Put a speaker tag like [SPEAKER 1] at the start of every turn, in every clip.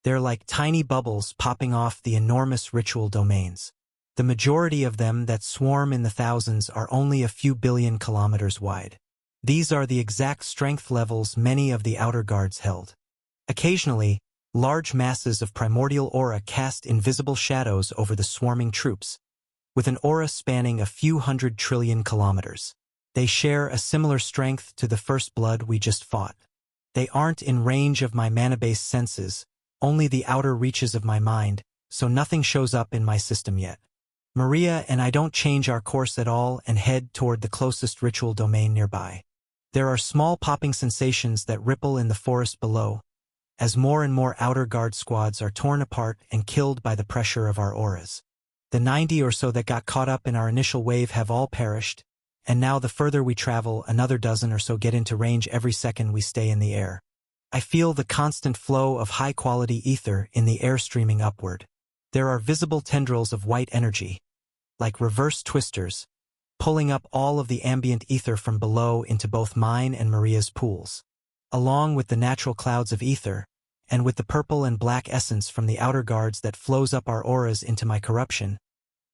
[SPEAKER 1] They're like tiny bubbles popping off the enormous ritual domains. The majority of them that swarm in the thousands are only a few billion kilometers wide. These are the exact strength levels many of the outer guards held. Occasionally, large masses of primordial aura cast invisible shadows over the swarming troops, with an aura spanning a few 100 trillion kilometers. They share a similar strength to the first blood we just fought. They aren't in range of my mana-based senses, only the outer reaches of my mind, so nothing shows up in my system yet. Maria and I don't change our course at all and head toward the closest ritual domain nearby. There are small popping sensations that ripple in the forest below, as more and more outer guard squads are torn apart and killed by the pressure of our auras. The 90 or so that got caught up in our initial wave have all perished, and now the further we travel, another dozen or so get into range every second we stay in the air. I feel the constant flow of high-quality ether in the air streaming upward. There are visible tendrils of white energy, like reverse twisters, pulling up all of the ambient ether from below into both mine and Maria's pools. Along with the natural clouds of ether, and with the purple and black essence from the outer guards that flows up our auras into my corruption,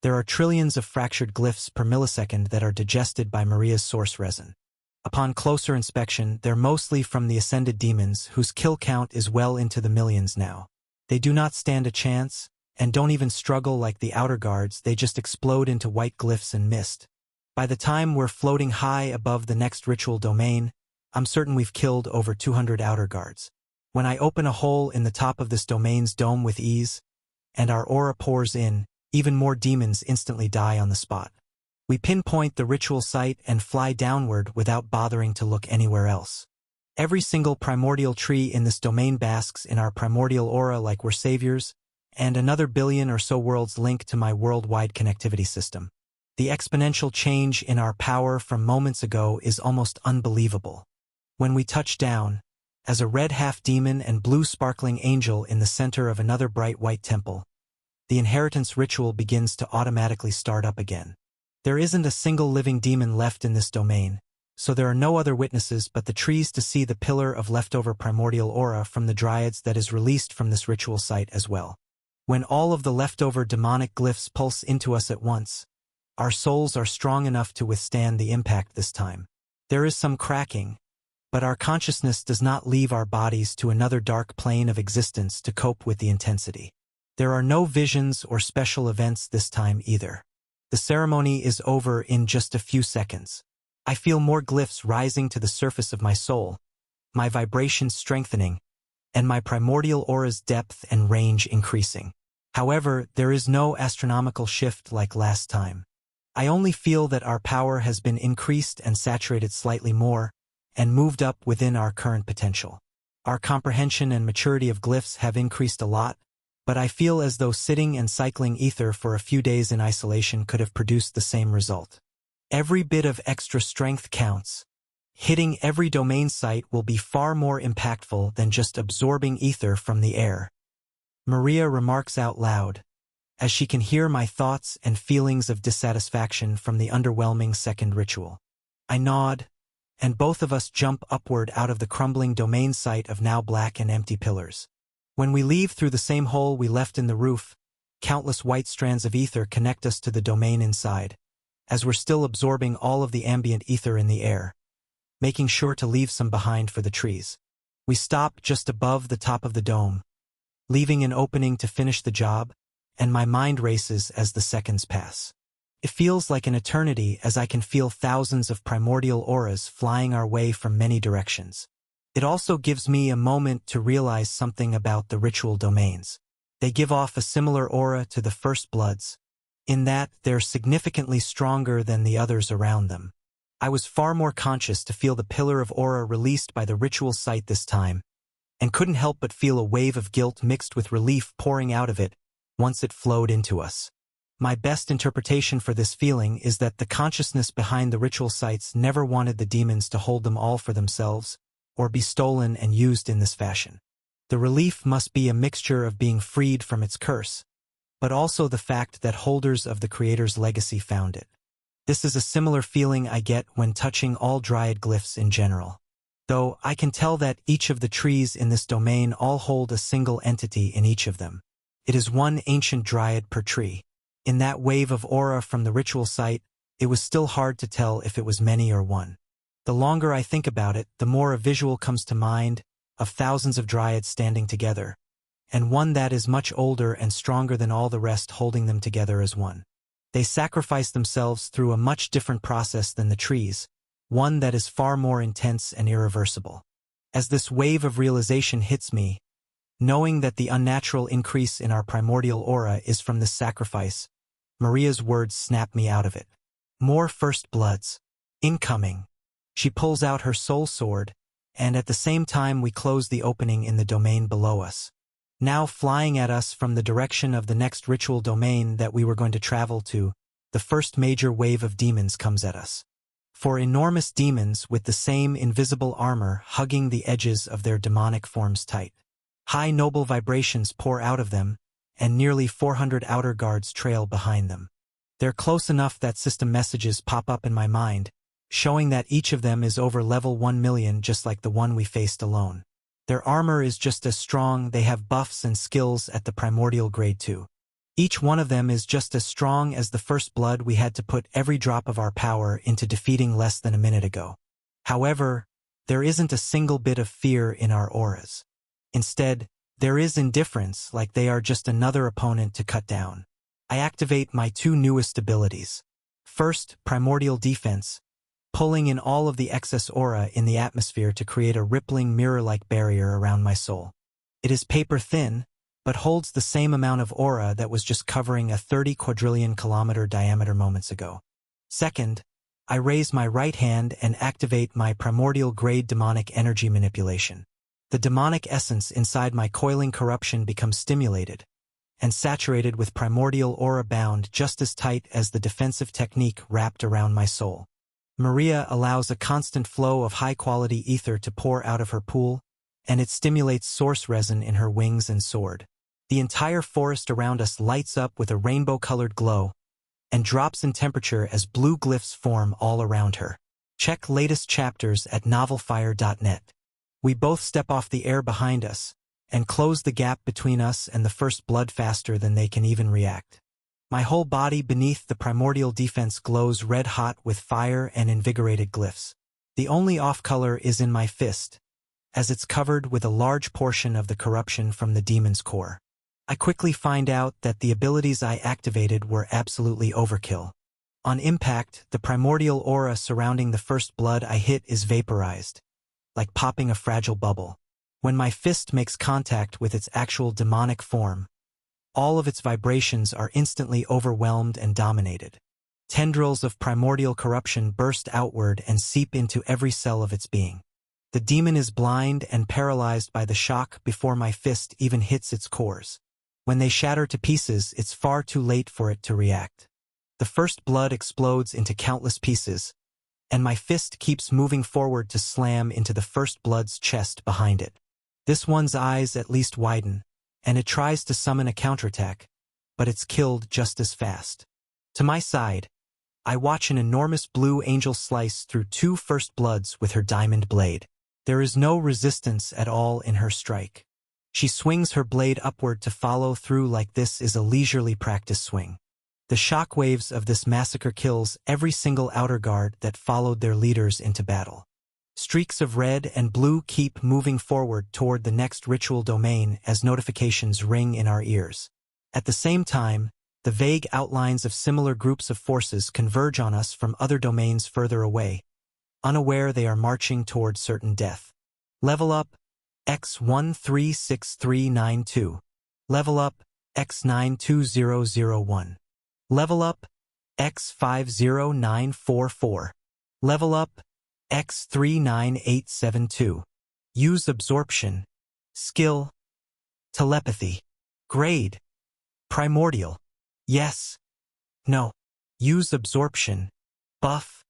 [SPEAKER 1] there are trillions of fractured glyphs per millisecond that are digested by Maria's source resin. Upon closer inspection, they're mostly from the ascended demons, whose kill count is well into the millions now. They do not stand a chance, and don't even struggle like the outer guards, they just explode into white glyphs and mist. By the time we're floating high above the next ritual domain, I'm certain we've killed over 200 outer guards. When I open a hole in the top of this domain's dome with ease, and our aura pours in, even more demons instantly die on the spot. We pinpoint the ritual site and fly downward without bothering to look anywhere else. Every single primordial tree in this domain basks in our primordial aura like we're saviors, and another billion or so worlds link to my worldwide connectivity system. The exponential change in our power from moments ago is almost unbelievable. When we touch down, as a red half-demon and blue sparkling angel in the center of another bright white temple, the inheritance ritual begins to automatically start up again. There isn't a single living demon left in this domain, so there are no other witnesses but the trees to see the pillar of leftover primordial aura from the dryads that is released from this ritual site as well. When all of the leftover demonic glyphs pulse into us at once, our souls are strong enough to withstand the impact this time. There is some cracking, but our consciousness does not leave our bodies to another dark plane of existence to cope with the intensity. There are no visions or special events this time either. The ceremony is over in just a few seconds. I feel more glyphs rising to the surface of my soul, my vibrations strengthening, and my primordial aura's depth and range increasing. However, there is no astronomical shift like last time. I only feel that our power has been increased and saturated slightly more, and moved up within our current potential. Our comprehension and maturity of glyphs have increased a lot, but I feel as though sitting and cycling ether for a few days in isolation could have produced the same result. Every bit of extra strength counts. Hitting every domain site will be far more impactful than just absorbing ether from the air. Maria remarks out loud, as she can hear my thoughts and feelings of dissatisfaction from the underwhelming second ritual. I nod, and both of us jump upward out of the crumbling domain site of now black and empty pillars. When we leave through the same hole we left in the roof, countless white strands of ether connect us to the domain inside, as we're still absorbing all of the ambient ether in the air, making sure to leave some behind for the trees. We stop just above the top of the dome, leaving an opening to finish the job, and my mind races as the seconds pass. It feels like an eternity as I can feel thousands of primordial auras flying our way from many directions. It also gives me a moment to realize something about the ritual domains. They give off a similar aura to the First Bloods, in that they're significantly stronger than the others around them. I was far more conscious to feel the pillar of aura released by the ritual site this time, and couldn't help but feel a wave of guilt mixed with relief pouring out of it once it flowed into us. My best interpretation for this feeling is that the consciousness behind the ritual sites never wanted the demons to hold them all for themselves, or be stolen and used in this fashion. The relief must be a mixture of being freed from its curse, but also the fact that holders of the Creator's legacy found it. This is a similar feeling I get when touching all Dryad glyphs in general. though I can tell that each of the trees in this domain all hold a single entity in each of them. It is one ancient dryad per tree. In that wave of aura from the ritual site, it was still hard to tell if it was many or one. The longer I think about it, the more a visual comes to mind of thousands of dryads standing together, and one that is much older and stronger than all the rest holding them together as one. They sacrifice themselves through a much different process than the trees, one that is far more intense and irreversible. As this wave of realization hits me, knowing that the unnatural increase in our primordial aura is from this sacrifice, Maria's words snap me out of it. More first bloods. Incoming. She pulls out her soul sword, and at the same time we close the opening in the domain below us. Now flying at us from the direction of the next ritual domain that we were going to travel to, the first major wave of demons comes at us. Four enormous demons with the same invisible armor hugging the edges of their demonic forms tight. High noble vibrations pour out of them, and nearly 400 outer guards trail behind them. They're close enough that system messages pop up in my mind, showing that each of them is over level 1 million just like the one we faced alone. Their armor is just as strong, they have buffs and skills at the primordial grade 2. Each one of them is just as strong as the first blood we had to put every drop of our power into defeating less than a minute ago. However, there isn't a single bit of fear in our auras. Instead, there is indifference, like they are just another opponent to cut down. I activate my two newest abilities. First, Primordial Defense, pulling in all of the excess aura in the atmosphere to create a rippling mirror-like barrier around my soul. It is paper-thin, but holds the same amount of aura that was just covering a 30 quadrillion kilometer diameter moments ago. Second, I raise my right hand and activate my primordial grade demonic energy manipulation. The demonic essence inside my coiling corruption becomes stimulated and saturated with primordial aura bound just as tight as the defensive technique wrapped around my soul. Maria allows a constant flow of high-quality ether to pour out of her pool, and it stimulates source resin in her wings and sword. The entire forest around us lights up with a rainbow-colored glow and drops in temperature as blue glyphs form all around her. Check latest chapters at novelfire.net. We both step off the air behind us and close the gap between us and the first blood faster than they can even react. My whole body beneath the primordial defense glows red-hot with fire and invigorated glyphs. The only off-color is in my fist, as it's covered with a large portion of the corruption from the demon's core. I quickly find out that the abilities I activated were absolutely overkill. On impact, the primordial aura surrounding the first blood I hit is vaporized, like popping a fragile bubble. When my fist makes contact with its actual demonic form, all of its vibrations are instantly overwhelmed and dominated. Tendrils of primordial corruption burst outward and seep into every cell of its being. The demon is blind and paralyzed by the shock before my fist even hits its cores. When they shatter to pieces, it's far too late for it to react. The first blood explodes into countless pieces, and my fist keeps moving forward to slam into the first blood's chest behind it. This one's eyes at least widen, and it tries to summon a counterattack, but it's killed just as fast. To my side, I watch an enormous blue angel slice through two first bloods with her diamond blade. There is no resistance at all in her strike. She swings her blade upward to follow through like this is a leisurely practice swing. The shockwaves of this massacre kills every single outer guard that followed their leaders into battle. Streaks of red and blue keep moving forward toward the next ritual domain as notifications ring in our ears. At the same time, the vague outlines of similar groups of forces converge on us from other domains further away, unaware they are marching toward certain death. Level up, X136392. Level up, X92001. Level up, X50944. Level up, X39872. Use absorption. Skill. Telepathy. Grade. Primordial. Yes. No. Use absorption. Buff.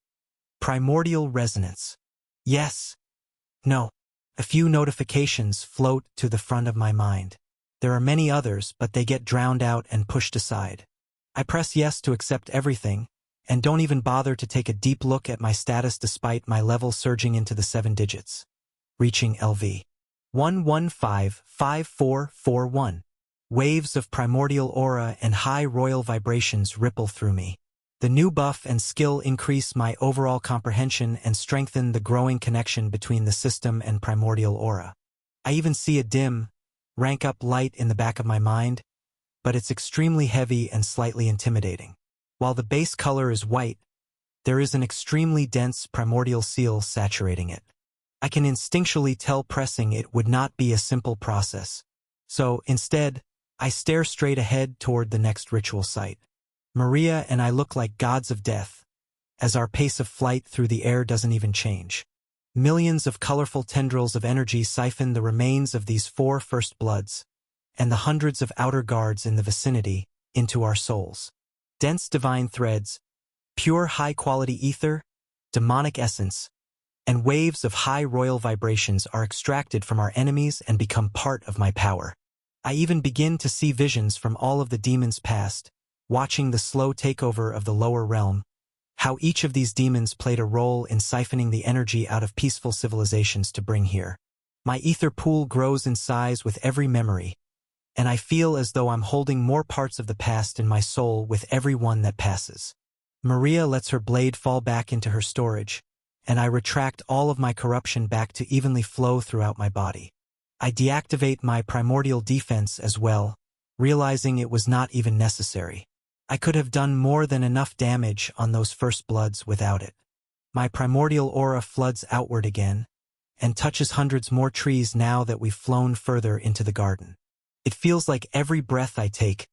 [SPEAKER 1] Primordial resonance. Yes. No. A few notifications float to the front of my mind. There are many others, but they get drowned out and pushed aside. I press yes to accept everything, and don't even bother to take a deep look at my status despite my level surging into the 7 digits. reaching LV 1155441. Waves of primordial aura and high royal vibrations ripple through me. The new buff and skill increase my overall comprehension and strengthen the growing connection between the system and primordial aura. I even see a dim, rank-up light in the back of my mind, but it's extremely heavy and slightly intimidating. While the base color is white, there is an extremely dense primordial seal saturating it. I can instinctually tell pressing it would not be a simple process. So, instead, I stare straight ahead toward the next ritual site. Maria and I look like gods of death, as our pace of flight through the air doesn't even change. Millions of colorful tendrils of energy siphon the remains of these 4 first bloods, and the hundreds of outer guards in the vicinity, into our souls. Dense divine threads, pure high-quality ether, demonic essence, and waves of high royal vibrations are extracted from our enemies and become part of my power. I even begin to see visions from all of the demons past, watching the slow takeover of the lower realm, how each of these demons played a role in siphoning the energy out of peaceful civilizations to bring here. My ether pool grows in size with every memory, and I feel as though I'm holding more parts of the past in my soul with every one that passes. Maria lets her blade fall back into her storage, and I retract all of my corruption back to evenly flow throughout my body. I deactivate my primordial defense as well, realizing it was not even necessary. I could have done more than enough damage on those first bloods without it. My primordial aura floods outward again, and touches hundreds more trees now that we've flown further into the garden. It feels like every breath I take,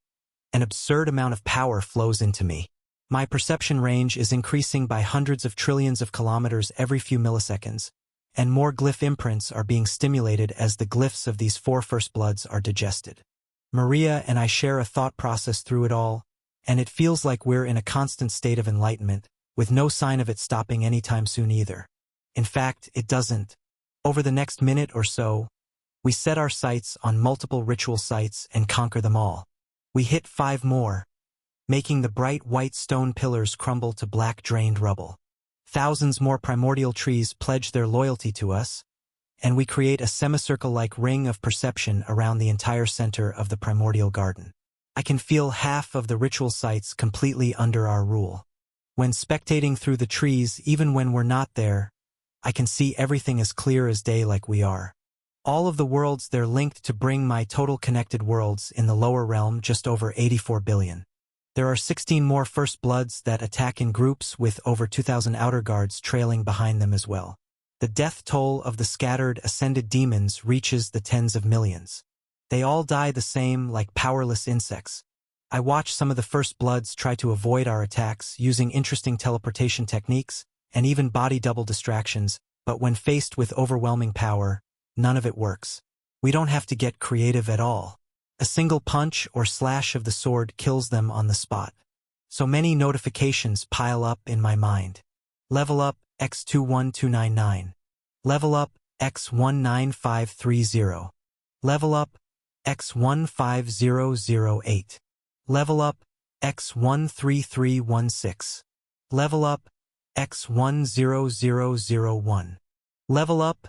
[SPEAKER 1] an absurd amount of power flows into me. My perception range is increasing by hundreds of trillions of kilometers every few milliseconds, and more glyph imprints are being stimulated as the glyphs of these 4 first bloods are digested. Maria and I share a thought process through it all, and it feels like we're in a constant state of enlightenment, with no sign of it stopping anytime soon either. In fact, it doesn't. Over the next minute or so, we set our sights on multiple ritual sites and conquer them all. We hit 5 more, making the bright white stone pillars crumble to black drained rubble. Thousands more primordial trees pledge their loyalty to us, and we create a semicircle-like ring of perception around the entire center of the primordial garden. I can feel half of the ritual sites completely under our rule. When spectating through the trees, even when we're not there, I can see everything as clear as day like we are. All of the worlds they're linked to bring my total connected worlds in the lower realm just over 84 billion. There are 16 more First Bloods that attack in groups with over 2,000 outer guards trailing behind them as well. The death toll of the scattered ascended demons reaches the tens of millions. They all die the same, like powerless insects. I watch some of the First Bloods try to avoid our attacks using interesting teleportation techniques and even body double distractions, but when faced with overwhelming power, none of it works. We don't have to get creative at all. A single punch or slash of the sword kills them on the spot. So many notifications pile up in my mind. Level up, X21299. Level up, X19530. Level up, X15008. Level up, X13316. Level up, X10001. Level up,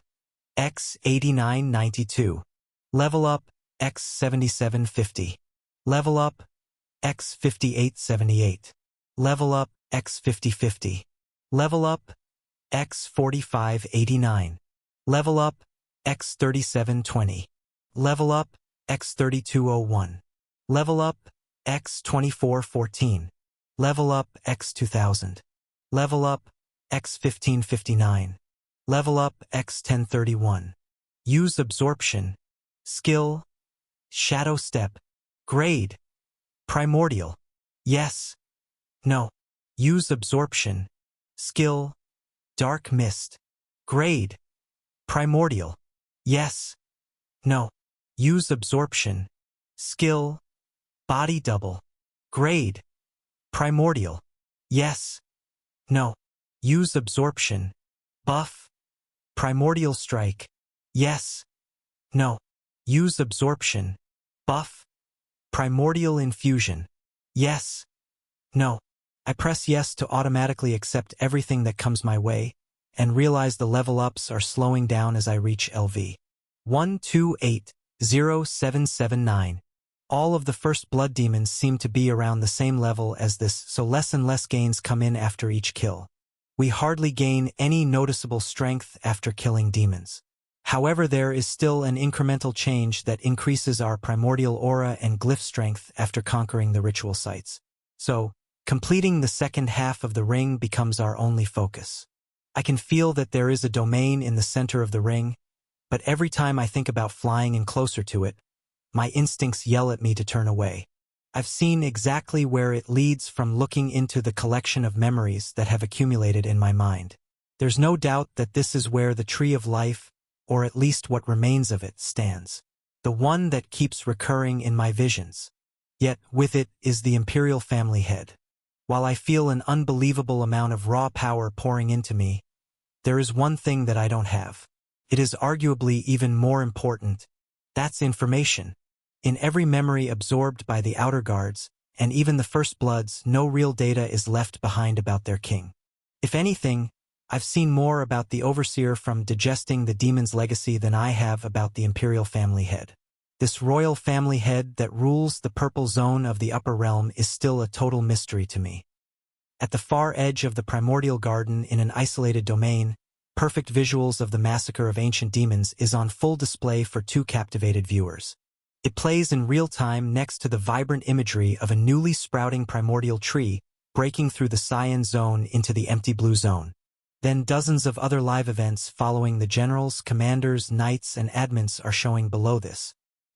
[SPEAKER 1] X8992. Level up, X7750. Level up, X5878. Level up, X5050. Level up, X4589. Level up, X3720. Level up, X3201. Level up, X2414. Level up, X2000. Level up, X1559. Level up, X1031. Use absorption. Skill. Shadow step. Grade. Primordial. Yes. No. Use absorption. Skill. Dark mist. Grade. Primordial. Yes. No. Use absorption. Skill. Body double. Grade. Primordial. Yes. No. Use absorption. Buff. Primordial strike. Yes. No. Use absorption. Buff. Primordial infusion. Yes. No. I press yes to automatically accept everything that comes my way, and realize the level ups are slowing down as I reach LV 1280779. All of the first blood demons seem to be around the same level as this, so less and less gains come in after each kill. We hardly gain any noticeable strength after killing demons. However, there is still an incremental change that increases our primordial aura and glyph strength after conquering the ritual sites. So, completing the second half of the ring becomes our only focus. I can feel that there is a domain in the center of the ring, but every time I think about flying in closer to it, my instincts yell at me to turn away. I've seen exactly where it leads from looking into the collection of memories that have accumulated in my mind. There's no doubt that this is where the Tree of Life, or at least what remains of it, stands. The one that keeps recurring in my visions. Yet, with it is the Imperial family head. While I feel an unbelievable amount of raw power pouring into me, there is one thing that I don't have. It is arguably even more important. That's information. In every memory absorbed by the Outer Guards, and even the First Bloods, no real data is left behind about their king. If anything, I've seen more about the Overseer from digesting the demon's legacy than I have about the Imperial family head. This royal family head that rules the purple zone of the upper realm is still a total mystery to me. At the far edge of the primordial garden in an isolated domain, perfect visuals of the massacre of ancient demons is on full display for two captivated viewers. It plays in real time next to the vibrant imagery of a newly sprouting primordial tree breaking through the cyan zone into the empty blue zone. Then dozens of other live events following the generals, commanders, knights, and admins are showing below this.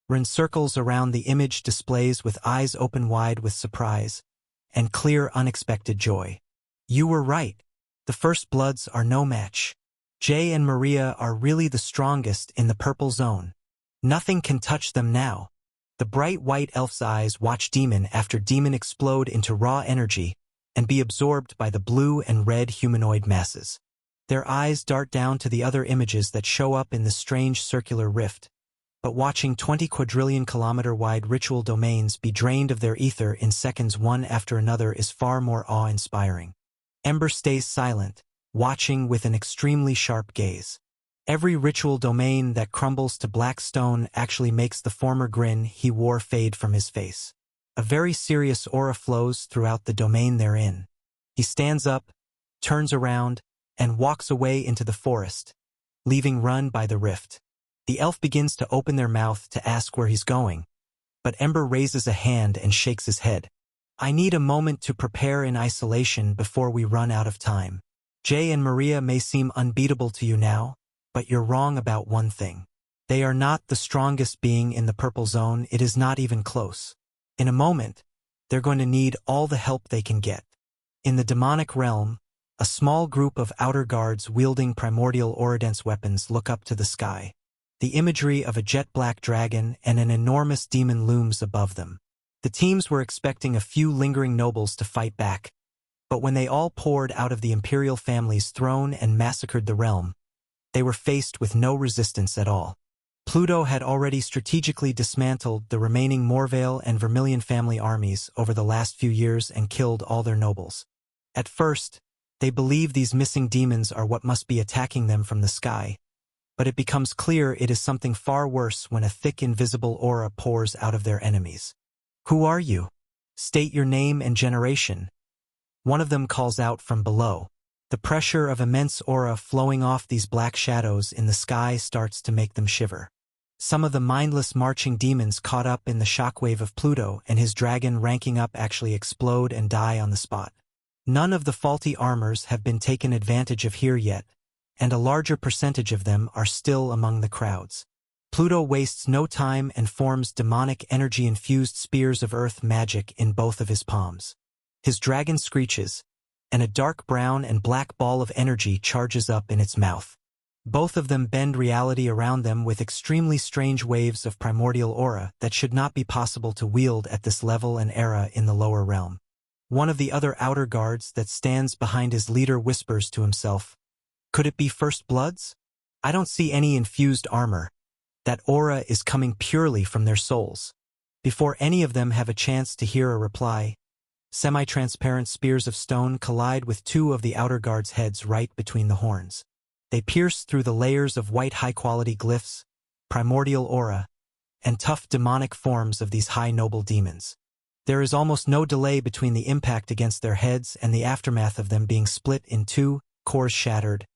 [SPEAKER 1] We're in circles around the image displays with eyes open wide with surprise and clear unexpected joy. You were right. The First Bloods are no match. Jay and Maria are really the strongest in the purple zone. Nothing can touch them now. The bright white elf's eyes watch demon after demon explode into raw energy and be absorbed by the blue and red humanoid masses. Their eyes dart down to the other images that show up in the strange circular rift, but watching 20 quadrillion-kilometer-wide ritual domains be drained of their ether in seconds one after another is far more awe-inspiring. Ember stays silent, watching with an extremely sharp gaze. Every ritual domain that crumbles to black stone actually makes the former grin he wore fade from his face. A very serious aura flows throughout the domain they're in. He stands up, turns around, and walks away into the forest, leaving run by the rift. The elf begins to open their mouth to ask where he's going, but Ember raises a hand and shakes his head. I need a moment to prepare in isolation before we run out of time. Jay and Maria may seem unbeatable to you now, but you're wrong about one thing. They are not the strongest being in the purple zone. It is not even close. In a moment, they're going to need all the help they can get. In the demonic realm, a small group of outer guards wielding primordial auradense weapons look up to the sky. The imagery of a jet-black dragon and an enormous demon looms above them. The teams were expecting a few lingering nobles to fight back, but when they all poured out of the imperial family's throne and massacred the realm, they were faced with no resistance at all. Pluto had already strategically dismantled the remaining Morvale and Vermilion family armies over the last few years and killed all their nobles. At first, they believe these missing demons are what must be attacking them from the sky, but it becomes clear it is something far worse when a thick invisible aura pours out of their enemies. Who are you? State your name and generation. One of them calls out from below. The pressure of immense aura flowing off these black shadows in the sky starts to make them shiver. Some of the mindless marching demons caught up in the shockwave of Pluto and his dragon ranking up actually explode and die on the spot. None of the faulty armors have been taken advantage of here yet, and a larger percentage of them are still among the crowds. Pluto wastes no time and forms demonic energy-infused spears of earth magic in both of his palms. His dragon screeches, and a dark brown and black ball of energy charges up in its mouth. Both of them bend reality around them with extremely strange waves of primordial aura that should not be possible to wield at this level and era in the lower realm. One of the other outer guards that stands behind his leader whispers to himself, "Could it be First Bloods? I don't see any infused armor. That aura is coming purely from their souls." Before any of them have a chance to hear a reply, semi-transparent spears of stone collide with two of the outer guards' heads right between the horns. They pierce through the layers of white high-quality glyphs, primordial aura, and tough demonic forms of these high noble demons. There is almost no delay between the impact against their heads and the aftermath of them being split in two, cores shattered,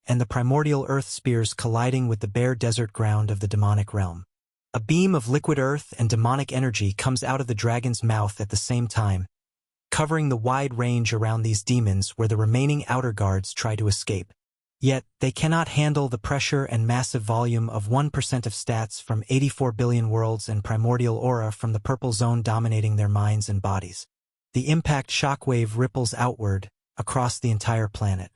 [SPEAKER 1] and the primordial earth spears colliding with the bare desert ground of the demonic realm. A beam of liquid earth and demonic energy comes out of the dragon's mouth at the same time, covering the wide range around these demons where the remaining outer guards try to escape. Yet, they cannot handle the pressure and massive volume of 1% of stats from 84 billion worlds and primordial aura from the purple zone dominating their minds and bodies. The impact shockwave ripples outward, across the entire planet.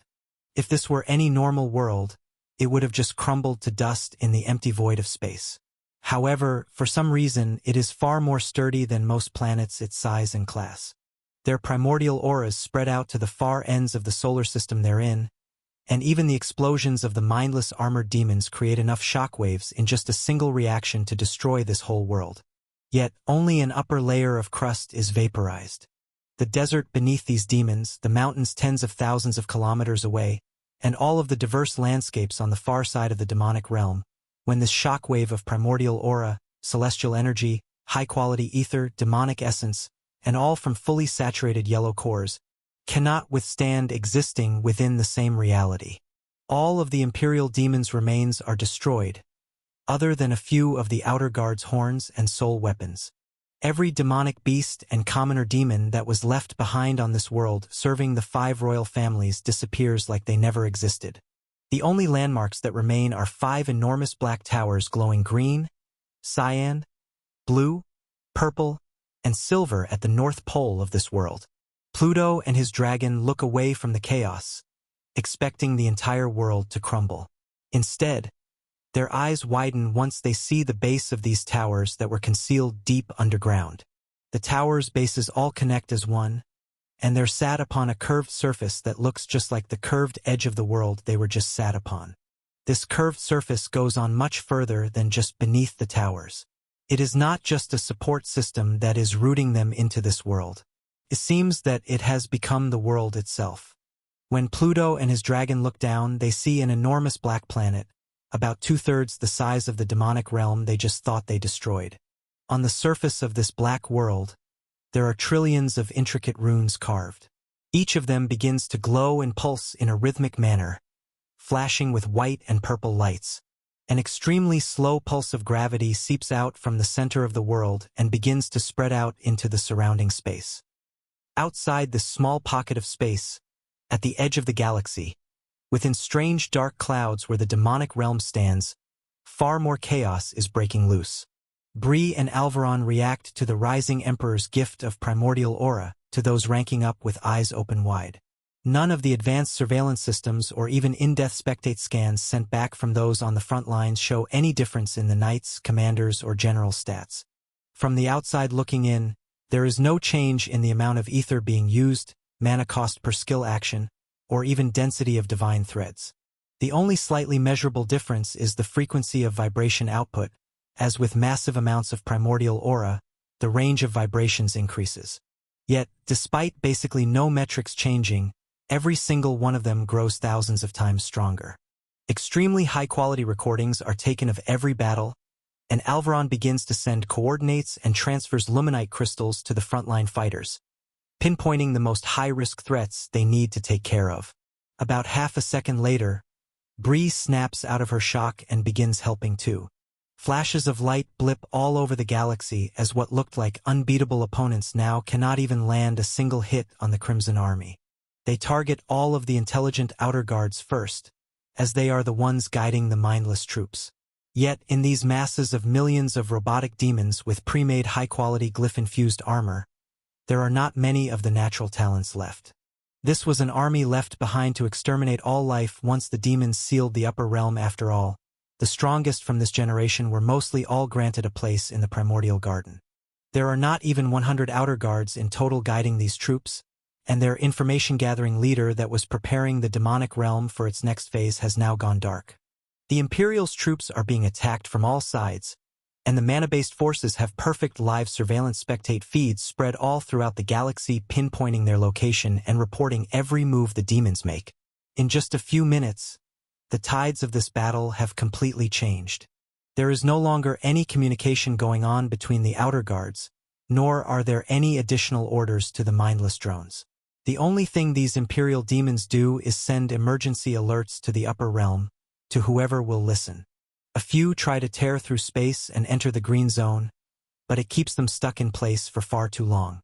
[SPEAKER 1] If this were any normal world, it would have just crumbled to dust in the empty void of space. However, for some reason, it is far more sturdy than most planets its size and class. Their primordial auras spread out to the far ends of the solar system they're in, and even the explosions of the mindless armored demons create enough shockwaves in just a single reaction to destroy this whole world. Yet, only an upper layer of crust is vaporized. The desert beneath these demons, the mountains tens of thousands of kilometers away, and all of the diverse landscapes on the far side of the demonic realm, when this shockwave of primordial aura, celestial energy, high-quality ether, demonic essence, and all from fully saturated yellow cores, cannot withstand existing within the same reality. All of the Imperial Demon's remains are destroyed, other than a few of the Outer Guard's horns and soul weapons. Every demonic beast and commoner demon that was left behind on this world serving the 5 royal families disappears like they never existed. The only landmarks that remain are 5 enormous black towers glowing green, cyan, blue, purple, and silver at the North Pole of this world. Pluto and his dragon look away from the chaos, expecting the entire world to crumble. Instead, their eyes widen once they see the base of these towers that were concealed deep underground. The towers' bases all connect as one, and they're sat upon a curved surface that looks just like the curved edge of the world they were just sat upon. This curved surface goes on much further than just beneath the towers. It is not just a support system that is rooting them into this world. It seems that it has become the world itself. When Pluto and his dragon look down, they see an enormous black planet, about 2/3 the size of the demonic realm they just thought they destroyed. On the surface of this black world, there are trillions of intricate runes carved. Each of them begins to glow and pulse in a rhythmic manner, flashing with white and purple lights. An extremely slow pulse of gravity seeps out from the center of the world and begins to spread out into the surrounding space. Outside this small pocket of space, at the edge of the galaxy, within strange dark clouds where the demonic realm stands, far more chaos is breaking loose. Bree and Alvaron react to the rising Emperor's gift of primordial aura, to those ranking up with eyes open wide. None of the advanced surveillance systems or even in-depth spectate scans sent back from those on the front lines show any difference in the knights, commanders, or general stats. From the outside looking in, there is no change in the amount of ether being used, mana cost per skill action, or even density of divine threads. The only slightly measurable difference is the frequency of vibration output. As with massive amounts of primordial aura, the range of vibrations increases. Yet, despite basically no metrics changing, every single one of them grows thousands of times stronger. Extremely high-quality recordings are taken of every battle, and Alvaron begins to send coordinates and transfers luminite crystals to the frontline fighters, pinpointing the most high-risk threats they need to take care of. About half a second later, Bree snaps out of her shock and begins helping too. Flashes of light blip all over the galaxy as what looked like unbeatable opponents now cannot even land a single hit on the Crimson Army. They target all of the intelligent outer guards first, as they are the ones guiding the mindless troops. Yet, in these masses of millions of robotic demons with pre-made high-quality glyph-infused armor, there are not many of the natural talents left. This was an army left behind to exterminate all life once the demons sealed the upper realm after all. The strongest from this generation were mostly all granted a place in the primordial garden. There are not even 100 outer guards in total guiding these troops, and their information-gathering leader that was preparing the demonic realm for its next phase has now gone dark. The Imperial's troops are being attacked from all sides, and the mana-based forces have perfect live surveillance spectate feeds spread all throughout the galaxy, pinpointing their location and reporting every move the demons make. In just a few minutes, the tides of this battle have completely changed. There is no longer any communication going on between the outer guards, nor are there any additional orders to the mindless drones. The only thing these Imperial demons do is send emergency alerts to the upper realm, to whoever will listen. A few try to tear through space and enter the green zone, but it keeps them stuck in place for far too long.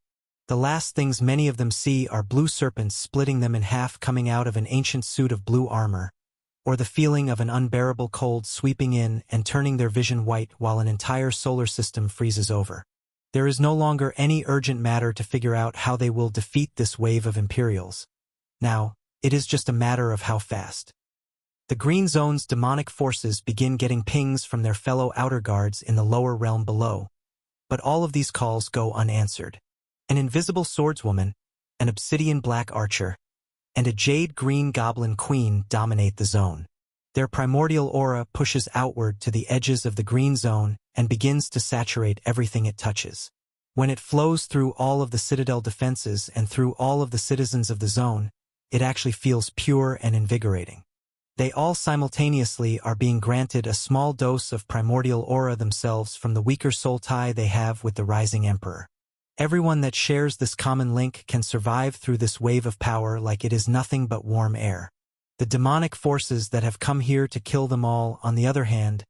[SPEAKER 1] The last things many of them see are blue serpents splitting them in half coming out of an ancient suit of blue armor, or the feeling of an unbearable cold sweeping in and turning their vision white while an entire solar system freezes over. There is no longer any urgent matter to figure out how they will defeat this wave of Imperials. Now, it is just a matter of how fast. The Green Zone's demonic forces begin getting pings from their fellow outer guards in the lower realm below, but all of these calls go unanswered. An invisible swordswoman, an obsidian black archer, and a jade-green goblin queen dominate the zone. Their primordial aura pushes outward to the edges of the green zone and begins to saturate everything it touches. When it flows through all of the Citadel defenses and through all of the citizens of the zone, it actually feels pure and invigorating. They all simultaneously are being granted a small dose of primordial aura themselves from the weaker soul tie they have with the Rising Emperor. Everyone that shares this common link can survive through this wave of power like it is nothing but warm air. The demonic forces that have come here to kill them all, on the other hand,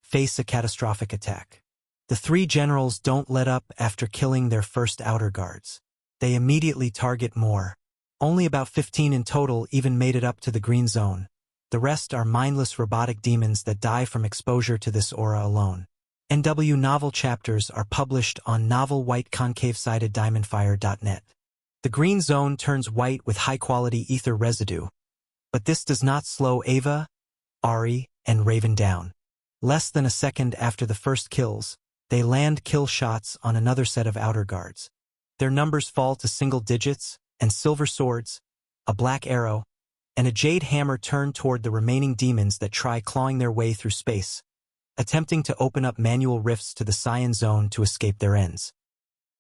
[SPEAKER 1] face a catastrophic attack. The three generals don't let up after killing their first outer guards. They immediately target more. Only about 15 in total even made it up to the green zone. The rest are mindless robotic demons that die from exposure to this aura alone. NW novel chapters are published on novelwhiteconcave-sided-diamondfire.net. The green zone turns white with high-quality ether residue, but this does not slow Ava, Ari, and Raven down. Less than a second after the first kills, they land kill shots on another set of outer guards. Their numbers fall to single digits, and silver swords, a black arrow, and a jade hammer turn toward the remaining demons that try clawing their way through space, attempting to open up manual rifts to the Cyan Zone to escape their ends.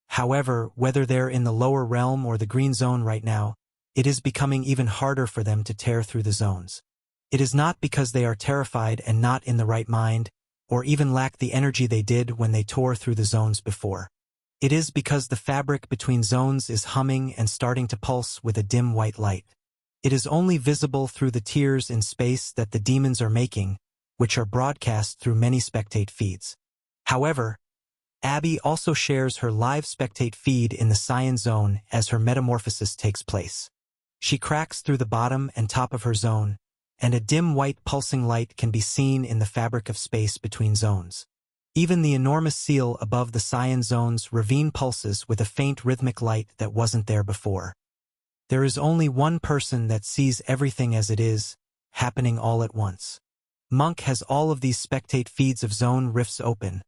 [SPEAKER 1] However, whether they're in the lower realm or the green zone right now, it is becoming even harder for them to tear through the zones. It is not because they are terrified and not in the right mind, or even lack the energy they did when they tore through the zones before. It is because the fabric between zones is humming and starting to pulse with a dim white light. It is only visible through the tears in space that the demons are making, which are broadcast through many spectate feeds. However, Abby also shares her live spectate feed in the Cyan Zone as her metamorphosis takes place. She cracks through the bottom and top of her zone, and a dim white pulsing light can be seen in the fabric of space between zones. Even the enormous seal above the Cyan Zone's ravine pulses with a faint rhythmic light that wasn't there before. There is only one person that sees everything as it is, happening all at once. Monk has all of these spectate feeds of zone rifts open,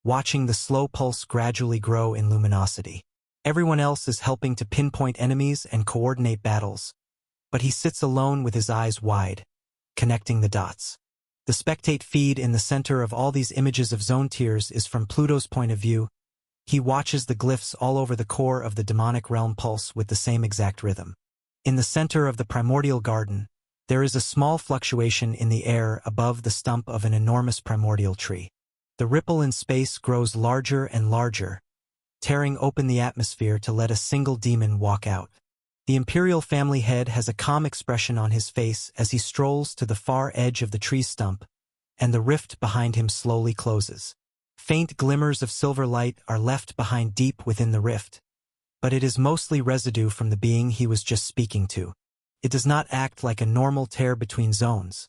[SPEAKER 1] watching the slow pulse gradually grow in luminosity. Everyone else is helping to pinpoint enemies and coordinate battles, but he sits alone with his eyes wide, connecting the dots. The spectate feed in the center of all these images of zone tiers is from Pluto's point of view. He watches the glyphs all over the core of the demonic realm pulse with the same exact rhythm. In the center of the primordial garden, there is a small fluctuation in the air above the stump of an enormous primordial tree. The ripple in space grows larger and larger, tearing open the atmosphere to let a single demon walk out. The Imperial family head has a calm expression on his face as he strolls to the far edge of the tree stump, and the rift behind him slowly closes. Faint glimmers of silver light are left behind deep within the rift, but it is mostly residue from the being he was just speaking to. It does not act like a normal tear between zones.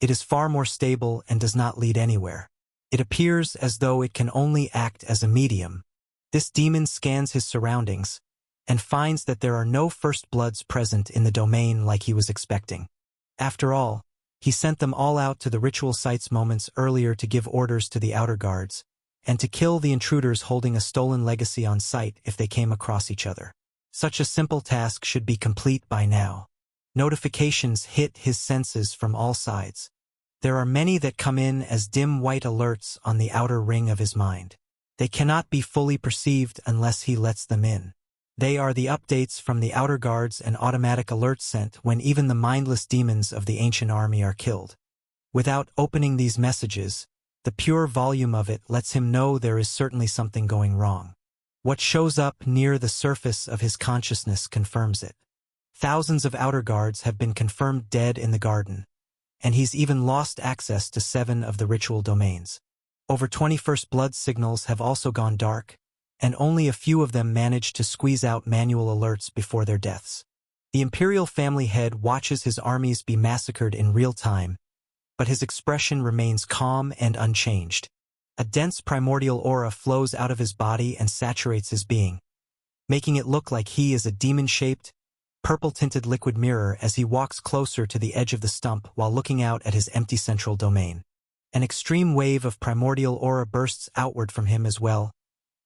[SPEAKER 1] It is far more stable and does not lead anywhere. It appears as though it can only act as a medium. This demon scans his surroundings and finds that there are no First Bloods present in the domain like he was expecting. After all, he sent them all out to the ritual sites moments earlier to give orders to the outer guards, and to kill the intruders holding a stolen legacy on sight if they came across each other. Such a simple task should be complete by now. Notifications hit his senses from all sides. There are many that come in as dim white alerts on the outer ring of his mind. They cannot be fully perceived unless he lets them in. They are the updates from the outer guards and automatic alerts sent when even the mindless demons of the ancient army are killed. Without opening these messages, the pure volume of it lets him know there is certainly something going wrong. What shows up near the surface of his consciousness confirms it. Thousands of outer guards have been confirmed dead in the garden, and he's even lost access to 7 of the ritual domains. Over 21st blood signals have also gone dark, and only a few of them managed to squeeze out manual alerts before their deaths. The Imperial family head watches his armies be massacred in real time, but his expression remains calm and unchanged. A dense primordial aura flows out of his body and saturates his being, making it look like he is a demon-shaped, purple-tinted liquid mirror as he walks closer to the edge of the stump while looking out at his empty central domain. An extreme wave of primordial aura bursts outward from him as well,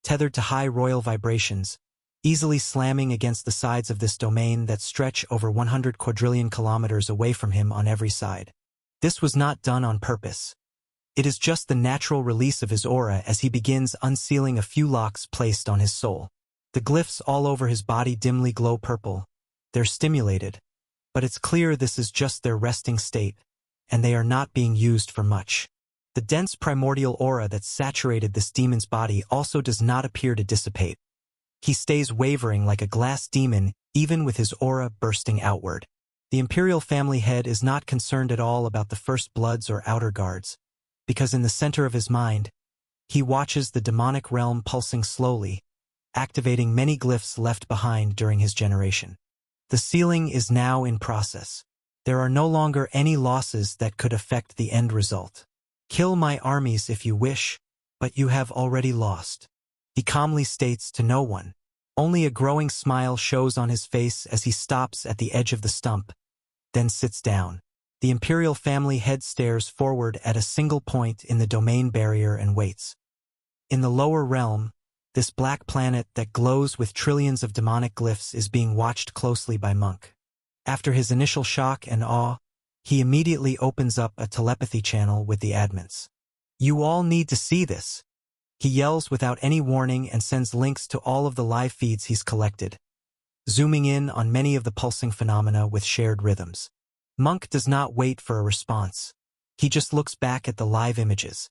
[SPEAKER 1] tethered to high royal vibrations, easily slamming against the sides of this domain that stretch over 100 quadrillion kilometers away from him on every side. This was not done on purpose. It is just the natural release of his aura as he begins unsealing a few locks placed on his soul. The glyphs all over his body dimly glow purple. They're stimulated, but it's clear this is just their resting state, and they are not being used for much. The dense primordial aura that saturated this demon's body also does not appear to dissipate. He stays wavering like a glass demon, even with his aura bursting outward. The Imperial family head is not concerned at all about the First Bloods or Outer Guards, because in the center of his mind, he watches the demonic realm pulsing slowly, activating many glyphs left behind during his generation. The sealing is now in process. There are no longer any losses that could affect the end result. Kill my armies if you wish, but you have already lost, he calmly states to no one. Only a growing smile shows on his face as he stops at the edge of the stump, then sits down. The Imperial family head stares forward at a single point in the domain barrier and waits. In the lower realm, this black planet that glows with trillions of demonic glyphs is being watched closely by Monk. After his initial shock and awe, he immediately opens up a telepathy channel with the admins. You all need to see this, he yells without any warning and sends links to all of the live feeds he's collected, zooming in on many of the pulsing phenomena with shared rhythms. Monk does not wait for a response. He just looks back at the live images.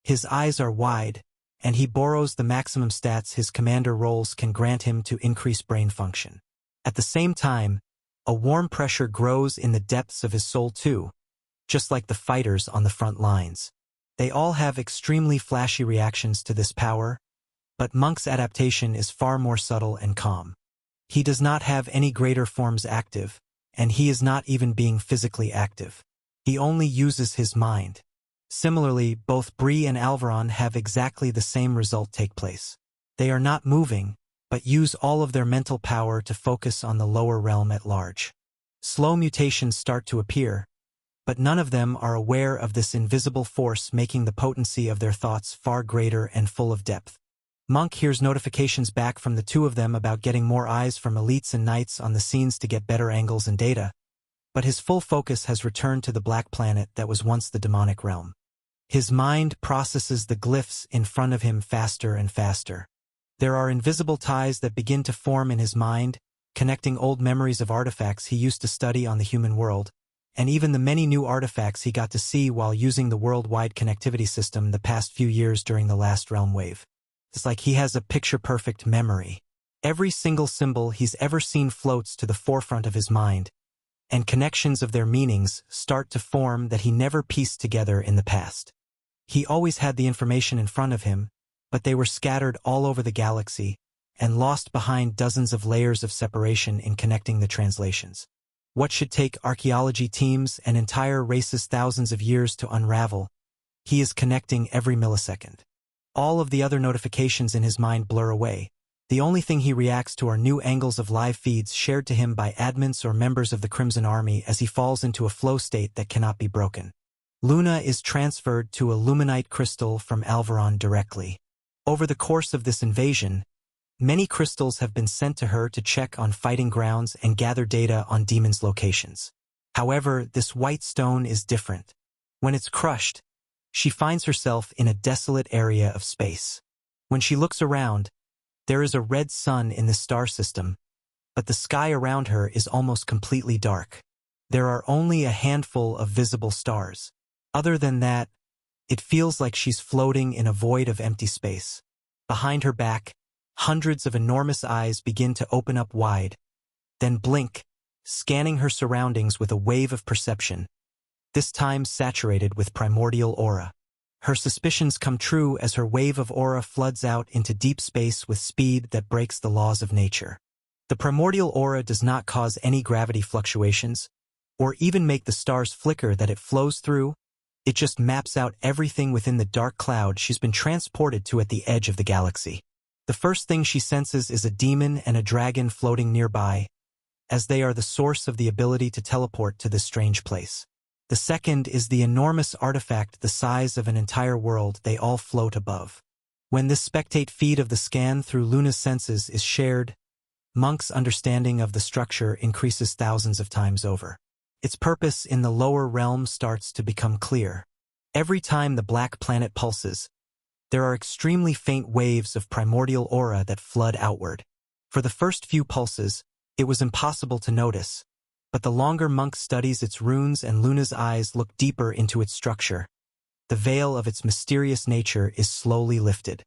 [SPEAKER 1] His eyes are wide, and he borrows the maximum stats his commander roles can grant him to increase brain function. At the same time, a warm pressure grows in the depths of his soul too, just like the fighters on the front lines. They all have extremely flashy reactions to this power, but Monk's adaptation is far more subtle and calm. He does not have any greater forms active, and he is not even being physically active. He only uses his mind. Similarly, both Bree and Alvaron have exactly the same result take place. They are not moving, but use all of their mental power to focus on the lower realm at large. Slow mutations start to appear, but none of them are aware of this invisible force making the potency of their thoughts far greater and full of depth. Monk hears notifications back from the two of them about getting more eyes from elites and knights on the scenes to get better angles and data, but his full focus has returned to the black planet that was once the demonic realm. His mind processes the glyphs in front of him faster and faster. There are invisible ties that begin to form in his mind, connecting old memories of artifacts he used to study on the human world, and even the many new artifacts he got to see while using the worldwide connectivity system the past few years during the last realm wave. It's like he has a picture-perfect memory. Every single symbol he's ever seen floats to the forefront of his mind, and connections of their meanings start to form that he never pieced together in the past. He always had the information in front of him, but they were scattered all over the galaxy and lost behind dozens of layers of separation in connecting the translations. What should take archaeology teams and entire races thousands of years to unravel, he is connecting every millisecond. All of the other notifications in his mind blur away. The only thing he reacts to are new angles of live feeds shared to him by admins or members of the Crimson Army as he falls into a flow state that cannot be broken. Luna is transferred to a luminite crystal from Alvaron directly. Over the course of this invasion, many crystals have been sent to her to check on fighting grounds and gather data on demons' locations. However, this white stone is different. When it's crushed, she finds herself in a desolate area of space. When she looks around, There is a red sun in this star system, but the sky around her is almost completely dark. There are only a handful of visible stars. Other than that, it feels like she's floating in a void of empty space. Behind her back, hundreds of enormous eyes begin to open up wide, then blink, scanning her surroundings with a wave of perception, this time saturated with primordial aura. Her suspicions come true as her wave of aura floods out into deep space with speed that breaks the laws of nature. The primordial aura does not cause any gravity fluctuations, or even make the stars flicker that it flows through. It just maps out everything within the dark cloud she's been transported to at the edge of the galaxy. The first thing she senses is a demon and a dragon floating nearby, as they are the source of the ability to teleport to this strange place. The second is the enormous artifact the size of an entire world they all float above. When this spectate feed of the scan through Luna's senses is shared, Monk's understanding of the structure increases thousands of times over. Its purpose in the lower realm starts to become clear. Every time the black planet pulses, there are extremely faint waves of primordial aura that flood outward. For the first few pulses, it was impossible to notice, but the longer Monk studies its runes and Luna's eyes look deeper into its structure, the veil of its mysterious nature is slowly lifted.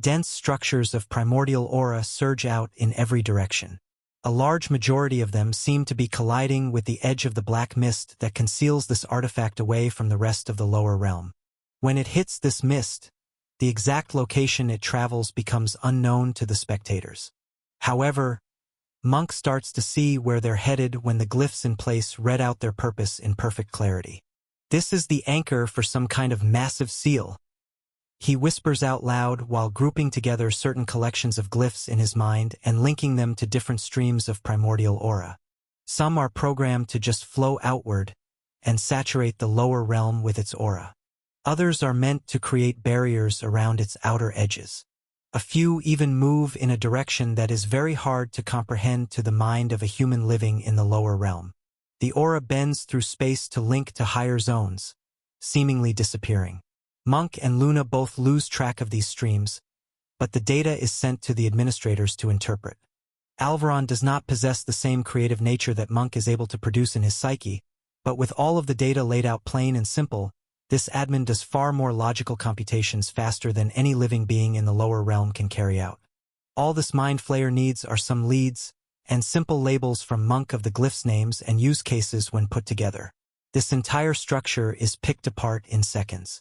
[SPEAKER 1] Dense structures of primordial aura surge out in every direction. A large majority of them seem to be colliding with the edge of the black mist that conceals this artifact away from the rest of the lower realm. When it hits this mist, the exact location it travels becomes unknown to the spectators. However, Monk starts to see where they're headed when the glyphs in place read out their purpose in perfect clarity. This is the anchor for some kind of massive seal. He whispers out loud while grouping together certain collections of glyphs in his mind and linking them to different streams of primordial aura. Some are programmed to just flow outward and saturate the lower realm with its aura. Others are meant to create barriers around its outer edges. A few even move in a direction that is very hard to comprehend to the mind of a human living in the lower realm. The aura bends through space to link to higher zones, seemingly disappearing. Monk and Luna both lose track of these streams, but the data is sent to the administrators to interpret. Alvaron does not possess the same creative nature that Monk is able to produce in his psyche, but with all of the data laid out plain and simple, this admin does far more logical computations faster than any living being in the lower realm can carry out. All this Mind Flayer needs are some leads and simple labels from Monk of the glyphs names and use cases when put together. This entire structure is picked apart in seconds.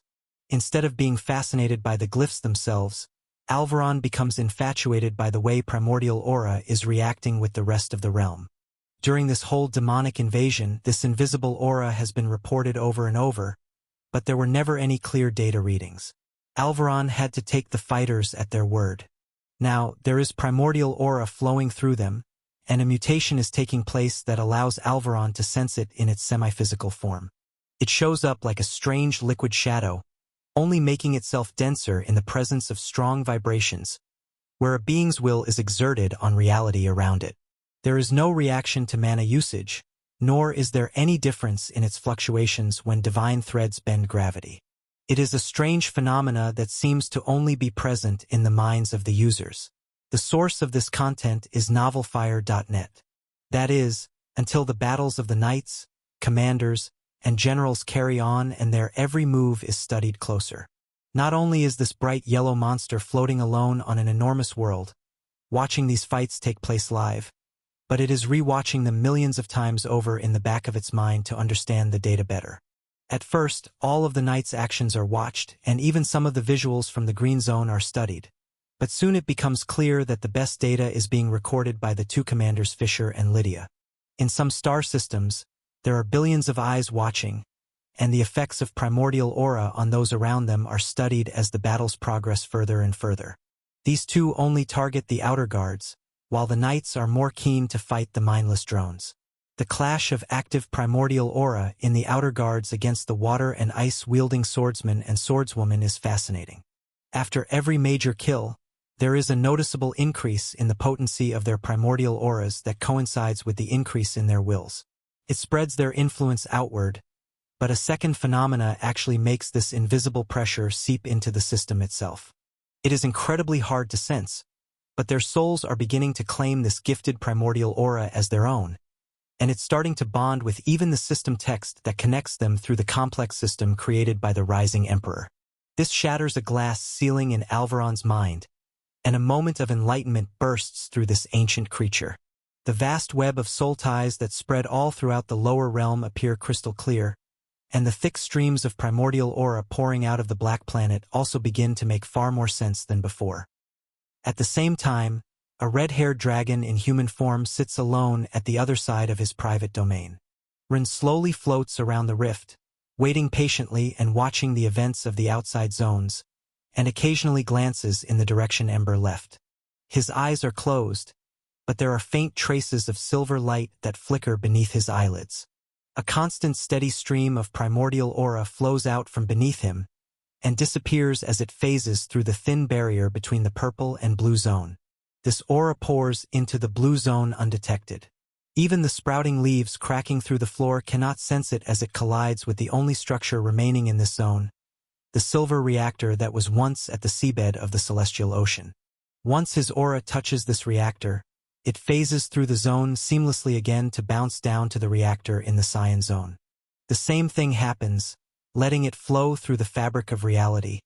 [SPEAKER 1] Instead of being fascinated by the glyphs themselves, Alvaron becomes infatuated by the way primordial aura is reacting with the rest of the realm. During this whole demonic invasion, this invisible aura has been reported over and over, but there were never any clear data readings. Alvaron had to take the fighters at their word. Now, there is primordial aura flowing through them, and a mutation is taking place that allows Alvaron to sense it in its semi-physical form. It shows up like a strange liquid shadow, only making itself denser in the presence of strong vibrations, where a being's will is exerted on reality around it. There is no reaction to mana usage, nor is there any difference in its fluctuations when divine threads bend gravity. It is a strange phenomena that seems to only be present in the minds of the users. The source of this content is novelfire.net. That is, until the battles of the knights, commanders, and generals carry on and their every move is studied closer. Not only is this bright yellow monster floating alone on an enormous world, watching these fights take place live, but it is re-watching them millions of times over in the back of its mind to understand the data better. At first, all of the knights' actions are watched, and even some of the visuals from the green zone are studied. But soon it becomes clear that the best data is being recorded by the two commanders Fisher and Lydia. In some star systems, there are billions of eyes watching, and the effects of primordial aura on those around them are studied as the battles progress further and further. These two only target the outer guards, while the knights are more keen to fight the mindless drones. The clash of active primordial aura in the outer guards against the water and ice-wielding swordsman and swordswoman is fascinating. After every major kill, there is a noticeable increase in the potency of their primordial auras that coincides with the increase in their wills. It spreads their influence outward, but a second phenomena actually makes this invisible pressure seep into the system itself. It is incredibly hard to sense, but their souls are beginning to claim this gifted primordial aura as their own, and it's starting to bond with even the system text that connects them through the complex system created by the rising emperor. This shatters a glass ceiling in Alvaron's mind, and a moment of enlightenment bursts through this ancient creature. The vast web of soul ties that spread all throughout the lower realm appear crystal clear, and the thick streams of primordial aura pouring out of the black planet also begin to make far more sense than before. At the same time, a red-haired dragon in human form sits alone at the other side of his private domain. Rin slowly floats around the rift, waiting patiently and watching the events of the outside zones, and occasionally glances in the direction Ember left. His eyes are closed, but there are faint traces of silver light that flicker beneath his eyelids. A constant steady stream of primordial aura flows out from beneath him and disappears as it phases through the thin barrier between the purple and blue zone. This aura pours into the blue zone undetected. Even the sprouting leaves cracking through the floor cannot sense it as it collides with the only structure remaining in this zone, the silver reactor that was once at the seabed of the celestial ocean. Once his aura touches this reactor, it phases through the zone seamlessly again to bounce down to the reactor in the Cyan zone. The same thing happens, letting it flow through the fabric of reality,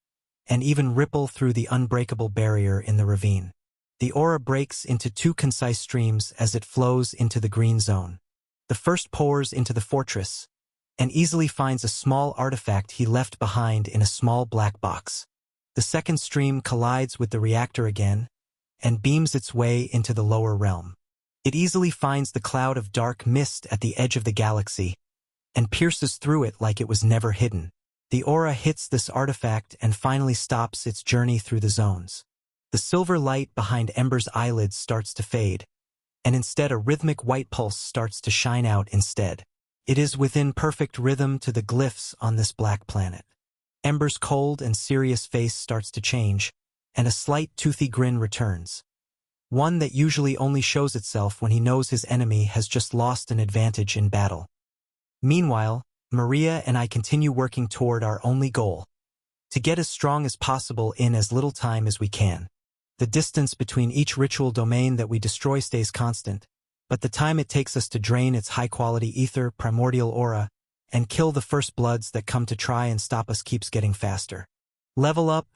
[SPEAKER 1] and even ripple through the unbreakable barrier in the ravine. The aura breaks into two concise streams as it flows into the green zone. The first pours into the fortress, and easily finds a small artifact he left behind in a small black box. The second stream collides with the reactor again, and beams its way into the lower realm. It easily finds the cloud of dark mist at the edge of the galaxy, and pierces through it like it was never hidden. The aura hits this artifact and finally stops its journey through the zones. The silver light behind Ember's eyelids starts to fade, and instead a rhythmic white pulse starts to shine out instead. It is within perfect rhythm to the glyphs on this black planet. Ember's cold and serious face starts to change, and a slight toothy grin returns. One that usually only shows itself when he knows his enemy has just lost an advantage in battle. Meanwhile, Maria and I continue working toward our only goal: to get as strong as possible in as little time as we can. The distance between each ritual domain that we destroy stays constant, but the time it takes us to drain its high-quality ether, primordial aura, and kill the first bloods that come to try and stop us keeps getting faster. Level up,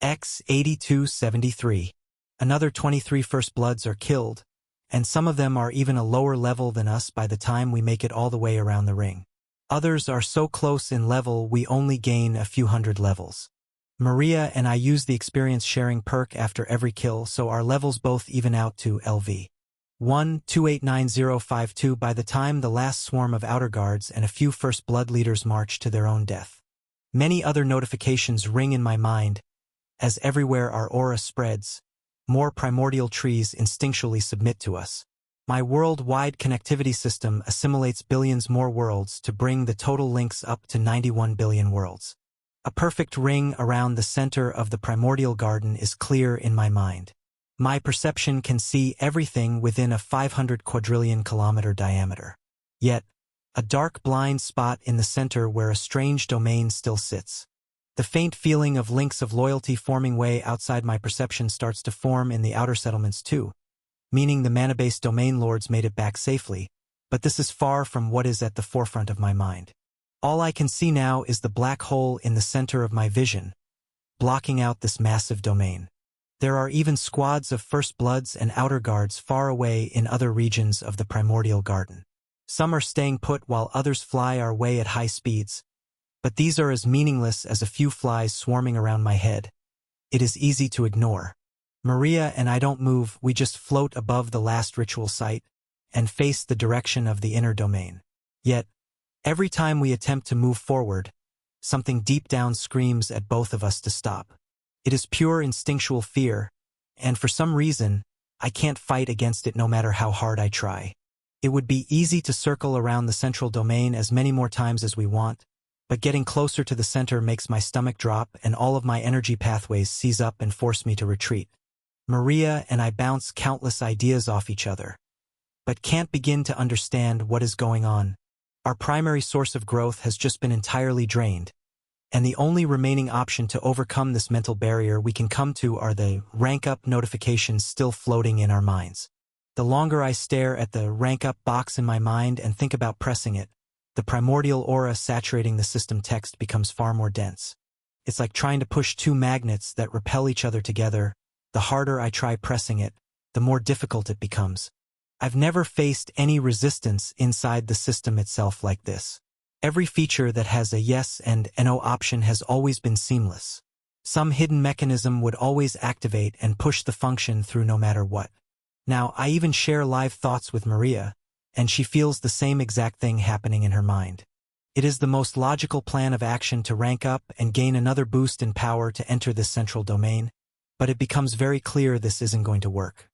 [SPEAKER 1] X8273. Another 23 first bloods are killed, and some of them are even a lower level than us by the time we make it all the way around the ring. Others are so close in level we only gain a few hundred levels. Maria and I use the experience sharing perk after every kill, so our levels both even out to LV 1289052 by the time the last swarm of outer guards and a few first blood leaders march to their own death. Many other notifications ring in my mind, as everywhere our aura spreads, more primordial trees instinctually submit to us. My worldwide connectivity system assimilates billions more worlds to bring the total links up to 91 billion worlds. A perfect ring around the center of the primordial garden is clear in my mind. My perception can see everything within a 500 quadrillion kilometer diameter. Yet, a dark blind spot in the center where a strange domain still sits. The faint feeling of links of loyalty forming way outside my perception starts to form in the outer settlements too, meaning the mana-based domain lords made it back safely, but this is far from what is at the forefront of my mind. All I can see now is the black hole in the center of my vision, blocking out this massive domain. There are even squads of First Bloods and Outer Guards far away in other regions of the primordial garden. Some are staying put while others fly our way at high speeds, but these are as meaningless as a few flies swarming around my head. It is easy to ignore. Maria and I don't move, we just float above the last ritual site and face the direction of the inner domain. Yet, every time we attempt to move forward, something deep down screams at both of us to stop. It is pure instinctual fear, and for some reason, I can't fight against it no matter how hard I try. It would be easy to circle around the central domain as many more times as we want, but getting closer to the center makes my stomach drop and all of my energy pathways seize up and force me to retreat. Maria and I bounce countless ideas off each other, but can't begin to understand what is going on. Our primary source of growth has just been entirely drained, And the only remaining option to overcome this mental barrier we can come to are the rank-up notifications still floating in our minds. The longer I stare at the rank-up box in my mind and think about pressing it, the primordial aura saturating the system text becomes far more dense. It's like trying to push two magnets that repel each other together. The harder I try pressing it, the more difficult it becomes. I've never faced any resistance inside the system itself like this. Every feature that has a yes and no option has always been seamless. Some hidden mechanism would always activate and push the function through no matter what. Now, I even share live thoughts with Maria, and she feels the same exact thing happening in her mind. It is the most logical plan of action to rank up and gain another boost in power to enter this central domain, but it becomes very clear this isn't going to work.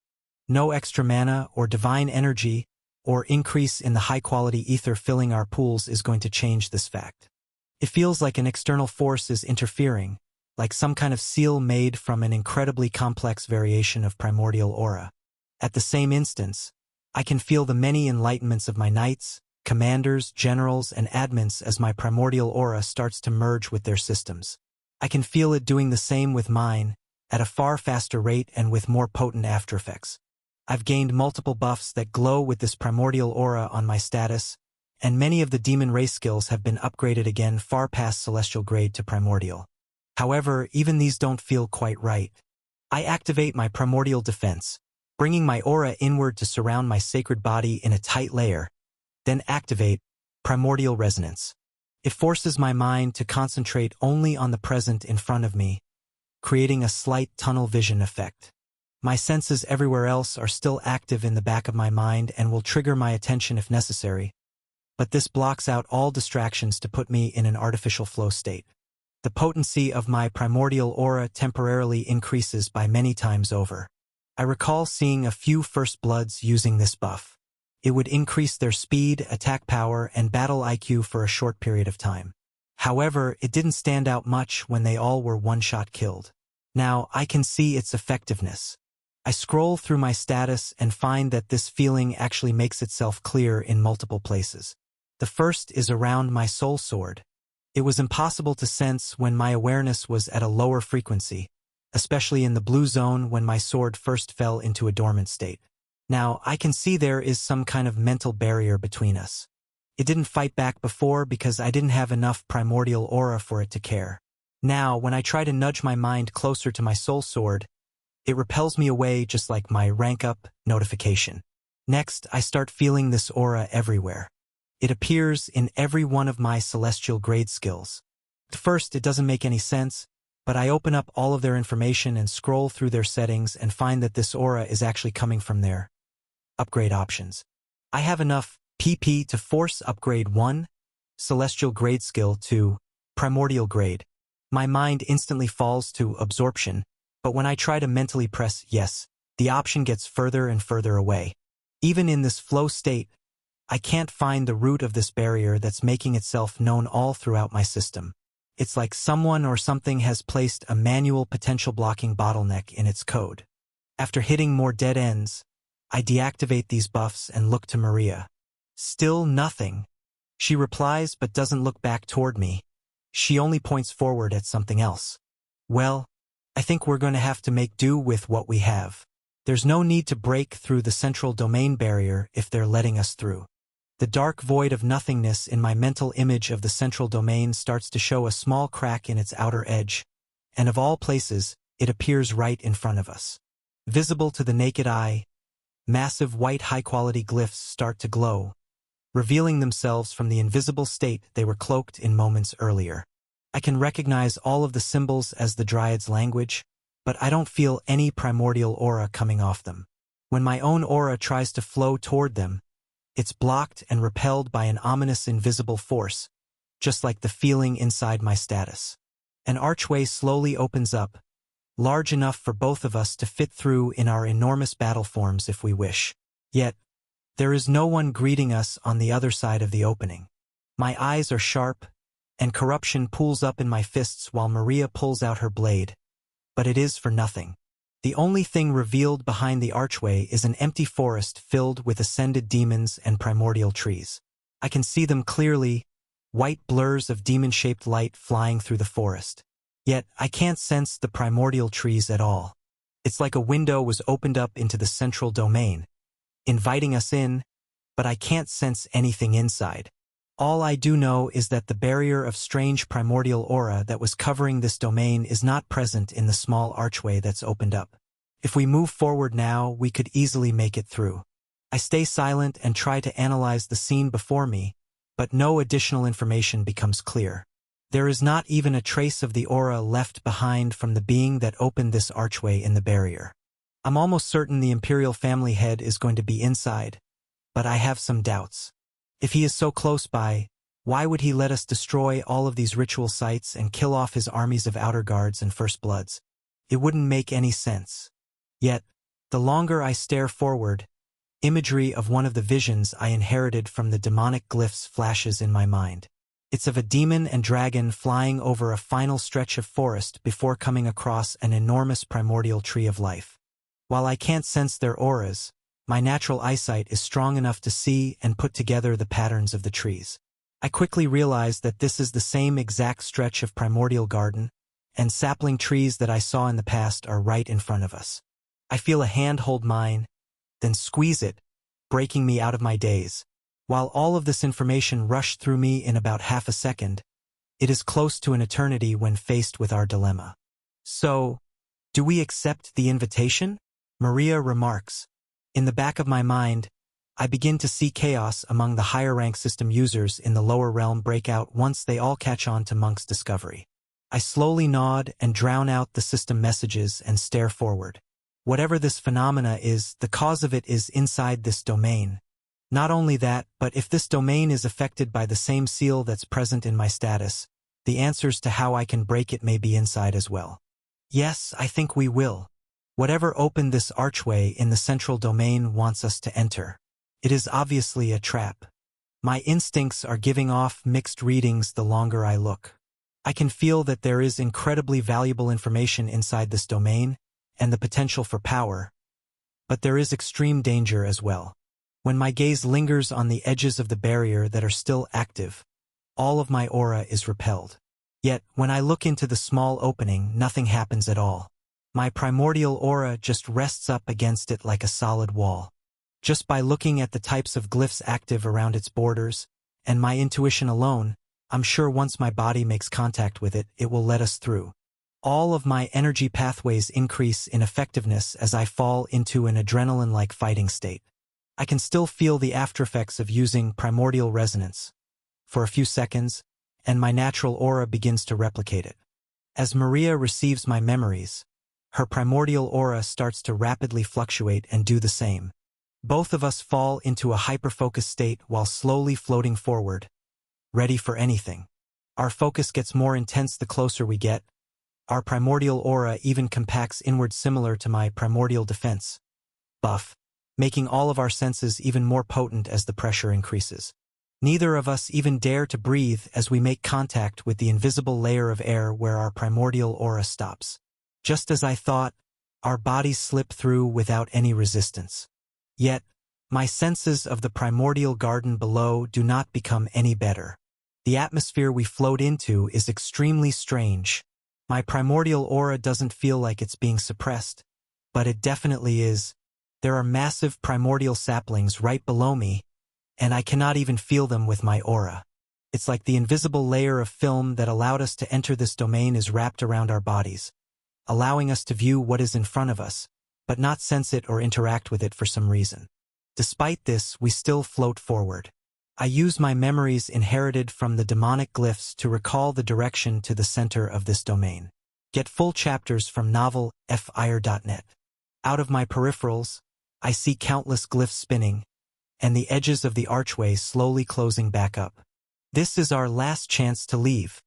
[SPEAKER 1] No extra mana or divine energy or increase in the high-quality ether filling our pools is going to change this fact. It feels like an external force is interfering, like some kind of seal made from an incredibly complex variation of primordial aura. At the same instance, I can feel the many enlightenments of my knights, commanders, generals, and admins as my primordial aura starts to merge with their systems. I can feel it doing the same with mine, at a far faster rate and with more potent aftereffects. I've gained multiple buffs that glow with this primordial aura on my status, and many of the demon race skills have been upgraded again far past celestial grade to primordial. However, even these don't feel quite right. I activate my primordial defense, bringing my aura inward to surround my sacred body in a tight layer, then activate primordial resonance. It forces my mind to concentrate only on the present in front of me, creating a slight tunnel vision effect. My senses everywhere else are still active in the back of my mind and will trigger my attention if necessary, but this blocks out all distractions to put me in an artificial flow state. The potency of my primordial aura temporarily increases by many times over. I recall seeing a few First Bloods using this buff. It would increase their speed, attack power, and battle IQ for a short period of time. However, it didn't stand out much when they all were one-shot killed. Now, I can see its effectiveness. I scroll through my status and find that this feeling actually makes itself clear in multiple places. The first is around my soul sword. It was impossible to sense when my awareness was at a lower frequency, especially in the blue zone when my sword first fell into a dormant state. Now, I can see there is some kind of mental barrier between us. It didn't fight back before because I didn't have enough primordial aura for it to care. Now, when I try to nudge my mind closer to my soul sword, it repels me away just like my rank-up notification. Next, I start feeling this aura everywhere. It appears in every one of my celestial grade skills. At first, it doesn't make any sense, but I open up all of their information and scroll through their settings and find that this aura is actually coming from their upgrade options. I have enough PP to force upgrade 1 celestial grade skill to primordial grade. My mind instantly falls to absorption, but when I try to mentally press yes, the option gets further and further away. Even in this flow state, I can't find the root of this barrier that's making itself known all throughout my system. It's like someone or something has placed a manual potential blocking bottleneck in its code. After hitting more dead ends, I deactivate these buffs and look to Maria. Still nothing. She replies but doesn't look back toward me. She only points forward at something else. Well, I think we're going to have to make do with what we have. There's no need to break through the central domain barrier if they're letting us through. The dark void of nothingness in my mental image of the central domain starts to show a small crack in its outer edge, and of all places, it appears right in front of us. Visible to the naked eye, massive white high-quality glyphs start to glow, revealing themselves from the invisible state they were cloaked in moments earlier. I can recognize all of the symbols as the Dryad's language, but I don't feel any primordial aura coming off them. When my own aura tries to flow toward them, it's blocked and repelled by an ominous invisible force, just like the feeling inside my status. An archway slowly opens up, large enough for both of us to fit through in our enormous battle forms if we wish. Yet, there is no one greeting us on the other side of the opening. My eyes are sharp, and corruption pools up in my fists while Maria pulls out her blade. But it is for nothing. The only thing revealed behind the archway is an empty forest filled with ascended demons and primordial trees. I can see them clearly, white blurs of demon-shaped light flying through the forest. Yet, I can't sense the primordial trees at all. It's like a window was opened up into the central domain, inviting us in, but I can't sense anything inside. All I do know is that the barrier of strange primordial aura that was covering this domain is not present in the small archway that's opened up. If we move forward now, we could easily make it through. I stay silent and try to analyze the scene before me, but no additional information becomes clear. There is not even a trace of the aura left behind from the being that opened this archway in the barrier. I'm almost certain the Imperial family head is going to be inside, but I have some doubts. If he is so close by, why would he let us destroy all of these ritual sites and kill off his armies of outer guards and first bloods? It wouldn't make any sense. Yet, the longer I stare forward, imagery of one of the visions I inherited from the demonic glyphs flashes in my mind. It's of a demon and dragon flying over a final stretch of forest before coming across an enormous primordial tree of life. While I can't sense their auras, my natural eyesight is strong enough to see and put together the patterns of the trees. I quickly realize that this is the same exact stretch of primordial garden, and sapling trees that I saw in the past are right in front of us. I feel a hand hold mine, then squeeze it, breaking me out of my daze. While all of this information rushed through me in about half a second, it is close to an eternity when faced with our dilemma. So, do we accept the invitation? Maria remarks. In the back of my mind, I begin to see chaos among the higher rank system users in the lower realm break out once they all catch on to Monk's discovery. I slowly nod and drown out the system messages and stare forward. Whatever this phenomena is, the cause of it is inside this domain. Not only that, but if this domain is affected by the same seal that's present in my status, the answers to how I can break it may be inside as well. Yes, I think we will. Whatever opened this archway in the central domain wants us to enter. It is obviously a trap. My instincts are giving off mixed readings the longer I look. I can feel that there is incredibly valuable information inside this domain and the potential for power, but there is extreme danger as well. When my gaze lingers on the edges of the barrier that are still active, all of my aura is repelled. Yet, when I look into the small opening, nothing happens at all. My primordial aura just rests up against it like a solid wall. Just by looking at the types of glyphs active around its borders, and my intuition alone, I'm sure once my body makes contact with it, it will let us through. All of my energy pathways increase in effectiveness as I fall into an adrenaline-like fighting state. I can still feel the aftereffects of using primordial resonance. For a few seconds, and my natural aura begins to replicate it. As Maria receives my memories, her primordial aura starts to rapidly fluctuate and do the same. Both of us fall into a hyper-focused state while slowly floating forward, ready for anything. Our focus gets more intense the closer we get. Our primordial aura even compacts inward similar to my primordial defense buff, making all of our senses even more potent as the pressure increases. Neither of us even dare to breathe as we make contact with the invisible layer of air where our primordial aura stops. Just as I thought, our bodies slip through without any resistance. Yet, my senses of the primordial garden below do not become any better. The atmosphere we float into is extremely strange. My primordial aura doesn't feel like it's being suppressed, but it definitely is. There are massive primordial saplings right below me, and I cannot even feel them with my aura. It's like the invisible layer of film that allowed us to enter this domain is wrapped around our bodies, allowing us to view what is in front of us, but not sense it or interact with it for some reason. Despite this, we still float forward. I use my memories inherited from the demonic glyphs to recall the direction to the center of this domain. Get full chapters from novel fire.net. Out of my peripherals, I see countless glyphs spinning, and the edges of the archway slowly closing back up. This is our last chance to leave,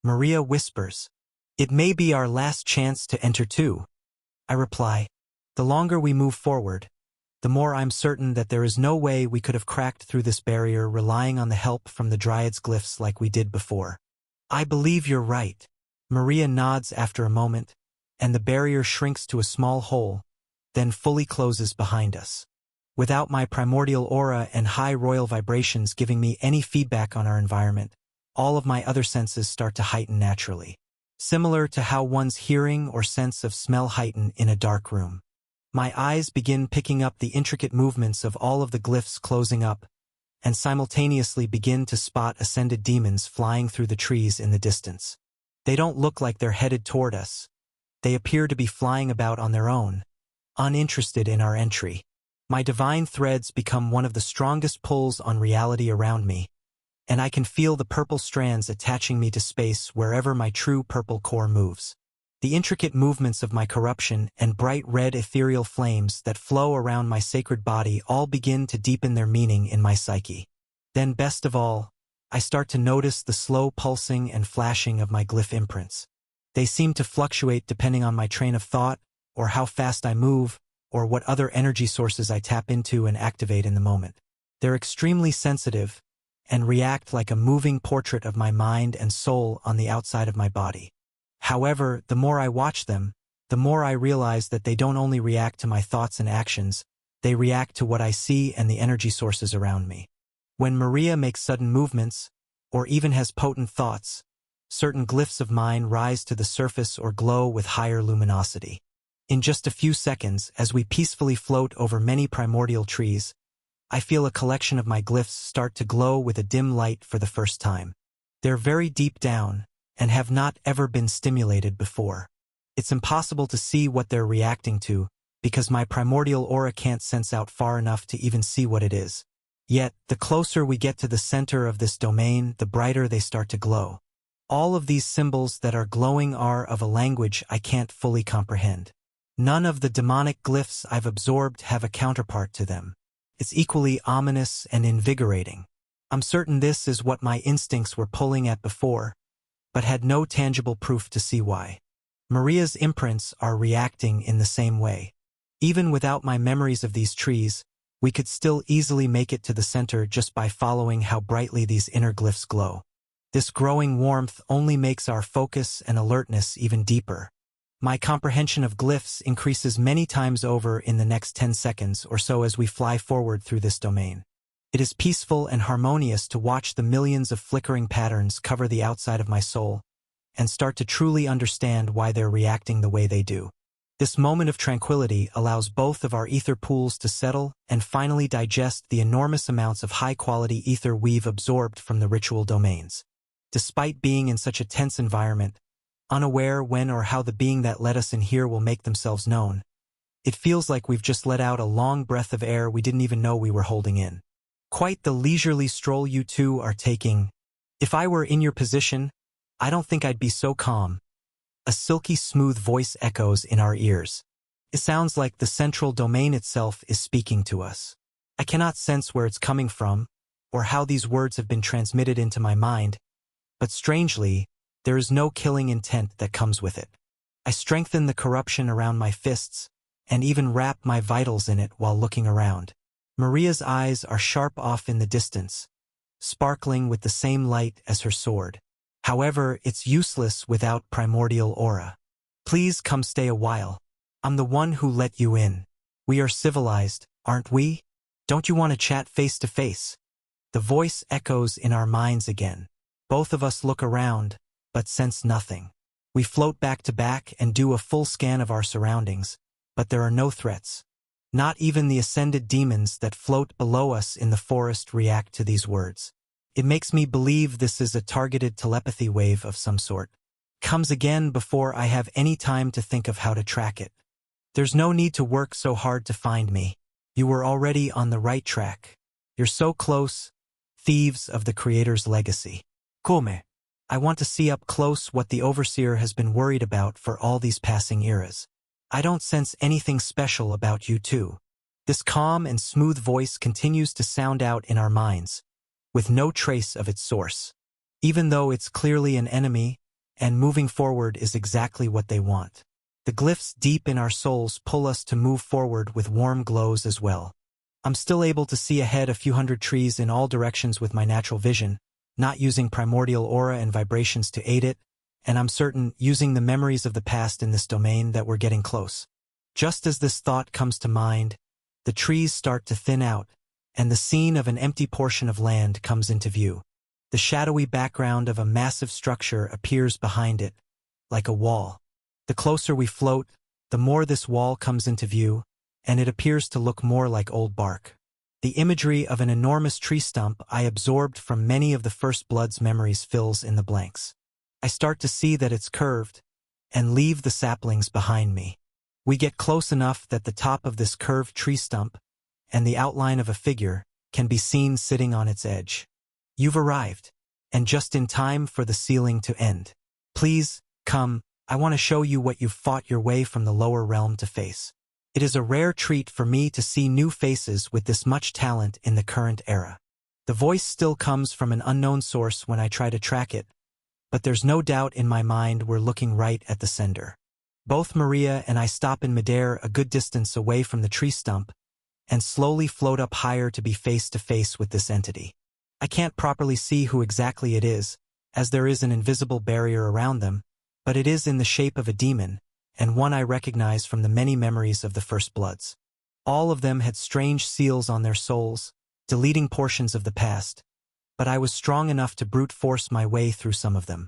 [SPEAKER 1] Maria whispers. It may be our last chance to enter too, I reply. The longer we move forward, the more I'm certain that there is no way we could have cracked through this barrier relying on the help from the Dryad's glyphs like we did before. I believe you're right. Maria nods after a moment, and the barrier shrinks to a small hole, then fully closes behind us. Without my primordial aura and high royal vibrations giving me any feedback on our environment, all of my other senses start to heighten naturally. Similar to how one's hearing or sense of smell heighten in a dark room. My eyes begin picking up the intricate movements of all of the glyphs closing up, and simultaneously begin to spot ascended demons flying through the trees in the distance. They don't look like they're headed toward us. They appear to be flying about on their own, uninterested in our entry. My divine threads become one of the strongest pulls on reality around me, and I can feel the purple strands attaching me to space wherever my true purple core moves. The intricate movements of my corruption and bright red ethereal flames that flow around my sacred body all begin to deepen their meaning in my psyche. Then, best of all, I start to notice the slow pulsing and flashing of my glyph imprints. They seem to fluctuate depending on my train of thought, or how fast I move, or what other energy sources I tap into and activate in the moment. They're extremely sensitive, and react like a moving portrait of my mind and soul on the outside of my body. However, the more I watch them, the more I realize that they don't only react to my thoughts and actions, they react to what I see and the energy sources around me. When Maria makes sudden movements, or even has potent thoughts, certain glyphs of mine rise to the surface or glow with higher luminosity. In just a few seconds, as we peacefully float over many primordial trees, I feel a collection of my glyphs start to glow with a dim light for the first time. They're very deep down, and have not ever been stimulated before. It's impossible to see what they're reacting to, because my primordial aura can't sense out far enough to even see what it is. Yet, the closer we get to the center of this domain, the brighter they start to glow. All of these symbols that are glowing are of a language I can't fully comprehend. None of the demonic glyphs I've absorbed have a counterpart to them. It's equally ominous and invigorating. I'm certain this is what my instincts were pulling at before, but had no tangible proof to see why. Maria's imprints are reacting in the same way. Even without my memories of these trees, we could still easily make it to the center just by following how brightly these inner glyphs glow. This growing warmth only makes our focus and alertness even deeper. My comprehension of glyphs increases many times over in the next 10 seconds or so as we fly forward through this domain. It is peaceful and harmonious to watch the millions of flickering patterns cover the outside of my soul, and start to truly understand why they're reacting the way they do. This moment of tranquility allows both of our ether pools to settle and finally digest the enormous amounts of high-quality ether we've absorbed from the ritual domains. Despite being in such a tense environment, unaware when or how the being that let us in here will make themselves known, it feels like we've just let out a long breath of air we didn't even know we were holding in. Quite the leisurely stroll you two are taking. If I were in your position, I don't think I'd be so calm. A silky smooth voice echoes in our ears. It sounds like the central domain itself is speaking to us. I cannot sense where it's coming from, or how these words have been transmitted into my mind, but strangely, there is no killing intent that comes with it. I strengthen the corruption around my fists, and even wrap my vitals in it while looking around. Maria's eyes are sharp off in the distance, sparkling with the same light as her sword. However, it's useless without primordial aura. Please come stay a while. I'm the one who let you in. We are civilized, aren't we? Don't you want to chat face to face? The voice echoes in our minds again. Both of us look around, but sense nothing. We float back to back and do a full scan of our surroundings, but there are no threats. Not even the ascended demons that float below us in the forest react to these words. It makes me believe this is a targeted telepathy wave of some sort. Comes again before I have any time to think of how to track it. There's no need to work so hard to find me. You were already on the right track. You're so close, thieves of the Creator's legacy. Come. I want to see up close what the Overseer has been worried about for all these passing eras. I don't sense anything special about you two. This calm and smooth voice continues to sound out in our minds, with no trace of its source. Even though it's clearly an enemy, and moving forward is exactly what they want. The glyphs deep in our souls pull us to move forward with warm glows as well. I'm still able to see ahead a few hundred trees in all directions with my natural vision, not using primordial aura and vibrations to aid it, and I'm certain using the memories of the past in this domain that we're getting close. Just as this thought comes to mind, the trees start to thin out, and the scene of an empty portion of land comes into view. The shadowy background of a massive structure appears behind it, like a wall. The closer we float, the more this wall comes into view, and it appears to look more like old bark. The imagery of an enormous tree stump I absorbed from many of the First Blood's memories fills in the blanks. I start to see that it's curved, and leave the saplings behind me. We get close enough that the top of this curved tree stump, and the outline of a figure, can be seen sitting on its edge. You've arrived, and just in time for the sealing to end. Please, come, I want to show you what you've fought your way from the lower realm to face. It is a rare treat for me to see new faces with this much talent in the current era. The voice still comes from an unknown source when I try to track it, but there's no doubt in my mind we're looking right at the sender. Both Maria and I stop in midair a good distance away from the tree stump and slowly float up higher to be face to face with this entity. I can't properly see who exactly it is, as there is an invisible barrier around them, but it is in the shape of a demon, and one I recognize from the many memories of the First Bloods. All of them had strange seals on their souls, deleting portions of the past, but I was strong enough to brute force my way through some of them.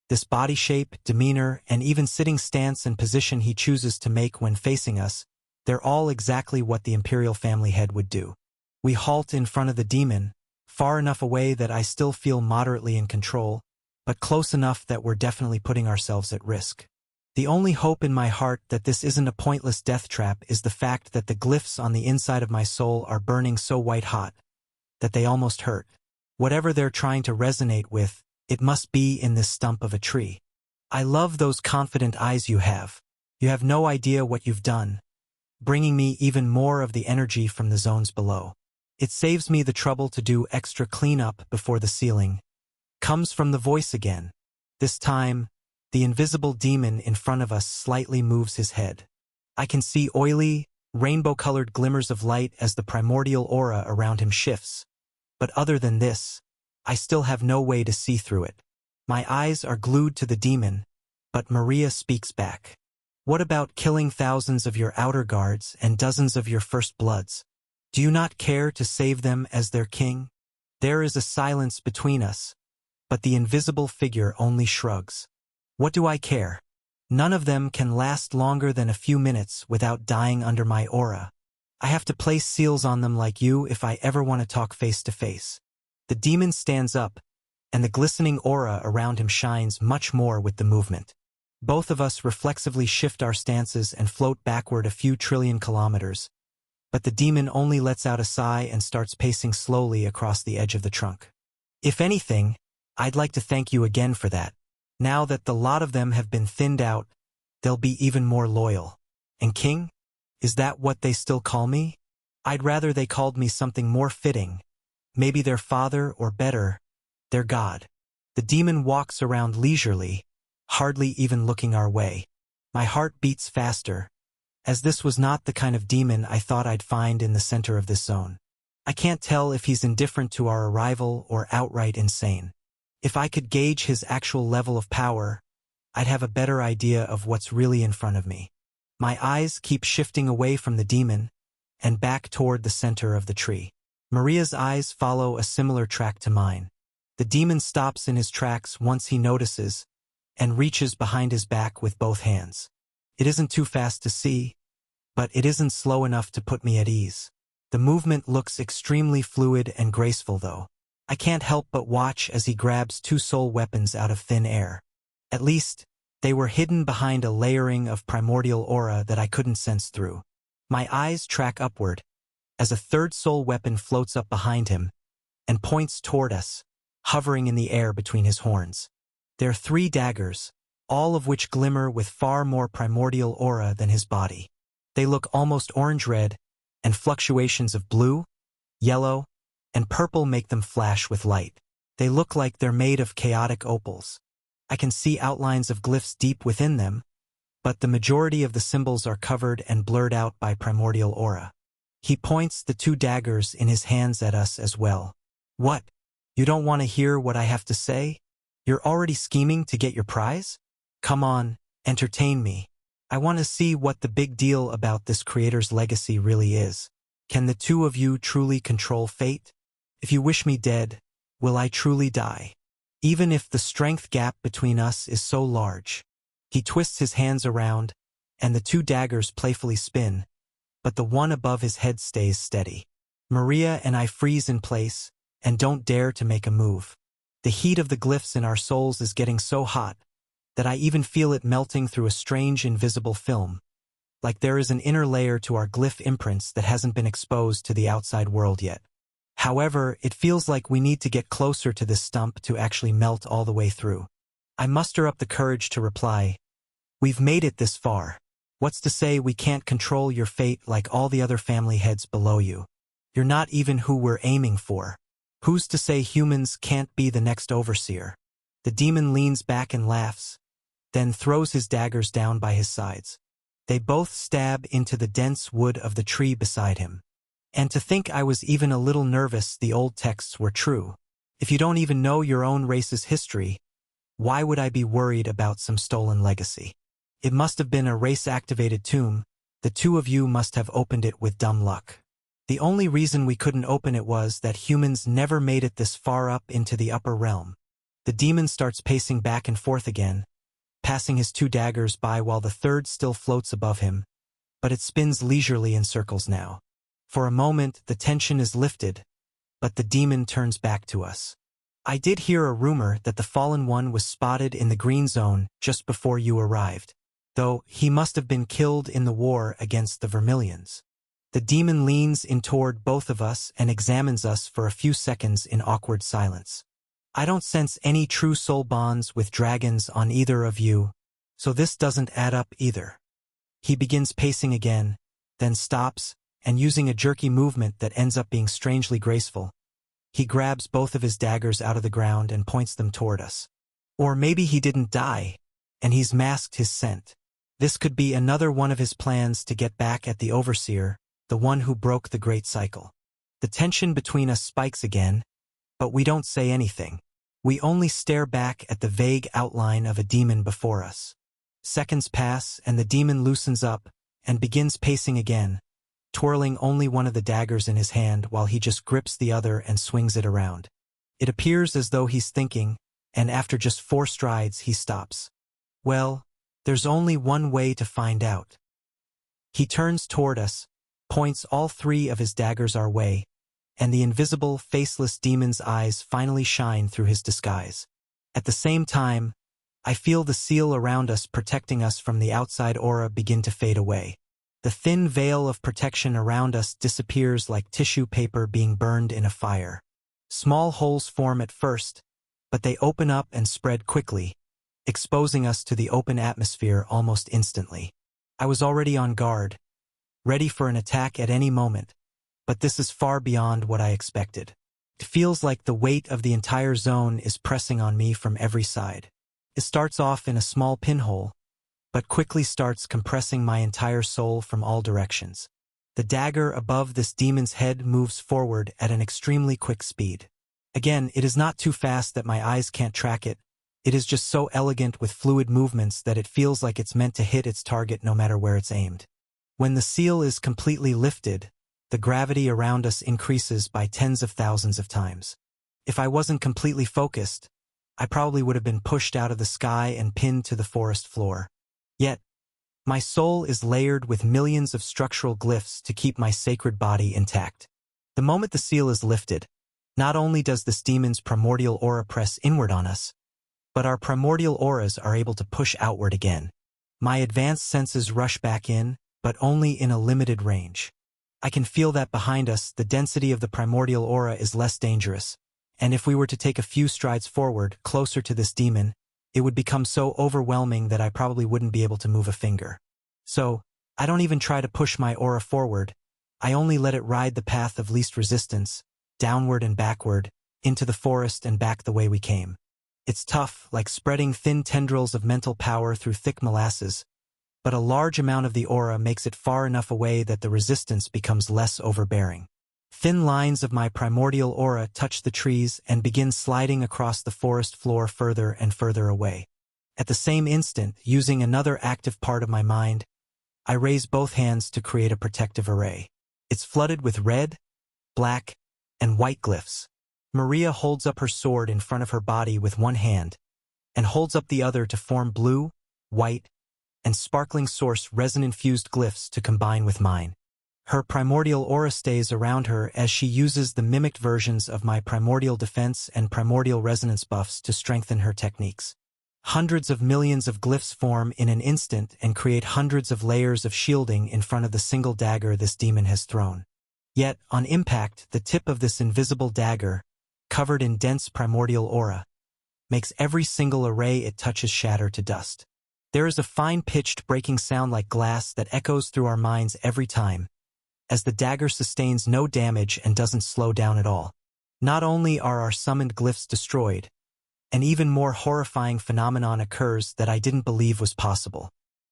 [SPEAKER 1] This body shape, demeanor, and even sitting stance and position he chooses to make when facing us, they're all exactly what the Imperial family head would do. We halt in front of the demon, far enough away that I still feel moderately in control, but close enough that we're definitely putting ourselves at risk. The only hope in my heart that this isn't a pointless death trap is the fact that the glyphs on the inside of my soul are burning so white-hot that they almost hurt. Whatever they're trying to resonate with, it must be in this stump of a tree. I love those confident eyes you have. You have no idea what you've done, bringing me even more of the energy from the zones below. It saves me the trouble to do extra cleanup before the sealing. Comes from the voice again. This time, the invisible demon in front of us slightly moves his head. I can see oily, rainbow-colored glimmers of light as the primordial aura around him shifts. But other than this, I still have no way to see through it. My eyes are glued to the demon, but Maria speaks back. What about killing thousands of your outer guards and dozens of your First Bloods? Do you not care to save them as their king? There is a silence between us, but the invisible figure only shrugs. What do I care? None of them can last longer than a few minutes without dying under my aura. I have to place seals on them like you if I ever want to talk face to face. The demon stands up, and the glistening aura around him shines much more with the movement. Both of us reflexively shift our stances and float backward a few trillion kilometers, but the demon only lets out a sigh and starts pacing slowly across the edge of the trunk. If anything, I'd like to thank you again for that. Now that the lot of them have been thinned out, they'll be even more loyal. And King? Is that what they still call me? I'd rather they called me something more fitting. Maybe their father, or better, their god. The demon walks around leisurely, hardly even looking our way. My heart beats faster, as this was not the kind of demon I thought I'd find in the center of this zone. I can't tell if he's indifferent to our arrival or outright insane. If I could gauge his actual level of power, I'd have a better idea of what's really in front of me. My eyes keep shifting away from the demon and back toward the center of the tree. Maria's eyes follow a similar track to mine. The demon stops in his tracks once he notices and reaches behind his back with both hands. It isn't too fast to see, but it isn't slow enough to put me at ease. The movement looks extremely fluid and graceful though. I can't help but watch as he grabs two soul weapons out of thin air. At least, they were hidden behind a layering of primordial aura that I couldn't sense through. My eyes track upward, as a third soul weapon floats up behind him and points toward us, hovering in the air between his horns. They're 3 daggers, all of which glimmer with far more primordial aura than his body. They look almost orange-red, and fluctuations of blue, yellow, and purple make them flash with light. They look like they're made of chaotic opals. I can see outlines of glyphs deep within them, but the majority of the symbols are covered and blurred out by primordial aura. He points the 2 daggers in his hands at us as well. What? You don't want to hear what I have to say? You're already scheming to get your prize? Come on, entertain me. I want to see what the big deal about this creator's legacy really is. Can the 2 of you truly control fate? If you wish me dead, Will I truly die? Even if the strength gap between us is so large. He twists his hands around, and the two daggers playfully spin, but the one above his head stays steady. Maria and I freeze in place, and don't dare to make a move. The heat of the glyphs in our souls is getting so hot that I even feel it melting through a strange invisible film, like there is an inner layer to our glyph imprints that hasn't been exposed to the outside world yet. However, it feels like we need to get closer to this stump to actually melt all the way through. I muster up the courage to reply, "We've made it this far. What's to say we can't control your fate like all the other family heads below you? You're not even who we're aiming for. Who's to say humans can't be the next overseer?" The demon leans back and laughs, then throws his daggers down by his sides. They both stab into the dense wood of the tree beside him. And to think I was even a little nervous the old texts were true. If you don't even know your own race's history, why would I be worried about some stolen legacy? It must have been a race-activated tomb. The two of you must have opened it with dumb luck. The only reason we couldn't open it was that humans never made it this far up into the upper realm. The demon starts pacing back and forth again, passing his two daggers by while the third still floats above him, but it spins leisurely in circles now. For a moment, the tension is lifted, but the demon turns back to us. "I did hear a rumor that the Fallen One was spotted in the Green Zone just before you arrived, though he must have been killed in the war against the Vermilions." The demon leans in toward both of us and examines us for a few seconds in awkward silence. "I don't sense any true soul bonds with dragons on either of you, so this doesn't add up either." He begins pacing again, then stops, and using a jerky movement that ends up being strangely graceful, he grabs both of his daggers out of the ground and points them toward us. Or maybe he didn't die, and he's masked his scent. This could be another one of his plans to get back at the Overseer, the one who broke the Great Cycle. The tension between us spikes again, but we don't say anything. We only stare back at the vague outline of a demon before us. Seconds pass, and the demon loosens up and begins pacing again, twirling only one of the daggers in his hand while he just grips the other and swings it around. It appears as though he's thinking, and after just 4 strides he stops. Well, there's only one way to find out. He turns toward us, points all 3 of his daggers our way, and the invisible, faceless demon's eyes finally shine through his disguise. At the same time, I feel the seal around us protecting us from the outside aura begin to fade away. The thin veil of protection around us disappears like tissue paper being burned in a fire. Small holes form at first, but they open up and spread quickly, exposing us to the open atmosphere almost instantly. I was already on guard, ready for an attack at any moment, but this is far beyond what I expected. It feels like the weight of the entire zone is pressing on me from every side. It starts off in a small pinhole, but quickly starts compressing my entire soul from all directions. The dagger above this demon's head moves forward at an extremely quick speed. Again, it is not too fast that my eyes can't track it. It is just so elegant with fluid movements that it feels like it's meant to hit its target no matter where it's aimed. When the seal is completely lifted, the gravity around us increases by tens of thousands of times. If I wasn't completely focused, I probably would have been pushed out of the sky and pinned to the forest floor. Yet, my soul is layered with millions of structural glyphs to keep my sacred body intact. The moment the seal is lifted, not only does this demon's primordial aura press inward on us, but our primordial auras are able to push outward again. My advanced senses rush back in, but only in a limited range. I can feel that behind us, the density of the primordial aura is less dangerous, and if we were to take a few strides forward, closer to this demon, it would become so overwhelming that I probably wouldn't be able to move a finger. So, I don't even try to push my aura forward. I only let it ride the path of least resistance, downward and backward, into the forest and back the way we came. It's tough, like spreading thin tendrils of mental power through thick molasses, but a large amount of the aura makes it far enough away that the resistance becomes less overbearing. Thin lines of my primordial aura touch the trees and begin sliding across the forest floor further and further away. At the same instant, using another active part of my mind, I raise both hands to create a protective array. It's flooded with red, black, and white glyphs. Maria holds up her sword in front of her body with one hand, and holds up the other to form blue, white, and sparkling source resin-infused glyphs to combine with mine. Her primordial aura stays around her as she uses the mimicked versions of my primordial defense and primordial resonance buffs to strengthen her techniques. Hundreds of millions of glyphs form in an instant and create hundreds of layers of shielding in front of the single dagger this demon has thrown. Yet, on impact, the tip of this invisible dagger, covered in dense primordial aura, makes every single array it touches shatter to dust. There is a fine-pitched breaking sound like glass that echoes through our minds every time, as the dagger sustains no damage and doesn't slow down at all. Not only are our summoned glyphs destroyed, an even more horrifying phenomenon occurs that I didn't believe was possible.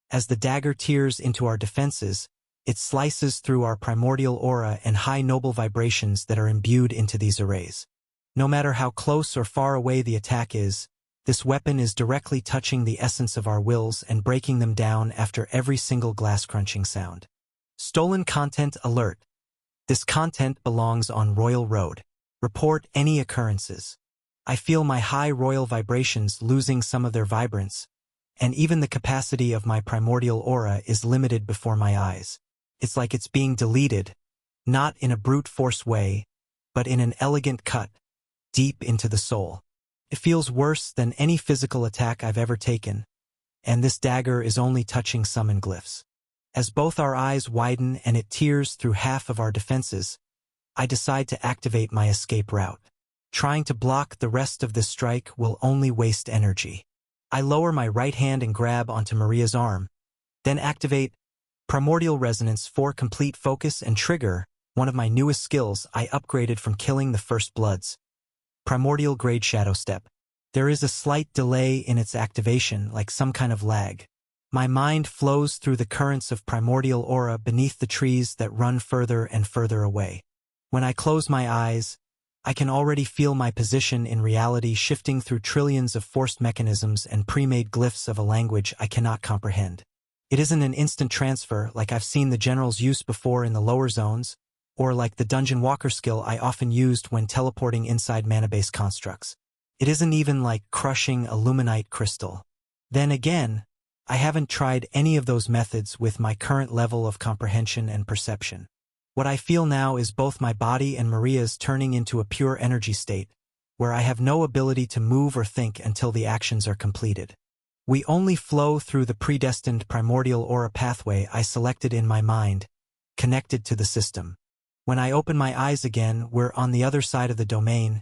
[SPEAKER 1] As the dagger tears into our defenses, it slices through our primordial aura and high noble vibrations that are imbued into these arrays. No matter how close or far away the attack is, this weapon is directly touching the essence of our wills and breaking them down after every single glass-crunching sound. Stolen content alert. This content belongs on Royal Road. Report any occurrences. I feel my high royal vibrations losing some of their vibrance, and even the capacity of my primordial aura is limited before my eyes. It's like it's being deleted, not in a brute force way, but in an elegant cut, deep into the soul. It feels worse than any physical attack I've ever taken, and this dagger is only touching summon glyphs. As both our eyes widen and it tears through half of our defenses, I decide to activate my escape route. Trying to block the rest of this strike will only waste energy. I lower my right hand and grab onto Maria's arm, then activate Primordial Resonance for complete focus and trigger, one of my newest skills I upgraded from killing the First Bloods. Primordial Grade Shadow Step. There is a slight delay in its activation, like some kind of lag. My mind flows through the currents of primordial aura beneath the trees that run further and further away. When I close my eyes, I can already feel my position in reality shifting through trillions of forced mechanisms and pre-made glyphs of a language I cannot comprehend. It isn't an instant transfer like I've seen the generals use before in the lower zones, or like the Dungeon Walker skill I often used when teleporting inside mana-based constructs. It isn't even like crushing a luminite crystal. Then again, I haven't tried any of those methods with my current level of comprehension and perception. What I feel now is both my body and Maria's turning into a pure energy state, where I have no ability to move or think until the actions are completed. We only flow through the predestined primordial aura pathway I selected in my mind, connected to the system. When I open my eyes again, we're on the other side of the domain,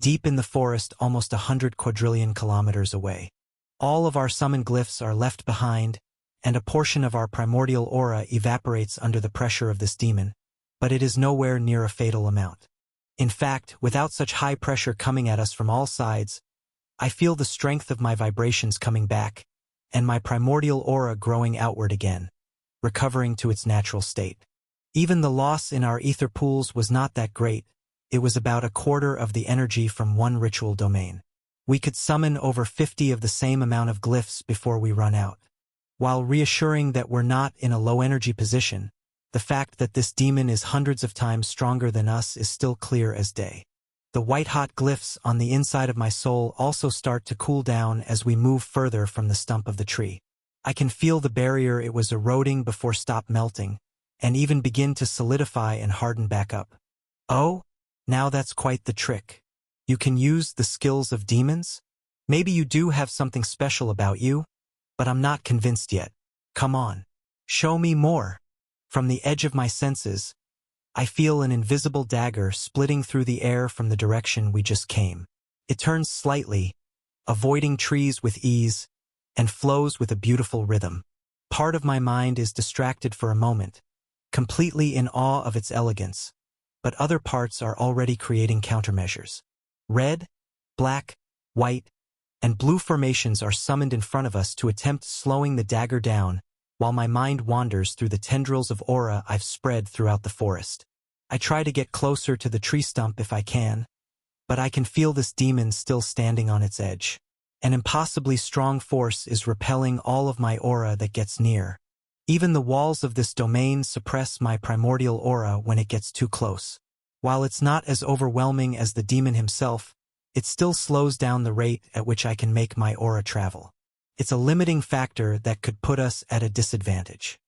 [SPEAKER 1] deep in the forest almost 100 quadrillion kilometers away. All of our summon glyphs are left behind, and a portion of our primordial aura evaporates under the pressure of this demon, but it is nowhere near a fatal amount. In fact, without such high pressure coming at us from all sides, I feel the strength of my vibrations coming back, and my primordial aura growing outward again, recovering to its natural state. Even the loss in our ether pools was not that great. It was about a quarter of the energy from one ritual domain. We could summon over 50 of the same amount of glyphs before we run out. While reassuring that we're not in a low-energy position, the fact that this demon is hundreds of times stronger than us is still clear as day. The white-hot glyphs on the inside of my soul also start to cool down as we move further from the stump of the tree. I can feel the barrier it was eroding before stop melting, and even begin to solidify and harden back up. Oh, now that's quite the trick. You can use the skills of demons? Maybe you do have something special about you, but I'm not convinced yet. Come on. Show me more. From the edge of my senses, I feel an invisible dagger splitting through the air from the direction we just came. It turns slightly, avoiding trees with ease, and flows with a beautiful rhythm. Part of my mind is distracted for a moment, completely in awe of its elegance, but other parts are already creating countermeasures. Red, black, white, and blue formations are summoned in front of us to attempt slowing the dagger down, while my mind wanders through the tendrils of aura I've spread throughout the forest. I try to get closer to the tree stump if I can, but I can feel this demon still standing on its edge. An impossibly strong force is repelling all of my aura that gets near. Even the walls of this domain suppress my primordial aura when it gets too close. While it's not as overwhelming as the demon himself, it still slows down the rate at which I can make my aura travel. It's a limiting factor that could put us at a disadvantage.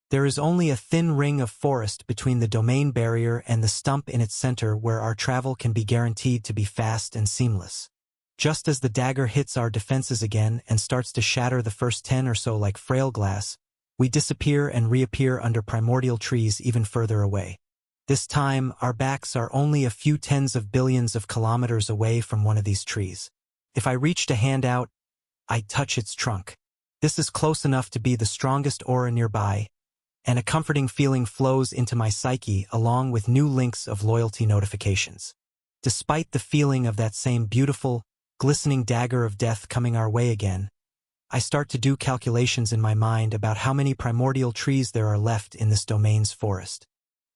[SPEAKER 1] There is only a thin ring of forest between the domain barrier and the stump in its center where our travel can be guaranteed to be fast and seamless. Just as the dagger hits our defenses again and starts to shatter the first 10 or so like frail glass, we disappear and reappear under primordial trees even further away. This time, our backs are only a few tens of billions of kilometers away from one of these trees. If I reached a hand out, I'd touch its trunk. This is close enough to be the strongest aura nearby, and a comforting feeling flows into my psyche along with new links of loyalty notifications. Despite the feeling of that same beautiful, glistening dagger of death coming our way again, I start to do calculations in my mind about how many primordial trees there are left in this domain's forest.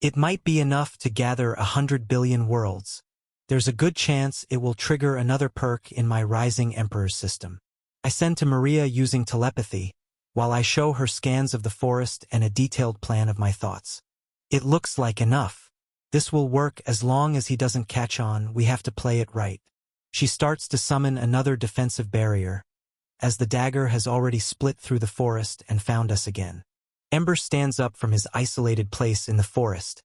[SPEAKER 1] It might be enough to gather 100 billion worlds. There's a good chance it will trigger another perk in my Rising Emperor's system. I send to Maria using telepathy, while I show her scans of the forest and a detailed plan of my thoughts. It looks like enough. This will work as long as he doesn't catch on. We have to play it right. She starts to summon another defensive barrier, as the dagger has already split through the forest and found us again. Ember stands up from his isolated place in the forest,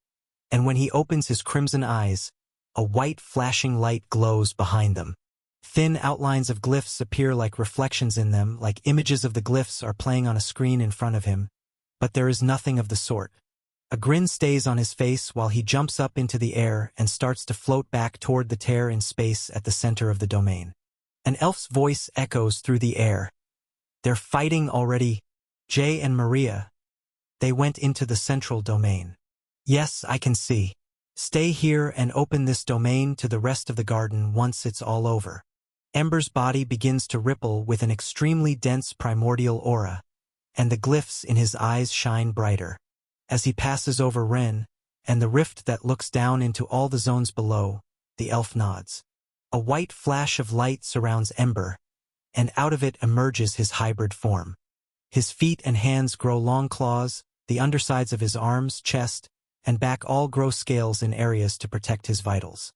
[SPEAKER 1] and when he opens his crimson eyes, a white flashing light glows behind them. Thin outlines of glyphs appear like reflections in them, like images of the glyphs are playing on a screen in front of him, but there is nothing of the sort. A grin stays on his face while he jumps up into the air and starts to float back toward the tear in space at the center of the domain. An elf's voice echoes through the air. They're fighting already. Jay and Maria. They went into the central domain. Yes, I can see. Stay here and open this domain to the rest of the garden once it's all over. Ember's body begins to ripple with an extremely dense primordial aura, and the glyphs in his eyes shine brighter. As he passes over Ren, and the rift that looks down into all the zones below, the elf nods. A white flash of light surrounds Ember, and out of it emerges his hybrid form. His feet and hands grow long claws, the undersides of his arms, chest, and back all grow scales in areas to protect his vitals.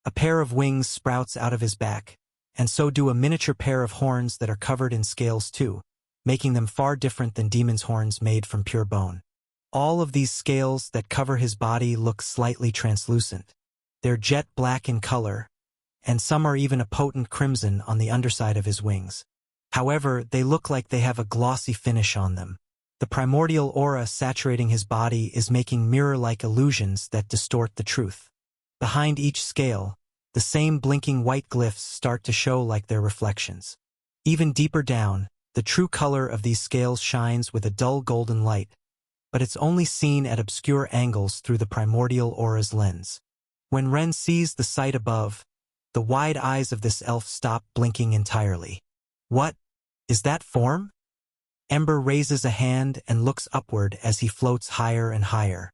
[SPEAKER 1] A pair of wings sprouts out of his back, and so do a miniature pair of horns that are covered in scales too, making them far different than demon's horns made from pure bone. All of these scales that cover his body look slightly translucent. They're jet black in color, and some are even a potent crimson on the underside of his wings. However, they look like they have a glossy finish on them. The primordial aura saturating his body is making mirror-like illusions that distort the truth. Behind each scale, the same blinking white glyphs start to show like their reflections. Even deeper down, the true color of these scales shines with a dull golden light, but it's only seen at obscure angles through the primordial aura's lens. When Ren sees the sight above, the wide eyes of this elf stop blinking entirely. What? Is that form? Ember raises a hand and looks upward as he floats higher and higher.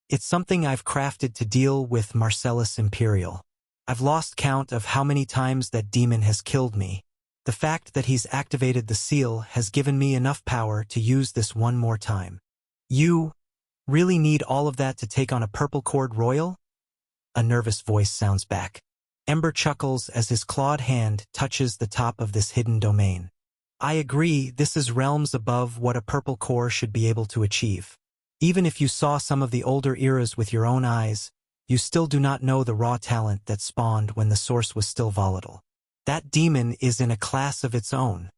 [SPEAKER 1] It's something I've crafted to deal with Marcellus Imperial. I've lost count of how many times that demon has killed me. The fact that he's activated the seal has given me enough power to use this one more time. You really need all of that to take on a purple cord royal? A nervous voice sounds back. Ember chuckles as his clawed hand touches the top of this hidden domain. I agree, this is realms above what a purple core should be able to achieve. Even if you saw some of the older eras with your own eyes, you still do not know the raw talent that spawned when the source was still volatile. That demon is in a class of its own.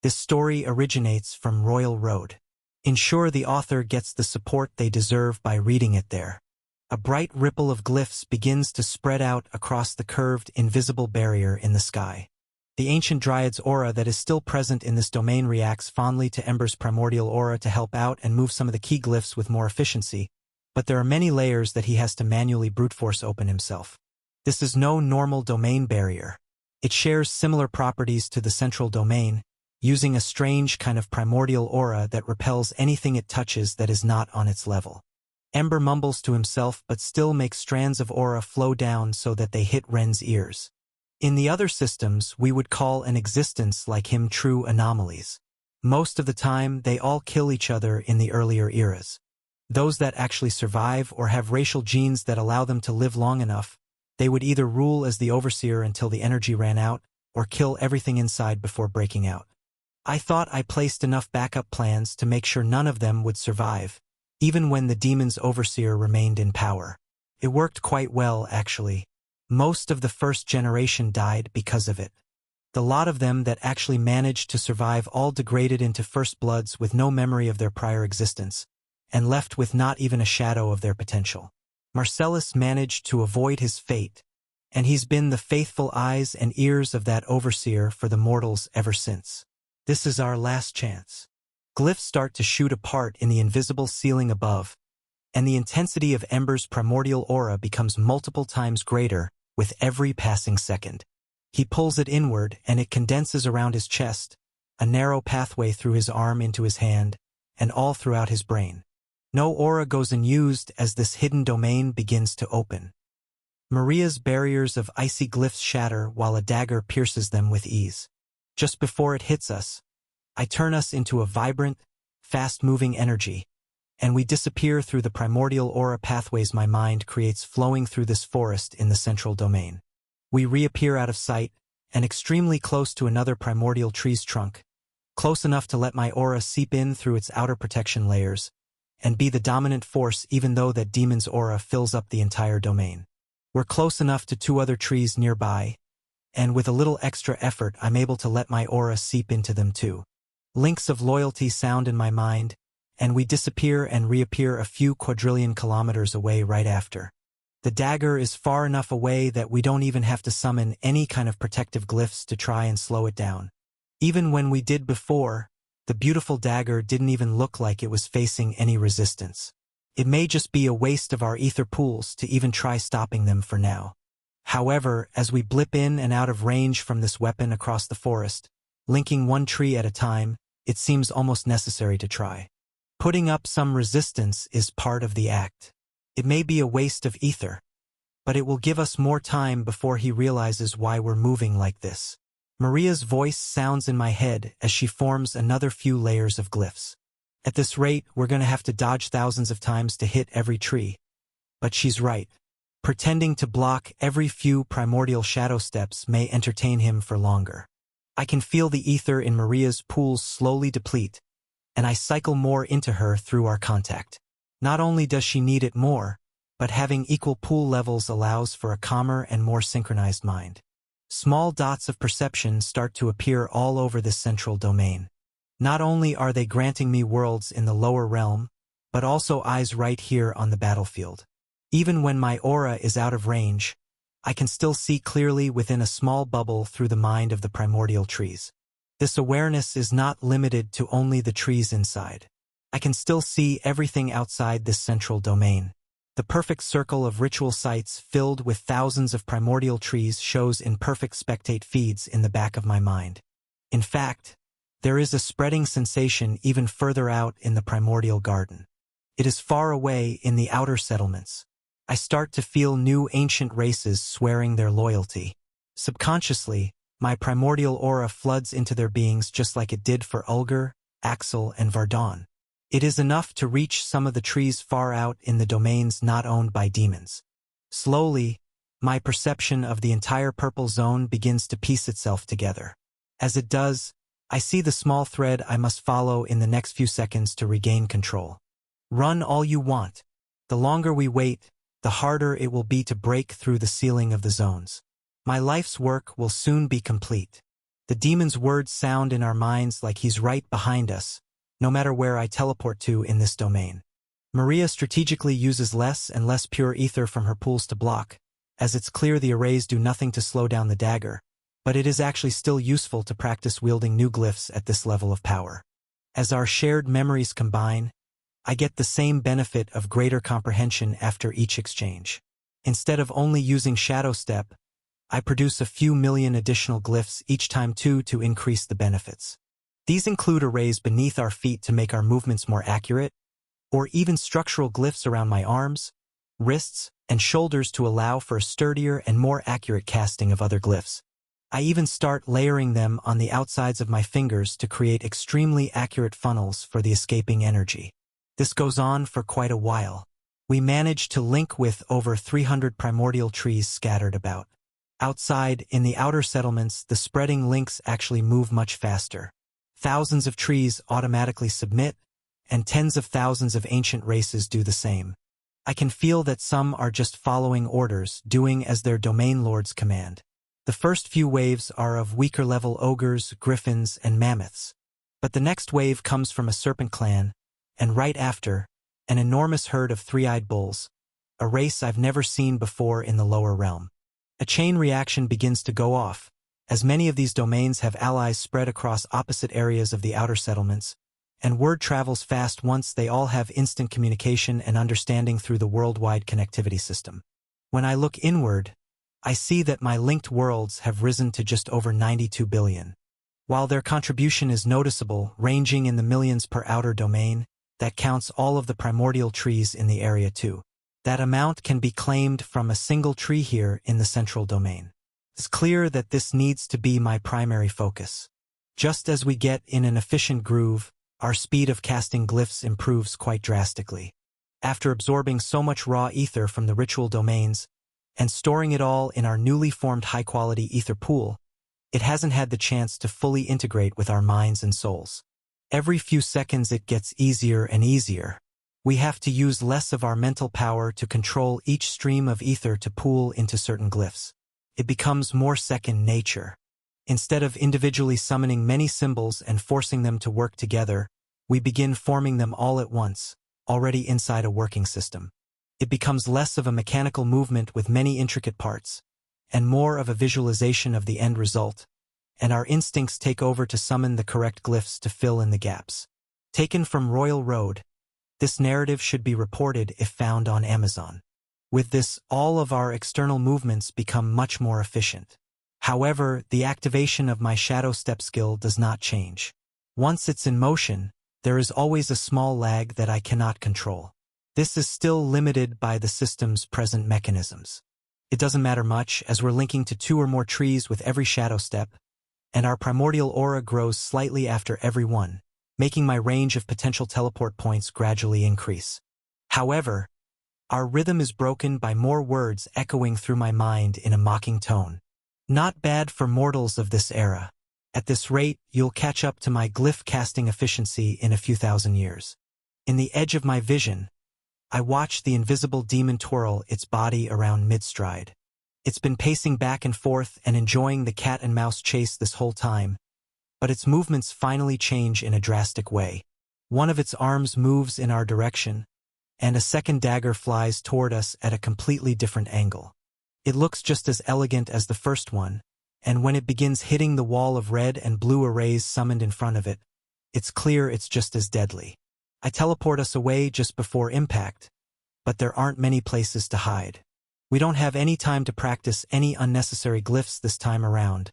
[SPEAKER 1] This story originates from Royal Road. Ensure the author gets the support they deserve by reading it there. A bright ripple of glyphs begins to spread out across the curved, invisible barrier in the sky. The ancient Dryad's aura that is still present in this domain reacts fondly to Ember's primordial aura to help out and move some of the key glyphs with more efficiency, but there are many layers that he has to manually brute force open himself. This is no normal domain barrier. It shares similar properties to the central domain, using a strange kind of primordial aura that repels anything it touches that is not on its level. Ember mumbles to himself but still makes strands of aura flow down so that they hit Ren's ears. In the other systems, we would call an existence like him true anomalies. Most of the time, they all kill each other in the earlier eras. Those that actually survive or have racial genes that allow them to live long enough, they would either rule as the overseer until the energy ran out, or kill everything inside before breaking out. I thought I placed enough backup plans to make sure none of them would survive, even when the demon's overseer remained in power. It worked quite well, actually. Most of the first generation died because of it. The lot of them that actually managed to survive all degraded into first bloods with no memory of their prior existence, and left with not even a shadow of their potential. Marcellus managed to avoid his fate, and he's been the faithful eyes and ears of that overseer for the mortals ever since. This is our last chance. Glyphs start to shoot apart in the invisible ceiling above, and the intensity of Ember's primordial aura becomes multiple times greater with every passing second. He pulls it inward, and it condenses around his chest, a narrow pathway through his arm into his hand, and all throughout his brain. No aura goes unused as this hidden domain begins to open. Maria's barriers of icy glyphs shatter while a dagger pierces them with ease. Just before it hits us, I turn us into a vibrant, fast-moving energy, and we disappear through the primordial aura pathways my mind creates flowing through this forest in the central domain. We reappear out of sight, and extremely close to another primordial tree's trunk, close enough to let my aura seep in through its outer protection layers, and be the dominant force even though that demon's aura fills up the entire domain. We're close enough to two other trees nearby, and with a little extra effort I'm able to let my aura seep into them too. Links of loyalty sound in my mind, and we disappear and reappear a few quadrillion kilometers away right after. The dagger is far enough away that we don't even have to summon any kind of protective glyphs to try and slow it down. Even when we did before, the beautiful dagger didn't even look like it was facing any resistance. It may just be a waste of our ether pools to even try stopping them for now. However, as we blip in and out of range from this weapon across the forest, linking one tree at a time, it seems almost necessary to try. Putting up some resistance is part of the act. It may be a waste of ether, but it will give us more time before he realizes why we're moving like this. Maria's voice sounds in my head as she forms another few layers of glyphs. At this rate, we're going to have to dodge thousands of times to hit every tree. But she's right. Pretending to block every few primordial shadow steps may entertain him for longer. I can feel the ether in Maria's pools slowly deplete, and I cycle more into her through our contact. Not only does she need it more, but having equal pool levels allows for a calmer and more synchronized mind. Small dots of perception start to appear all over this central domain. Not only are they granting me worlds in the lower realm, but also eyes right here on the battlefield. Even when my aura is out of range, I can still see clearly within a small bubble through the mind of the primordial trees. This awareness is not limited to only the trees inside. I can still see everything outside this central domain. The perfect circle of ritual sites filled with thousands of primordial trees shows in perfect spectate feeds in the back of my mind. In fact, there is a spreading sensation even further out in the primordial garden. It is far away in the outer settlements. I start to feel new ancient races swearing their loyalty. Subconsciously, my primordial aura floods into their beings just like it did for Ulgar, Axel, and Vardon. It is enough to reach some of the trees far out in the domains not owned by demons. Slowly, my perception of the entire purple zone begins to piece itself together. As it does, I see the small thread I must follow in the next few seconds to regain control. Run all you want. The longer we wait, the harder it will be to break through the ceiling of the zones. My life's work will soon be complete. The demon's words sound in our minds like he's right behind us, no matter where I teleport to in this domain. Maria strategically uses less and less pure ether from her pools to block, as it's clear the arrays do nothing to slow down the dagger, but it is actually still useful to practice wielding new glyphs at this level of power. As our shared memories combine, I get the same benefit of greater comprehension after each exchange. Instead of only using Shadow Step, I produce a few million additional glyphs each time too to increase the benefits. These include arrays beneath our feet to make our movements more accurate, or even structural glyphs around my arms, wrists, and shoulders to allow for a sturdier and more accurate casting of other glyphs. I even start layering them on the outsides of my fingers to create extremely accurate funnels for the escaping energy. This goes on for quite a while. We manage to link with over 300 primordial trees scattered about. Outside, in the outer settlements, the spreading links actually move much faster. Thousands of trees automatically submit, and tens of thousands of ancient races do the same. I can feel that some are just following orders, doing as their domain lords command. The first few waves are of weaker-level ogres, griffins, and mammoths. But the next wave comes from a serpent clan, and right after, an enormous herd of three-eyed bulls, a race I've never seen before in the lower realm. A chain reaction begins to go off, as many of these domains have allies spread across opposite areas of the outer settlements, and word travels fast once they all have instant communication and understanding through the worldwide connectivity system. When I look inward, I see that my linked worlds have risen to just over 92 billion. While their contribution is noticeable, ranging in the millions per outer domain, that counts all of the primordial trees in the area too. That amount can be claimed from a single tree here in the central domain. It's clear that this needs to be my primary focus. Just as we get in an efficient groove, our speed of casting glyphs improves quite drastically. After absorbing so much raw ether from the ritual domains and storing it all in our newly formed high-quality ether pool, it hasn't had the chance to fully integrate with our minds and souls. Every few seconds it gets easier and easier. We have to use less of our mental power to control each stream of ether to pool into certain glyphs. It becomes more second nature. Instead of individually summoning many symbols and forcing them to work together, we begin forming them all at once, already inside a working system. It becomes less of a mechanical movement with many intricate parts, and more of a visualization of the end result, and our instincts take over to summon the correct glyphs to fill in the gaps. Taken from Royal Road, this narrative should be reported if found on Amazon. With this, all of our external movements become much more efficient. However, the activation of my Shadow Step skill does not change. Once it's in motion, there is always a small lag that I cannot control. This is still limited by the system's present mechanisms. It doesn't matter much, as we're linking to 2 or more trees with every Shadow Step, and our primordial aura grows slightly after every one, making my range of potential teleport points gradually increase. However, our rhythm is broken by more words echoing through my mind in a mocking tone. Not bad for mortals of this era. At this rate, you'll catch up to my glyph casting efficiency in a few thousand years. In the edge of my vision, I watch the invisible demon twirl its body around mid-stride. It's been pacing back and forth and enjoying the cat and mouse chase this whole time, but its movements finally change in a drastic way. One of its arms moves in our direction, and a second dagger flies toward us at a completely different angle. It looks just as elegant as the first one, and when it begins hitting the wall of red and blue arrays summoned in front of it, it's clear it's just as deadly. I teleport us away just before impact, but there aren't many places to hide. We don't have any time to practice any unnecessary glyphs this time around,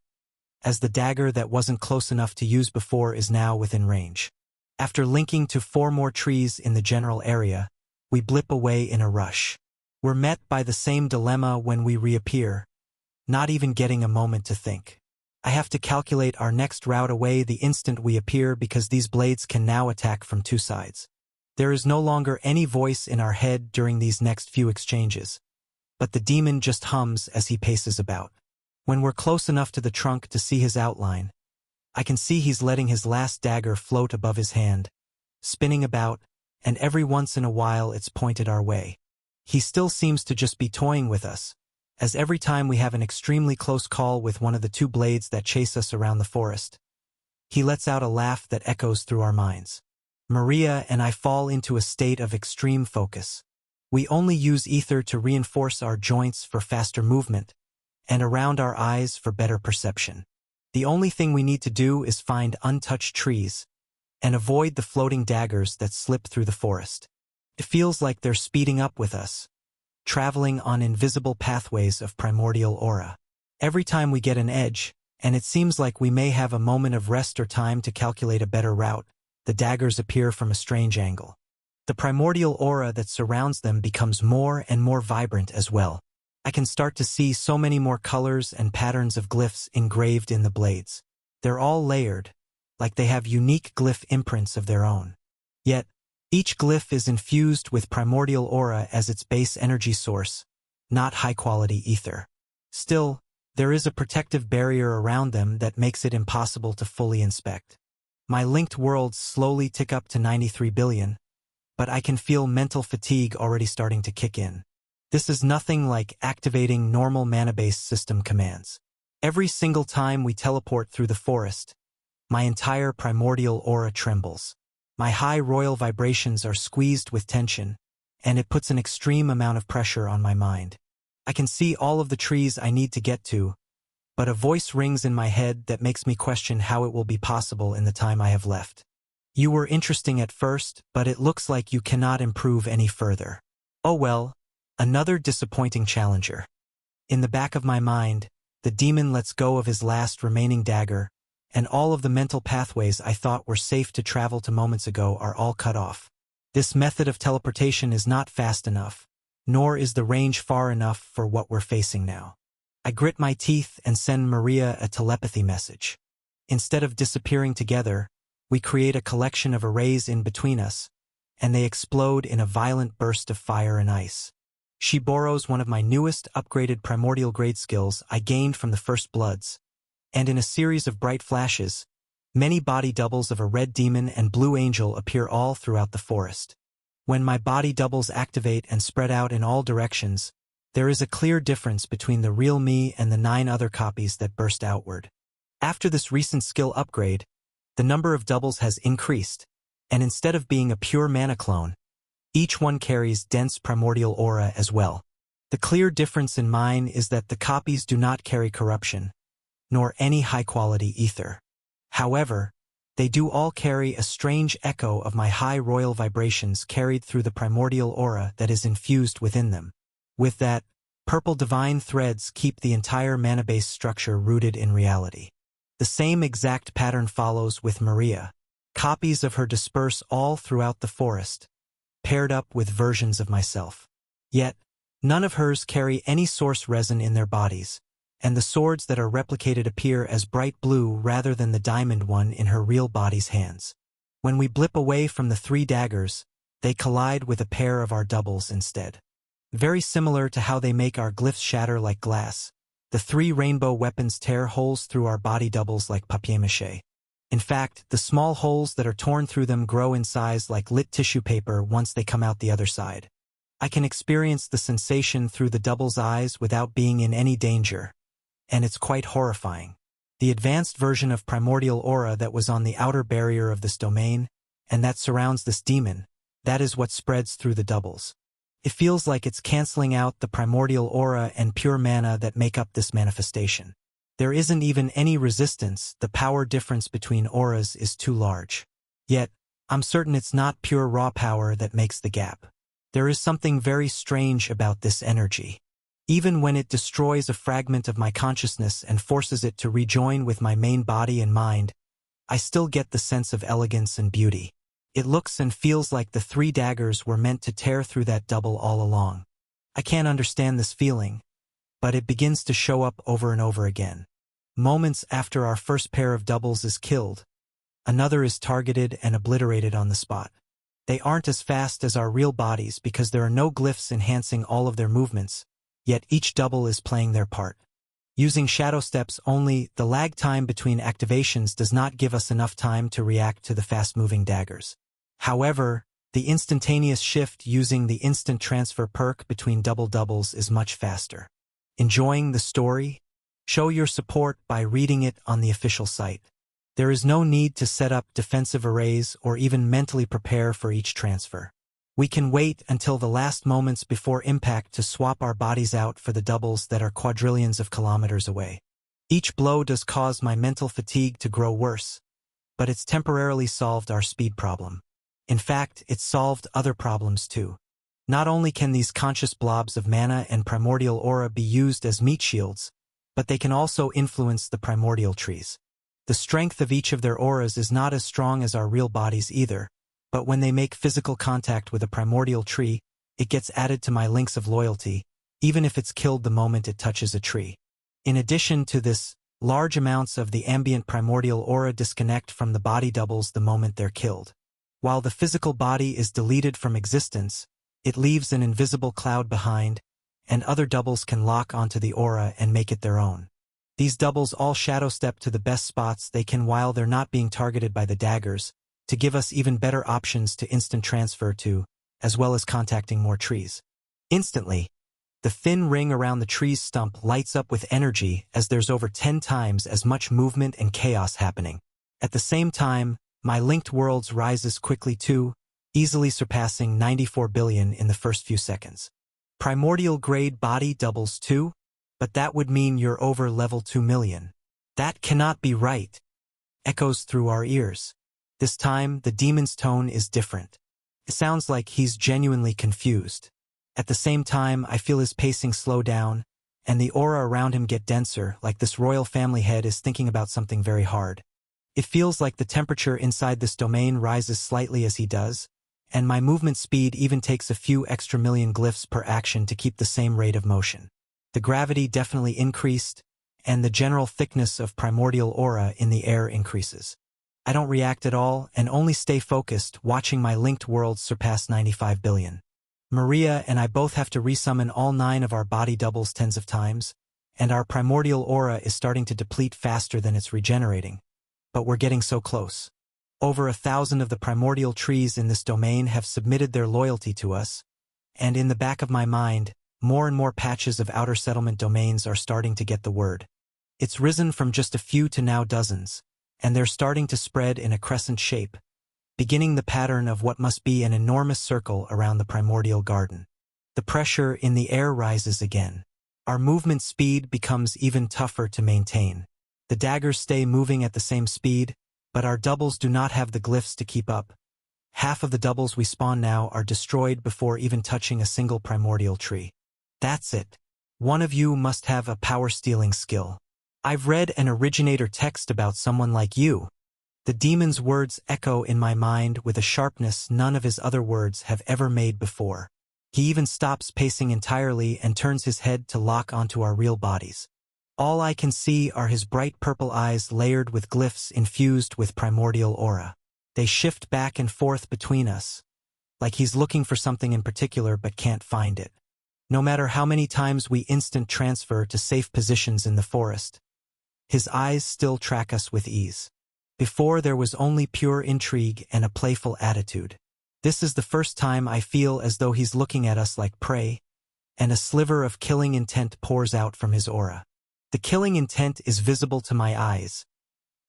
[SPEAKER 1] as the dagger that wasn't close enough to use before is now within range. After linking to 4 more trees in the general area, we blip away in a rush. We're met by the same dilemma when we reappear, not even getting a moment to think. I have to calculate our next route away the instant we appear because these blades can now attack from 2 sides. There is no longer any voice in our head during these next few exchanges, but the demon just hums as he paces about. When we're close enough to the trunk to see his outline, I can see he's letting his last dagger float above his hand, spinning about, and every once in a while it's pointed our way. He still seems to just be toying with us, as every time we have an extremely close call with one of the 2 blades that chase us around the forest, he lets out a laugh that echoes through our minds. Maria and I fall into a state of extreme focus. We only use ether to reinforce our joints for faster movement, and around our eyes for better perception. The only thing we need to do is find untouched trees, and avoid the floating daggers that slip through the forest. It feels like they're speeding up with us, traveling on invisible pathways of primordial aura. Every time we get an edge, and it seems like we may have a moment of rest or time to calculate a better route, the daggers appear from a strange angle. The primordial aura that surrounds them becomes more and more vibrant as well. I can start to see so many more colors and patterns of glyphs engraved in the blades. They're all layered, like they have unique glyph imprints of their own. Yet, Each glyph is infused with primordial aura as its base energy source, not high-quality ether. Still, there is a protective barrier around them that makes it impossible to fully inspect. My linked worlds slowly tick up to 93 billion, but I can feel mental fatigue already starting to kick in. This is nothing like activating normal mana-based system commands. Every single time we teleport through the forest, my entire primordial aura trembles. My high royal vibrations are squeezed with tension, and it puts an extreme amount of pressure on my mind. I can see all of the trees I need to get to, but a voice rings in my head that makes me question how it will be possible in the time I have left. You were interesting at first, but it looks like you cannot improve any further. Oh well, another disappointing challenger. In the back of my mind, the demon lets go of his last remaining dagger, and all of the mental pathways I thought were safe to travel to moments ago are all cut off. This method of teleportation is not fast enough, nor is the range far enough for what we're facing now. I grit my teeth and send Maria a telepathy message. Instead of disappearing together, we create a collection of arrays in between us, and they explode in a violent burst of fire and ice. She borrows one of my newest upgraded primordial grade skills I gained from the First Bloods, and in a series of bright flashes, many body doubles of a red demon and blue angel appear all throughout the forest. When my body doubles activate and spread out in all directions, there is a clear difference between the real me and the 9 other copies that burst outward. After this recent skill upgrade, the number of doubles has increased, and instead of being a pure mana clone, each one carries dense primordial aura as well. The clear difference in mine is that the copies do not carry corruption, nor any high-quality ether. However, they do all carry a strange echo of my high royal vibrations carried through the primordial aura that is infused within them. With that, purple divine threads keep the entire mana-based structure rooted in reality. The same exact pattern follows with Maria. Copies of her disperse all throughout the forest, paired up with versions of myself. Yet, none of hers carry any source resin in their bodies, and the swords that are replicated appear as bright blue rather than the diamond one in her real body's hands. When we blip away from the 3 daggers, they collide with a pair of our doubles instead. Very similar to how they make our glyphs shatter like glass, the 3 rainbow weapons tear holes through our body doubles like papier-mâché. In fact, the small holes that are torn through them grow in size like lit tissue paper once they come out the other side. I can experience the sensation through the double's eyes without being in any danger, and it's quite horrifying. The advanced version of primordial aura that was on the outer barrier of this domain, and that surrounds this demon, that is what spreads through the doubles. It feels like it's canceling out the primordial aura and pure mana that make up this manifestation. There isn't even any resistance, the power difference between auras is too large. Yet, I'm certain it's not pure raw power that makes the gap. There is something very strange about this energy. Even when it destroys a fragment of my consciousness and forces it to rejoin with my main body and mind, I still get the sense of elegance and beauty. It looks and feels like the 3 daggers were meant to tear through that double all along. I can't understand this feeling, but it begins to show up over and over again. Moments after our first pair of doubles is killed, another is targeted and obliterated on the spot. They aren't as fast as our real bodies because there are no glyphs enhancing all of their movements, yet each double is playing their part. Using shadow steps only, the lag time between activations does not give us enough time to react to the fast-moving daggers. However, the instantaneous shift using the instant transfer perk between double-doubles is much faster. Enjoying the story? Show your support by reading it on the official site. There is no need to set up defensive arrays or even mentally prepare for each transfer. We can wait until the last moments before impact to swap our bodies out for the doubles that are quadrillions of kilometers away. Each blow does cause my mental fatigue to grow worse, but it's temporarily solved our speed problem. In fact, it's solved other problems too. Not only can these conscious blobs of mana and primordial aura be used as meat shields, but they can also influence the primordial trees. The strength of each of their auras is not as strong as our real bodies either, but when they make physical contact with a primordial tree, it gets added to my links of loyalty, even if it's killed the moment it touches a tree. In addition to this, large amounts of the ambient primordial aura disconnect from the body doubles the moment they're killed. While the physical body is deleted from existence, it leaves an invisible cloud behind, and other doubles can lock onto the aura and make it their own. These doubles all shadow step to the best spots they can while they're not being targeted by the daggers, to give us even better options to instant transfer to, as well as contacting more trees. Instantly, the thin ring around the tree's stump lights up with energy as there's over 10 times as much movement and chaos happening. At the same time, my linked worlds rises quickly too, easily surpassing 94 billion in the first few seconds. Primordial grade body doubles too, but that would mean you're over level 2 million. That cannot be right. Echoes through our ears. This time, the demon's tone is different. It sounds like he's genuinely confused. At the same time, I feel his pacing slow down, and the aura around him get denser, like this royal family head is thinking about something very hard. It feels like the temperature inside this domain rises slightly as he does, and my movement speed even takes a few extra million glyphs per action to keep the same rate of motion. The gravity definitely increased, and the general thickness of primordial aura in the air increases. I don't react at all and only stay focused, watching my linked worlds surpass 95 billion. Maria and I both have to resummon all 9 of our body doubles tens of times, and our primordial aura is starting to deplete faster than it's regenerating. But we're getting so close. Over 1,000 of the primordial trees in this domain have submitted their loyalty to us, and in the back of my mind, more and more patches of outer settlement domains are starting to get the word. It's risen from just a few to now dozens, and they're starting to spread in a crescent shape, beginning the pattern of what must be an enormous circle around the primordial garden. The pressure in the air rises again. Our movement speed becomes even tougher to maintain. The daggers stay moving at the same speed, but our doubles do not have the glyphs to keep up. Half of the doubles we spawn now are destroyed before even touching a single primordial tree. That's it. One of you must have a power-stealing skill. I've read an originator text about someone like you. The demon's words echo in my mind with a sharpness none of his other words have ever made before. He even stops pacing entirely and turns his head to lock onto our real bodies. All I can see are his bright purple eyes layered with glyphs infused with primordial aura. They shift back and forth between us, like he's looking for something in particular but can't find it. No matter how many times we instant transfer to safe positions in the forest, his eyes still track us with ease. Before there was only pure intrigue and a playful attitude. This is the first time I feel as though he's looking at us like prey, and a sliver of killing intent pours out from his aura. The killing intent is visible to my eyes.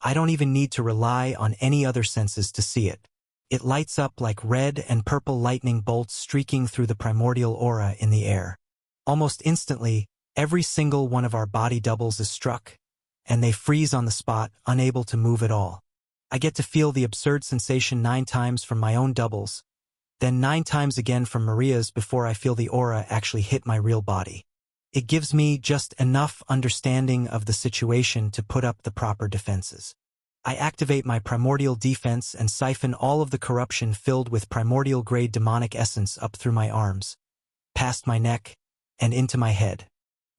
[SPEAKER 1] I don't even need to rely on any other senses to see it. It lights up like red and purple lightning bolts streaking through the primordial aura in the air. Almost instantly, every single one of our body doubles is struck, and they freeze on the spot, unable to move at all. I get to feel the absurd sensation 9 times from my own doubles, then 9 times again from Maria's before I feel the aura actually hit my real body. It gives me just enough understanding of the situation to put up the proper defenses. I activate my primordial defense and siphon all of the corruption filled with primordial-grade demonic essence up through my arms, past my neck, and into my head.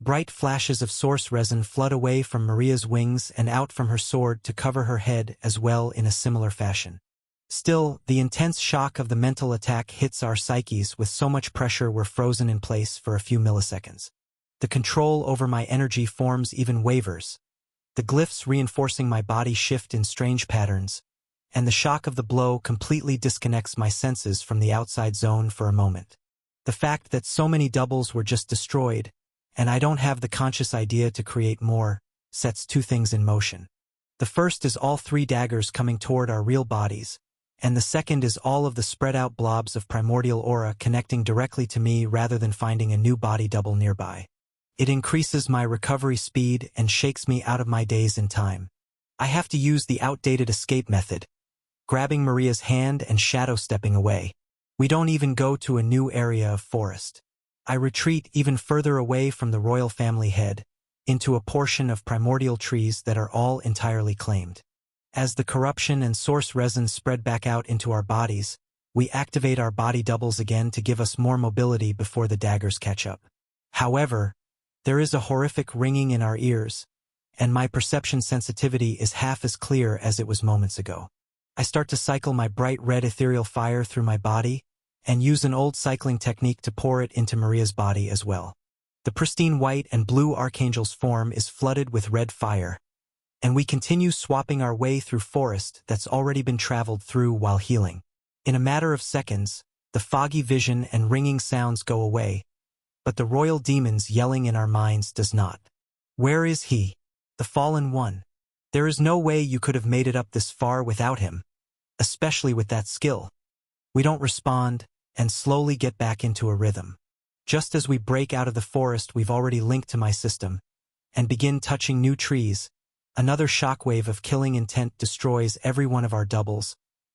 [SPEAKER 1] Bright flashes of source resin flood away from Maria's wings and out from her sword to cover her head as well in a similar fashion. Still, the intense shock of the mental attack hits our psyches with so much pressure we're frozen in place for a few milliseconds. The control over my energy forms even wavers. The glyphs reinforcing my body shift in strange patterns, and the shock of the blow completely disconnects my senses from the outside zone for a moment. The fact that so many doubles were just destroyed, and I don't have the conscious idea to create more, sets 2 things in motion. The first is all 3 daggers coming toward our real bodies, and the second is all of the spread-out blobs of primordial aura connecting directly to me rather than finding a new body double nearby. It increases my recovery speed and shakes me out of my daze in time. I have to use the outdated escape method, grabbing Maria's hand and shadow-stepping away. We don't even go to a new area of forest. I retreat even further away from the royal family head, into a portion of primordial trees that are all entirely claimed. As the corruption and source resin spread back out into our bodies, we activate our body doubles again to give us more mobility before the daggers catch up. However, there is a horrific ringing in our ears, and my perception sensitivity is half as clear as it was moments ago. I start to cycle my bright red ethereal fire through my body, and use an old cycling technique to pour it into Maria's body as well. The pristine white and blue Archangel's form is flooded with red fire, and we continue swapping our way through forest that's already been traveled through while healing. In a matter of seconds, the foggy vision and ringing sounds go away, but the royal demons yelling in our minds does not. Where is he? The fallen one. There is no way you could have made it up this far without him, especially with that skill. We don't respond, and slowly get back into a rhythm. Just as we break out of the forest we've already linked to my system, and begin touching new trees, another shockwave of killing intent destroys every one of our doubles,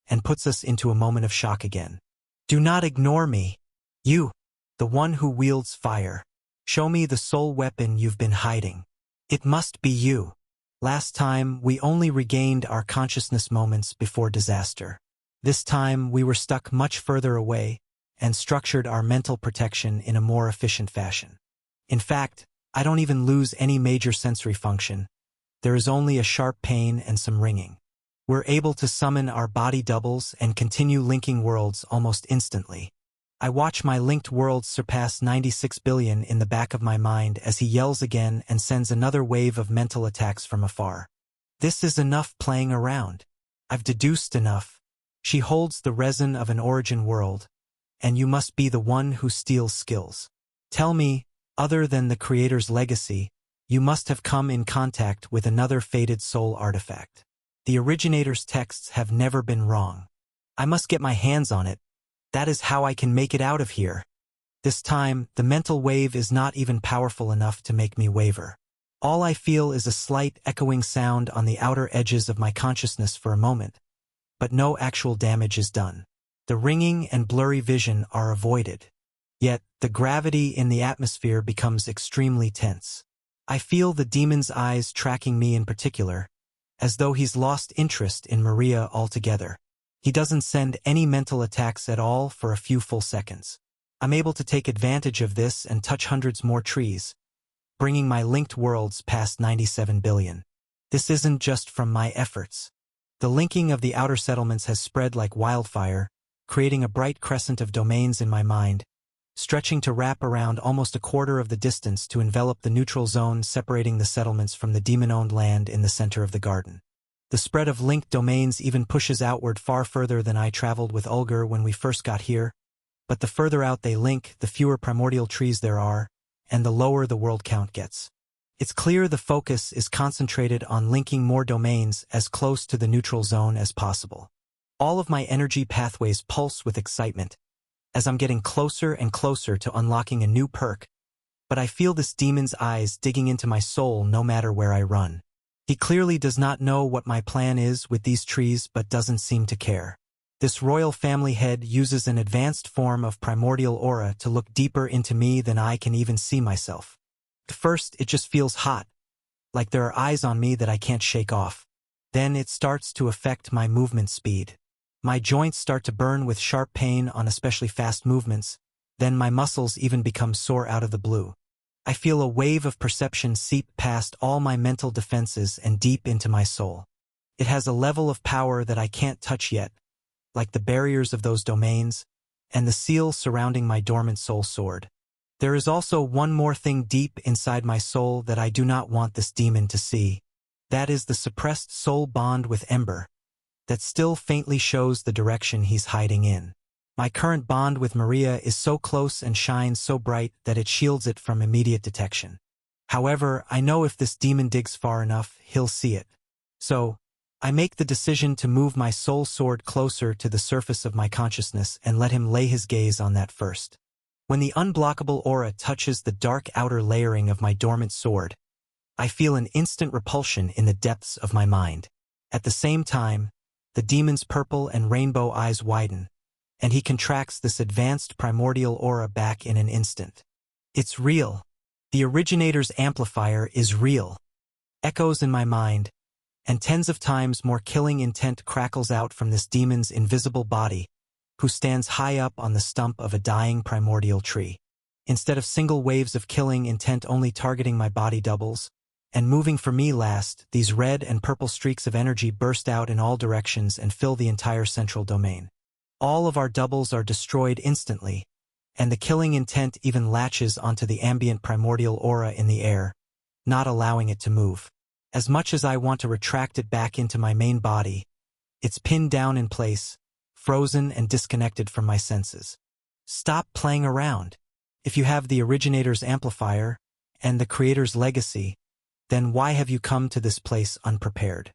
[SPEAKER 1] and puts us into a moment of shock again. Do not ignore me. You, the one who wields fire. Show me the soul weapon you've been hiding. It must be you. Last time, we only regained our consciousness moments before disaster. This time, we were stuck much further away, and structured our mental protection in a more efficient fashion. In fact, I don't even lose any major sensory function. There is only a sharp pain and some ringing. We're able to summon our body doubles and continue linking worlds almost instantly. I watch my linked worlds surpass 96 billion in the back of my mind as he yells again and sends another wave of mental attacks from afar. This is enough playing around. I've deduced enough. She holds the resin of an origin world, and you must be the one who steals skills. Tell me, other than the creator's legacy, you must have come in contact with another fated soul artifact. The originator's texts have never been wrong. I must get my hands on it. That is how I can make it out of here. This time, the mental wave is not even powerful enough to make me waver. All I feel is a slight echoing sound on the outer edges of my consciousness for a moment, but no actual damage is done. The ringing and blurry vision are avoided. Yet, the gravity in the atmosphere becomes extremely tense. I feel the demon's eyes tracking me in particular, as though he's lost interest in Maria altogether. He doesn't send any mental attacks at all for a few full seconds. I'm able to take advantage of this and touch hundreds more trees, bringing my linked worlds past 97 billion. This isn't just from my efforts. The linking of the outer settlements has spread like wildfire, creating a bright crescent of domains in my mind, stretching to wrap around almost a quarter of the distance to envelop the neutral zone separating the settlements from the demon-owned land in the center of the garden. The spread of linked domains even pushes outward far further than I traveled with Ulgar when we first got here, but the further out they link, the fewer primordial trees there are, and the lower the world count gets. It's clear the focus is concentrated on linking more domains as close to the neutral zone as possible. All of my energy pathways pulse with excitement, as I'm getting closer and closer to unlocking a new perk, but I feel this demon's eyes digging into my soul no matter where I run. He clearly does not know what my plan is with these trees but doesn't seem to care. This royal family head uses an advanced form of primordial aura to look deeper into me than I can even see myself. At first, it just feels hot, like there are eyes on me that I can't shake off. Then it starts to affect my movement speed. My joints start to burn with sharp pain on especially fast movements, then my muscles even become sore out of the blue. I feel a wave of perception seep past all my mental defenses and deep into my soul. It has a level of power that I can't touch yet, like the barriers of those domains, and the seal surrounding my dormant soul sword. There is also one more thing deep inside my soul that I do not want this demon to see. That is the suppressed soul bond with Ember, that still faintly shows the direction he's hiding in. My current bond with Maria is so close and shines so bright that it shields it from immediate detection. However, I know if this demon digs far enough, he'll see it. So, I make the decision to move my soul sword closer to the surface of my consciousness and let him lay his gaze on that first. When the unblockable aura touches the dark outer layering of my dormant sword, I feel an instant repulsion in the depths of my mind. At the same time, the demon's purple and rainbow eyes widen, and he contracts this advanced primordial aura back in an instant. It's real. The originator's amplifier is real. Echoes in my mind, and tens of times more killing intent crackles out from this demon's invisible body, who stands high up on the stump of a dying primordial tree. Instead of single waves of killing intent only targeting my body doubles, And moving for me last, these red and purple streaks of energy burst out in all directions and fill the entire central domain. All of our doubles are destroyed instantly, and the killing intent even latches onto the ambient primordial aura in the air, not allowing it to move. As much as I want to retract it back into my main body, it's pinned down in place, frozen and disconnected from my senses. Stop playing around. If you have the originator's amplifier and the creator's legacy, then why have you come to this place unprepared?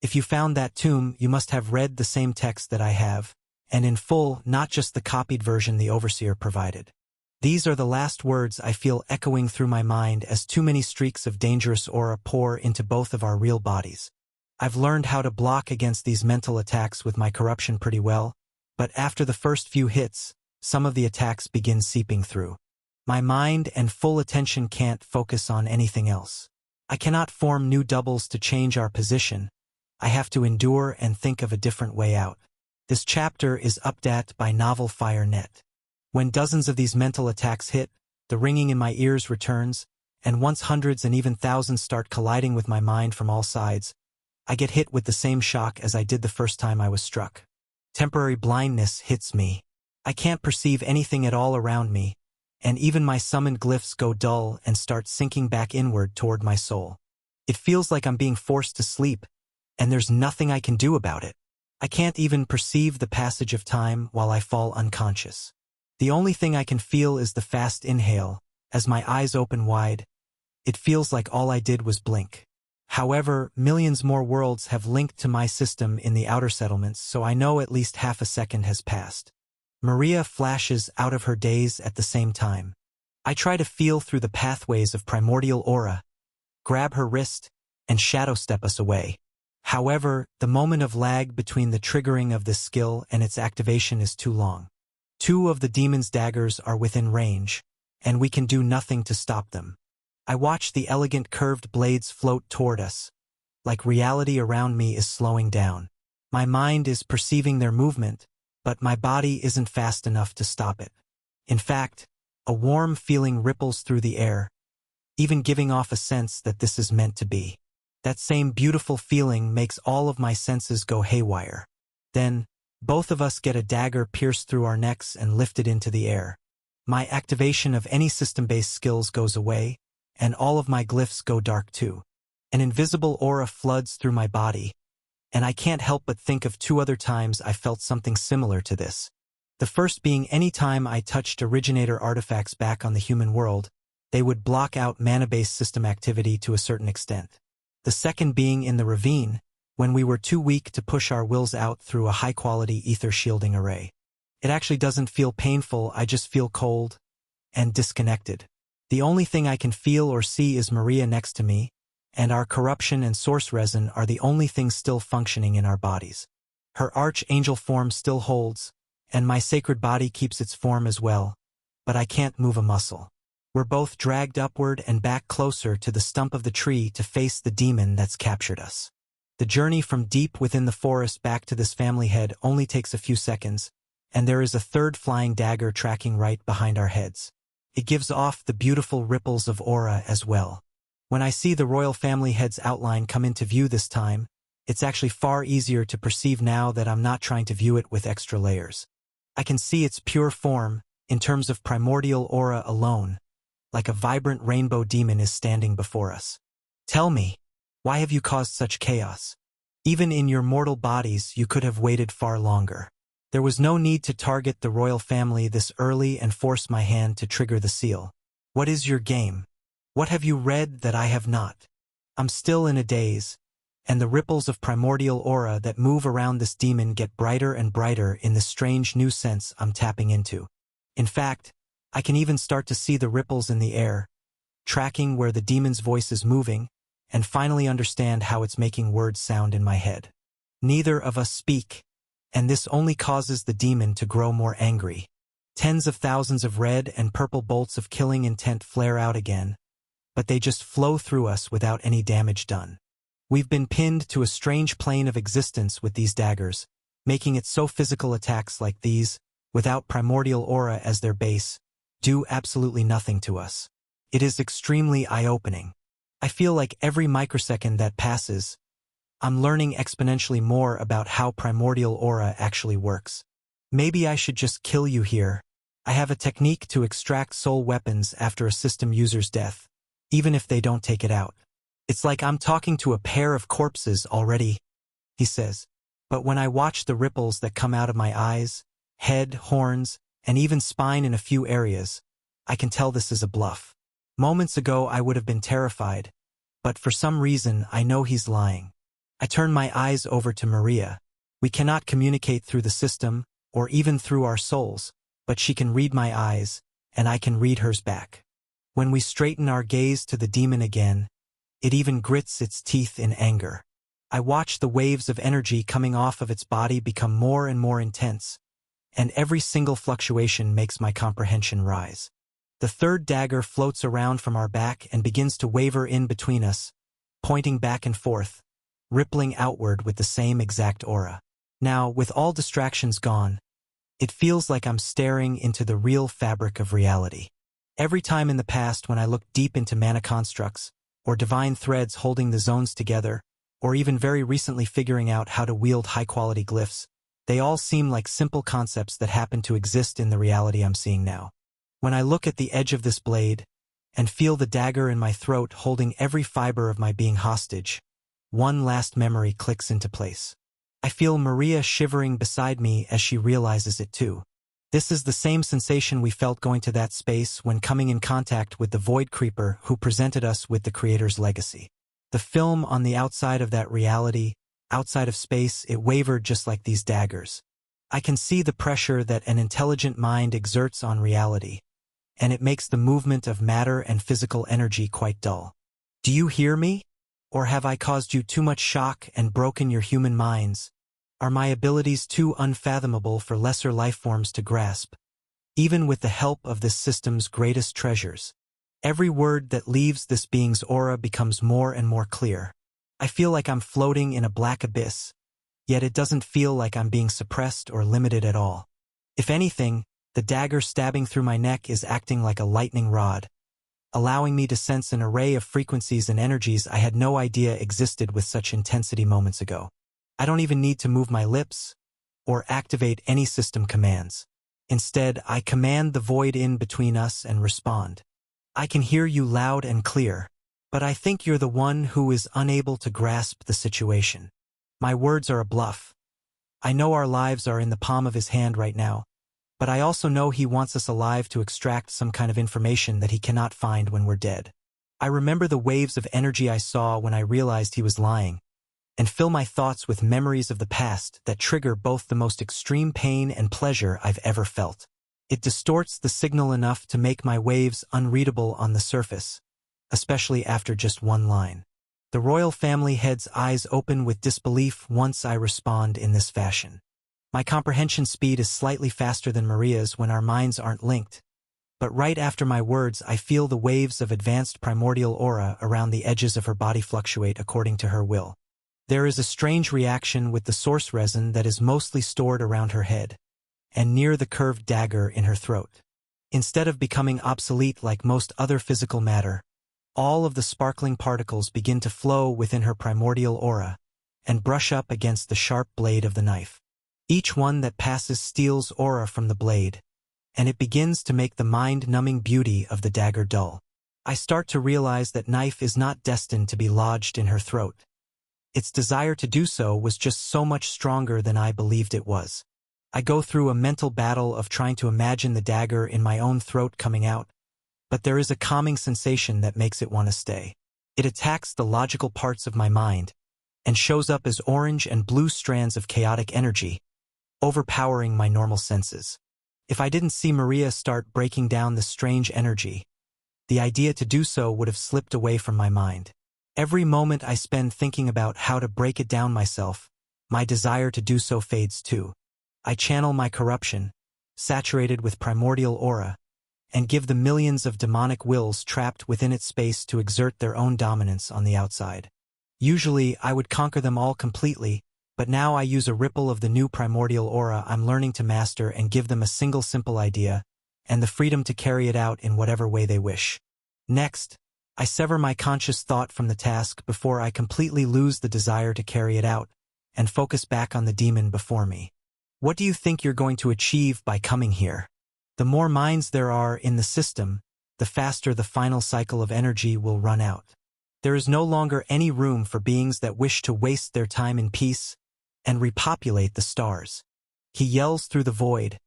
[SPEAKER 1] If you found that tomb, you must have read the same text that I have, and in full, not just the copied version the overseer provided. These are the last words I feel echoing through my mind as too many streaks of dangerous aura pour into both of our real bodies. I've learned how to block against these mental attacks with my corruption pretty well, but after the first few hits, some of the attacks begin seeping through. My mind and full attention can't focus on anything else. I cannot form new doubles to change our position. I have to endure and think of a different way out. This chapter is updated by Novel Fire Net. When dozens of these mental attacks hit, the ringing in my ears returns, and once hundreds and even thousands start colliding with my mind from all sides, I get hit with the same shock as I did the first time I was struck. Temporary blindness hits me. I can't perceive anything at all around me, and even my summoned glyphs go dull and start sinking back inward toward my soul. It feels like I'm being forced to sleep, and there's nothing I can do about it. I can't even perceive the passage of time while I fall unconscious. The only thing I can feel is the fast inhale. As my eyes open wide, it feels like all I did was blink. However, millions more worlds have linked to my system in the outer settlements, so I know at least half a second has passed. Maria flashes out of her daze at the same time. I try to feel through the pathways of primordial aura, grab her wrist, and shadow step us away. However, the moment of lag between the triggering of this skill and its activation is too long. 2 of the demon's daggers are within range, and we can do nothing to stop them. I watch the elegant curved blades float toward us, like reality around me is slowing down. My mind is perceiving their movement, but my body isn't fast enough to stop it. In fact, a warm feeling ripples through the air, even giving off a sense that this is meant to be. That same beautiful feeling makes all of my senses go haywire. Then, both of us get a dagger pierced through our necks and lifted into the air. My activation of any system-based skills goes away, and all of my glyphs go dark too. An invisible aura floods through my body, and I can't help but think of 2 other times I felt something similar to this. The first being any time I touched originator artifacts back on the human world, they would block out mana-based system activity to a certain extent. The second being in the ravine, when we were too weak to push our wills out through a high-quality ether shielding array. It actually doesn't feel painful, I just feel cold and disconnected. The only thing I can feel or see is Maria next to me, and our corruption and source resin are the only things still functioning in our bodies. Her archangel form still holds, and my sacred body keeps its form as well, but I can't move a muscle. We're both dragged upward and back closer to the stump of the tree to face the demon that's captured us. The journey from deep within the forest back to this family head only takes a few seconds, and there is a third flying dagger tracking right behind our heads. It gives off the beautiful ripples of aura as well. When I see the royal family head's outline come into view this time, it's actually far easier to perceive now that I'm not trying to view it with extra layers. I can see its pure form, in terms of primordial aura alone, like a vibrant rainbow demon is standing before us. Tell me, why have you caused such chaos? Even in your mortal bodies, you could have waited far longer. There was no need to target the royal family this early and force my hand to trigger the seal. What is your game? What have you read that I have not? I'm still in a daze, and the ripples of primordial aura that move around this demon get brighter and brighter in the strange new sense I'm tapping into. In fact, I can even start to see the ripples in the air, tracking where the demon's voice is moving, and finally understand how it's making words sound in my head. Neither of us speak, and this only causes the demon to grow more angry. Tens of thousands of red and purple bolts of killing intent flare out again, but they just flow through us without any damage done. We've been pinned to a strange plane of existence with these daggers, making it so physical attacks like these, without primordial aura as their base, do absolutely nothing to us. It is extremely eye-opening. I feel like every microsecond that passes, I'm learning exponentially more about how primordial aura actually works. Maybe I should just kill you here. I have a technique to extract soul weapons after a system user's death, even if they don't take it out. It's like I'm talking to a pair of corpses already, he says. But when I watch the ripples that come out of my eyes, head, horns, and even spine in a few areas, I can tell this is a bluff. Moments ago I would have been terrified, but for some reason I know he's lying. I turn my eyes over to Maria. We cannot communicate through the system, or even through our souls, but she can read my eyes, and I can read hers back. When we straighten our gaze to the demon again, it even grits its teeth in anger. I watch the waves of energy coming off of its body become more and more intense, and every single fluctuation makes my comprehension rise. The third dagger floats around from our back and begins to waver in between us, pointing back and forth, rippling outward with the same exact aura. Now, with all distractions gone, it feels like I'm staring into the real fabric of reality. Every time in the past when I looked deep into mana constructs, or divine threads holding the zones together, or even very recently figuring out how to wield high-quality glyphs, they all seem like simple concepts that happen to exist in the reality I'm seeing now. When I look at the edge of this blade, and feel the dagger in my throat holding every fiber of my being hostage, one last memory clicks into place. I feel Maria shivering beside me as she realizes it too. This is the same sensation we felt going to that space when coming in contact with the Void Creeper who presented us with the Creator's legacy. The film on the outside of that reality, outside of space, it wavered just like these daggers. I can see the pressure that an intelligent mind exerts on reality, and it makes the movement of matter and physical energy quite dull. Do you hear me? Or have I caused you too much shock and broken your human minds? Are my abilities too unfathomable for lesser lifeforms to grasp? Even with the help of this system's greatest treasures, every word that leaves this being's aura becomes more and more clear. I feel like I'm floating in a black abyss, yet it doesn't feel like I'm being suppressed or limited at all. If anything, the dagger stabbing through my neck is acting like a lightning rod, allowing me to sense an array of frequencies and energies I had no idea existed with such intensity moments ago. I don't even need to move my lips or activate any system commands. Instead, I command the void in between us and respond. I can hear you loud and clear, but I think you're the one who is unable to grasp the situation. My words are a bluff. I know our lives are in the palm of his hand right now, but I also know he wants us alive to extract some kind of information that he cannot find when we're dead. I remember the waves of energy I saw when I realized he was lying, and fill my thoughts with memories of the past that trigger both the most extreme pain and pleasure I've ever felt. It distorts the signal enough to make my waves unreadable on the surface, especially after just one line. The royal family head's eyes open with disbelief once I respond in this fashion. My comprehension speed is slightly faster than Maria's when our minds aren't linked, but right after my words I feel the waves of advanced primordial aura around the edges of her body fluctuate according to her will. There is a strange reaction with the source resin that is mostly stored around her head, and near the curved dagger in her throat. Instead of becoming obsolete like most other physical matter, all of the sparkling particles begin to flow within her primordial aura and brush up against the sharp blade of the knife. Each one that passes steals aura from the blade, and it begins to make the mind-numbing beauty of the dagger dull. I start to realize that knife is not destined to be lodged in her throat. Its desire to do so was just so much stronger than I believed it was. I go through a mental battle of trying to imagine the dagger in my own throat coming out, but there is a calming sensation that makes it want to stay. It attacks the logical parts of my mind and shows up as orange and blue strands of chaotic energy, overpowering my normal senses. If I didn't see Maria start breaking down this strange energy, the idea to do so would have slipped away from my mind. Every moment I spend thinking about how to break it down myself, my desire to do so fades too. I channel my corruption, saturated with primordial aura, and give the millions of demonic wills trapped within its space to exert their own dominance on the outside. Usually, I would conquer them all completely, but now I use a ripple of the new primordial aura I'm learning to master and give them a single simple idea, and the freedom to carry it out in whatever way they wish. Next, I sever my conscious thought from the task before I completely lose the desire to carry it out, and focus back on the demon before me. What do you think you're going to achieve by coming here? The more minds there are in the system, the faster the final cycle of energy will run out. There is no longer any room for beings that wish to waste their time in peace and repopulate the stars. He yells through the void,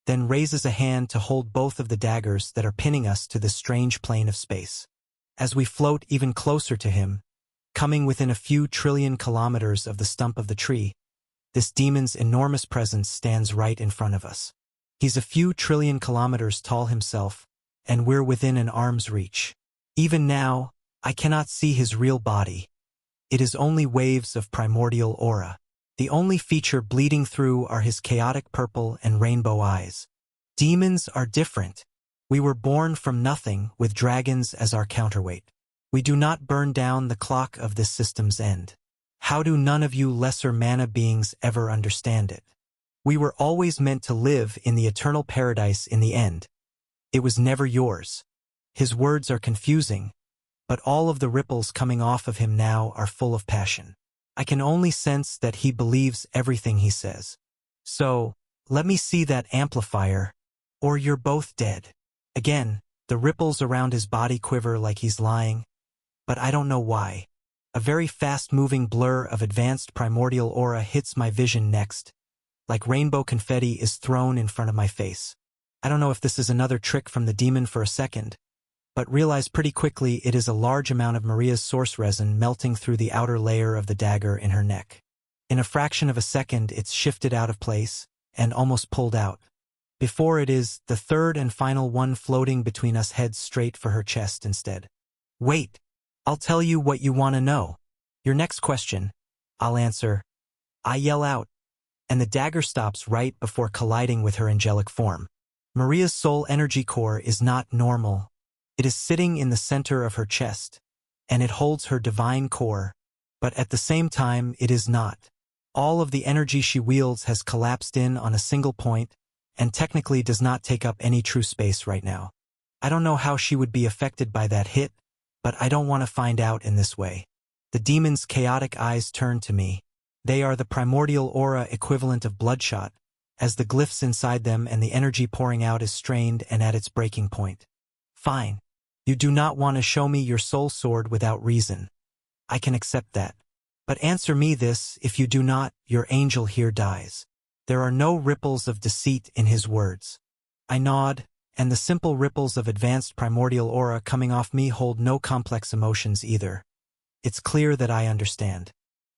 [SPEAKER 1] then raises a hand to hold both of the daggers that are pinning us to this strange plane of space. As we float even closer to him, coming within a few trillion kilometers of the stump of the tree, this demon's enormous presence stands right in front of us. He's a few trillion kilometers tall himself, and we're within an arm's reach. Even now, I cannot see his real body. It is only waves of primordial aura. The only feature bleeding through are his chaotic purple and rainbow eyes. Demons are different. We were born from nothing with dragons as our counterweight. We do not burn down the clock of this system's end. How do none of you lesser mana beings ever understand it? We were always meant to live in the eternal paradise in the end. It was never yours. His words are confusing, but all of the ripples coming off of him now are full of passion. I can only sense that he believes everything he says. So, let me see that amplifier, or you're both dead. Again, the ripples around his body quiver like he's lying, but I don't know why. A very fast-moving blur of advanced primordial aura hits my vision next, like rainbow confetti is thrown in front of my face. I don't know if this is another trick from the demon for a second, but realize pretty quickly it is a large amount of Maria's source resin melting through the outer layer of the dagger in her neck. In a fraction of a second, it's shifted out of place and almost pulled out. Before it is, the third and final one floating between us heads straight for her chest instead. Wait! I'll tell you what you want to know. Your next question. I'll answer. I yell out, and the dagger stops right before colliding with her angelic form. Maria's soul energy core is not normal. It is sitting in the center of her chest, and it holds her divine core, but at the same time it is not. All of the energy she wields has collapsed in on a single point, and technically does not take up any true space right now. I don't know how she would be affected by that hit, but I don't want to find out in this way. The demon's chaotic eyes turn to me. They are the primordial aura equivalent of bloodshot, as the glyphs inside them and the energy pouring out is strained and at its breaking point. Fine. You do not want to show me your soul sword without reason. I can accept that. But answer me this, if you do not, your angel here dies. There are no ripples of deceit in his words. I nod, and the simple ripples of advanced primordial aura coming off me hold no complex emotions either. It's clear that I understand.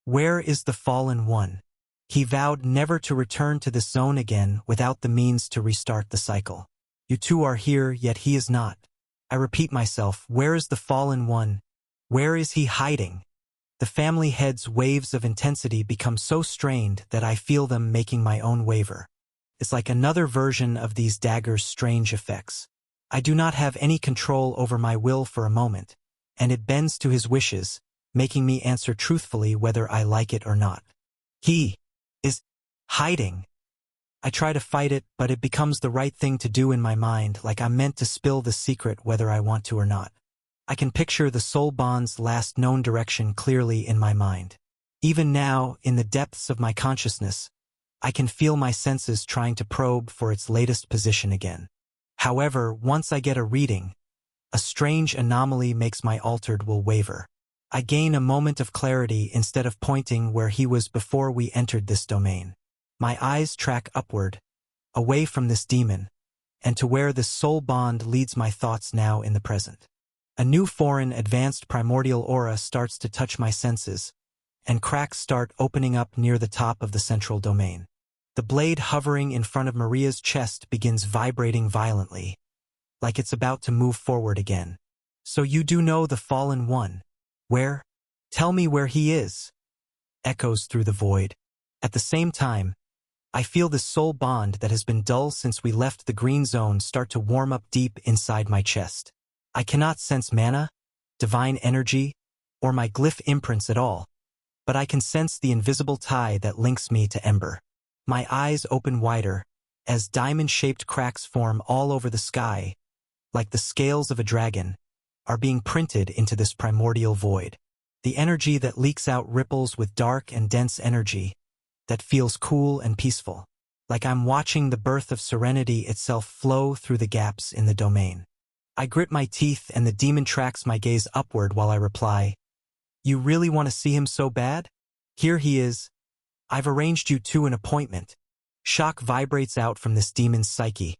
[SPEAKER 1] Where is the fallen one? He vowed never to return to this zone again without the means to restart the cycle. You two are here, yet he is not. I repeat myself, where is the fallen one? Where is he hiding? The family head's waves of intensity become so strained that I feel them making my own waver. It's like another version of these daggers' strange effects. I do not have any control over my will for a moment, and it bends to his wishes, making me answer truthfully whether I like it or not. He is hiding. I try to fight it, but it becomes the right thing to do in my mind, like I'm meant to spill the secret whether I want to or not. I can picture the soul bond's last known direction clearly in my mind. Even now, in the depths of my consciousness, I can feel my senses trying to probe for its latest position again. However, once I get a reading, a strange anomaly makes my altered will waver. I gain a moment of clarity instead of pointing where he was before we entered this domain. My eyes track upward, away from this demon, and to where this soul bond leads my thoughts now in the present. A new foreign advanced primordial aura starts to touch my senses, and cracks start opening up near the top of the central domain. The blade hovering in front of Maria's chest begins vibrating violently, like it's about to move forward again. So you do know the fallen one. Where? Tell me where he is. Echoes through the void. At the same time, I feel the soul bond that has been dull since we left the green zone start to warm up deep inside my chest. I cannot sense mana, divine energy, or my glyph imprints at all, but I can sense the invisible tie that links me to Ember. My eyes open wider, as diamond-shaped cracks form all over the sky, like the scales of a dragon, are being printed into this primordial void. The energy that leaks out ripples with dark and dense energy that feels cool and peaceful, like I'm watching the birth of serenity itself flow through the gaps in the domain. I grit my teeth and the demon tracks my gaze upward while I reply, "You really want to see him so bad? Here he is. I've arranged you two an appointment." Shock vibrates out from this demon's psyche,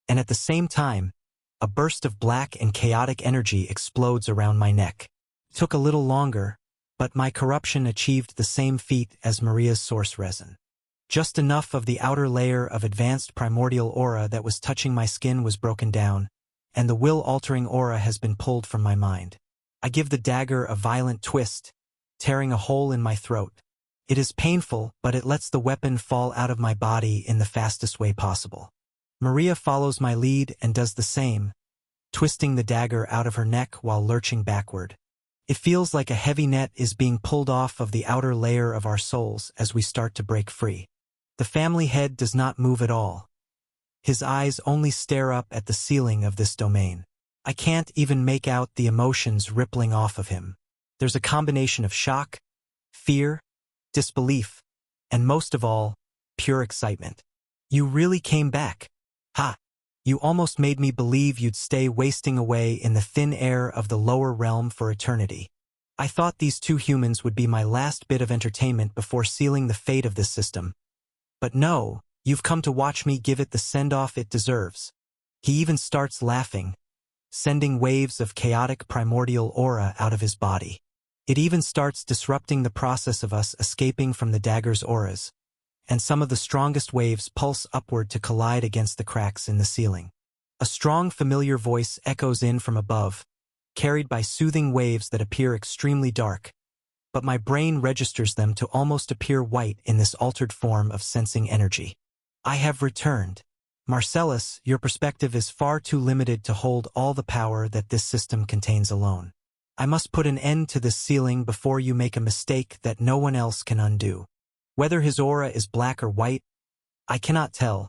[SPEAKER 1] and at the same time, a burst of black and chaotic energy explodes around my neck. It took a little longer, but my corruption achieved the same feat as Maria's source resin. Just enough of the outer layer of advanced primordial aura that was touching my skin was broken down, and the will-altering aura has been pulled from my mind. I give the dagger a violent twist, tearing a hole in my throat. It is painful, but it lets the weapon fall out of my body in the fastest way possible. Maria follows my lead and does the same, twisting the dagger out of her neck while lurching backward. It feels like a heavy net is being pulled off of the outer layer of our souls as we start to break free. The family head does not move at all. His eyes only stare up at the ceiling of this domain. I can't even make out the emotions rippling off of him. There's a combination of shock, fear, disbelief, and most of all, pure excitement. "You really came back. Ha! You almost made me believe you'd stay wasting away in the thin air of the lower realm for eternity. I thought these two humans would be my last bit of entertainment before sealing the fate of this system. But no, you've come to watch me give it the send-off it deserves." He even starts laughing, sending waves of chaotic primordial aura out of his body. It even starts disrupting the process of us escaping from the dagger's auras, and some of the strongest waves pulse upward to collide against the cracks in the ceiling. A strong, familiar voice echoes in from above, carried by soothing waves that appear extremely dark, but my brain registers them to almost appear white in this altered form of sensing energy. "I have returned. Marcellus, your perspective is far too limited to hold all the power that this system contains alone. I must put an end to this ceiling before you make a mistake that no one else can undo." Whether his aura is black or white, I cannot tell,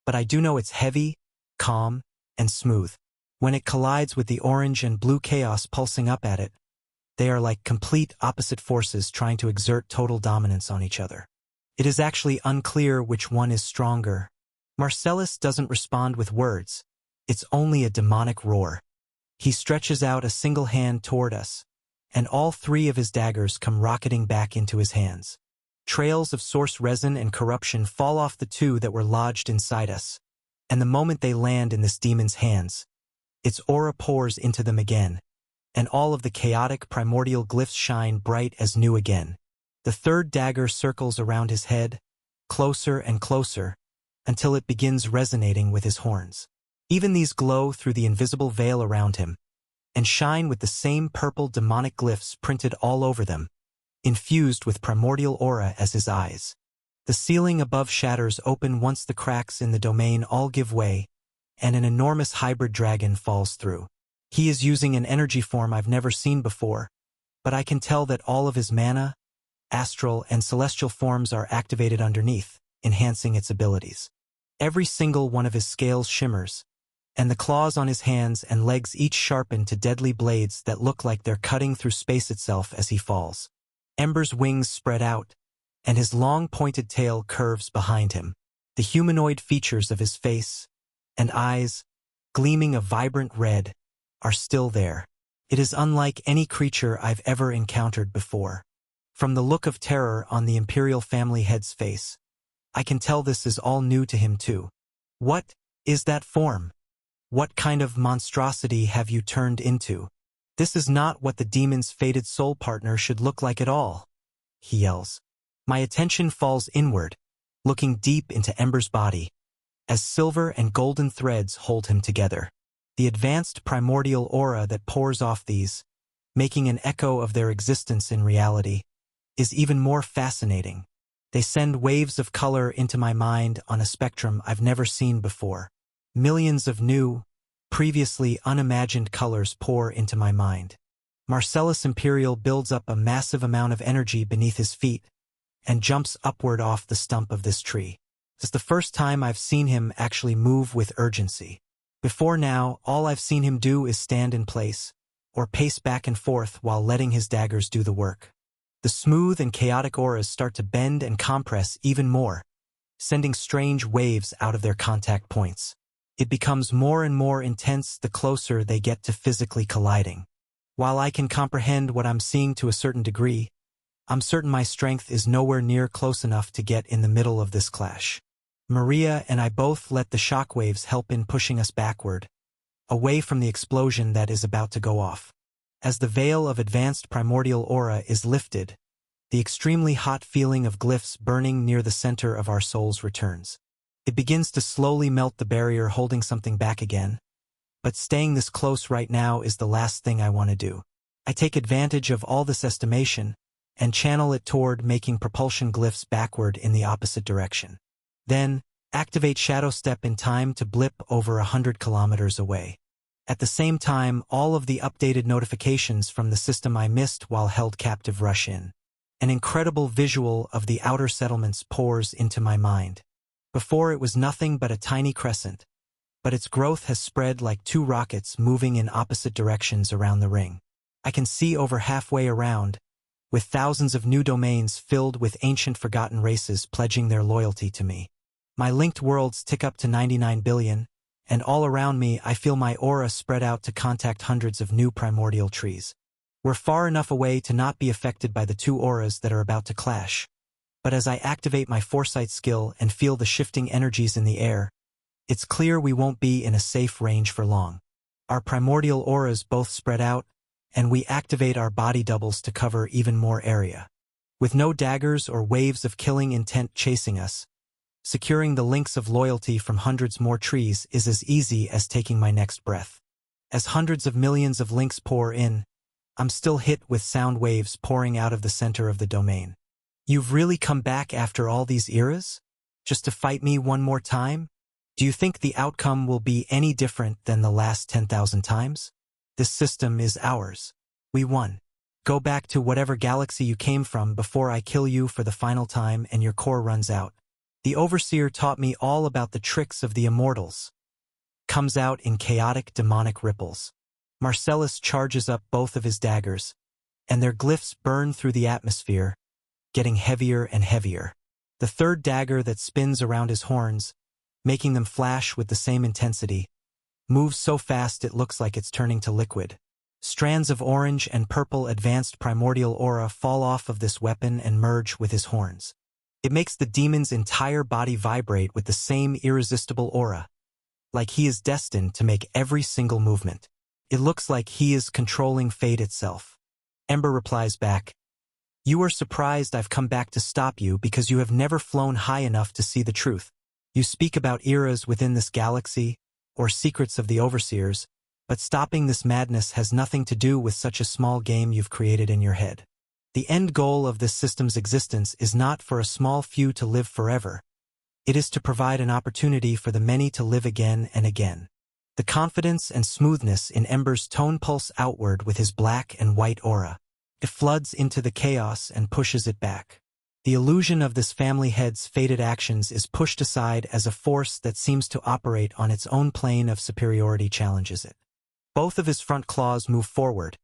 [SPEAKER 1] but I do know it's heavy, calm, and smooth. When it collides with the orange and blue chaos pulsing up at it, they are like complete opposite forces trying to exert total dominance on each other. It is actually unclear which one is stronger. Marcellus doesn't respond with words. It's only a demonic roar. He stretches out a single hand toward us, and all three of his daggers come rocketing back into his hands. Trails of source resin and corruption fall off the two that were lodged inside us, and the moment they land in this demon's hands, its aura pours into them again, and all of the chaotic primordial glyphs shine bright as new again. The third dagger circles around his head, closer and closer, until it begins resonating with his horns. Even these glow through the invisible veil around him, and shine with the same purple demonic glyphs printed all over them, infused with primordial aura as his eyes. The ceiling above shatters open once the cracks in the domain all give way, and an enormous hybrid dragon falls through. He is using an energy form I've never seen before, but I can tell that all of his mana, astral, and celestial forms are activated underneath, enhancing its abilities. Every single one of his scales shimmers, and the claws on his hands and legs each sharpen to deadly blades that look like they're cutting through space itself as he falls. Ember's wings spread out, and his long pointed tail curves behind him. The humanoid features of his face and eyes, gleaming a vibrant red, are still there. It is unlike any creature I've ever encountered before. From the look of terror on the Imperial family head's face, I can tell this is all new to him too. "What is that form? What kind of monstrosity have you turned into? This is not what the demon's fated soul partner should look like at all," he yells. My attention falls inward, looking deep into Ember's body, as silver and golden threads hold him together. The advanced primordial aura that pours off these, making an echo of their existence in reality, is even more fascinating. They send waves of color into my mind on a spectrum I've never seen before. Millions of new, previously unimagined colors pour into my mind. Marcellus Imperial builds up a massive amount of energy beneath his feet and jumps upward off the stump of this tree. It's the first time I've seen him actually move with urgency. Before now, all I've seen him do is stand in place, or pace back and forth while letting his daggers do the work. The smooth and chaotic auras start to bend and compress even more, sending strange waves out of their contact points. It becomes more and more intense the closer they get to physically colliding. While I can comprehend what I'm seeing to a certain degree, I'm certain my strength is nowhere near close enough to get in the middle of this clash. Maria and I both let the shockwaves help in pushing us backward, away from the explosion that is about to go off. As the veil of advanced primordial aura is lifted, the extremely hot feeling of glyphs burning near the center of our souls returns. It begins to slowly melt the barrier holding something back again, but staying this close right now is the last thing I want to do. I take advantage of all this estimation and channel it toward making propulsion glyphs backward in the opposite direction. Then, activate Shadow Step in time to blip over 100 kilometers away. At the same time, all of the updated notifications from the system I missed while held captive rush in. An incredible visual of the outer settlements pours into my mind. Before it was nothing but a tiny crescent, but its growth has spread like two rockets moving in opposite directions around the ring. I can see over halfway around, with thousands of new domains filled with ancient forgotten races pledging their loyalty to me. My linked worlds tick up to 99 billion, and all around me I feel my aura spread out to contact hundreds of new primordial trees. We're far enough away to not be affected by the two auras that are about to clash. But as I activate my foresight skill and feel the shifting energies in the air, it's clear we won't be in a safe range for long. Our primordial auras both spread out, and we activate our body doubles to cover even more area. With no daggers or waves of killing intent chasing us, securing the links of loyalty from hundreds more trees is as easy as taking my next breath. As hundreds of millions of links pour in, I'm still hit with sound waves pouring out of the center of the domain. You've really come back after all these eras? Just to fight me one more time? Do you think the outcome will be any different than the last 10,000 times? This system is ours. We won. Go back to whatever galaxy you came from before I kill you for the final time and your core runs out. The Overseer taught me all about the tricks of the immortals. Comes out in chaotic demonic ripples. Marcellus charges up both of his daggers, and their glyphs burn through the atmosphere, getting heavier and heavier. The third dagger that spins around his horns, making them flash with the same intensity, moves so fast it looks like it's turning to liquid. Strands of orange and purple advanced primordial aura fall off of this weapon and merge with his horns. It makes the demon's entire body vibrate with the same irresistible aura, like he is destined to make every single movement. It looks like he is controlling fate itself. Ember replies back, "You are surprised I've come back to stop you because you have never flown high enough to see the truth. You speak about eras within this galaxy, or secrets of the Overseers, but stopping this madness has nothing to do with such a small game you've created in your head. The end goal of this system's existence is not for a small few to live forever. It is to provide an opportunity for the many to live again and again." The confidence and smoothness in Ember's tone pulse outward with his black and white aura. It floods into the chaos and pushes it back. The illusion of this family head's fated actions is pushed aside as a force that seems to operate on its own plane of superiority challenges it. Both of his front claws move forward,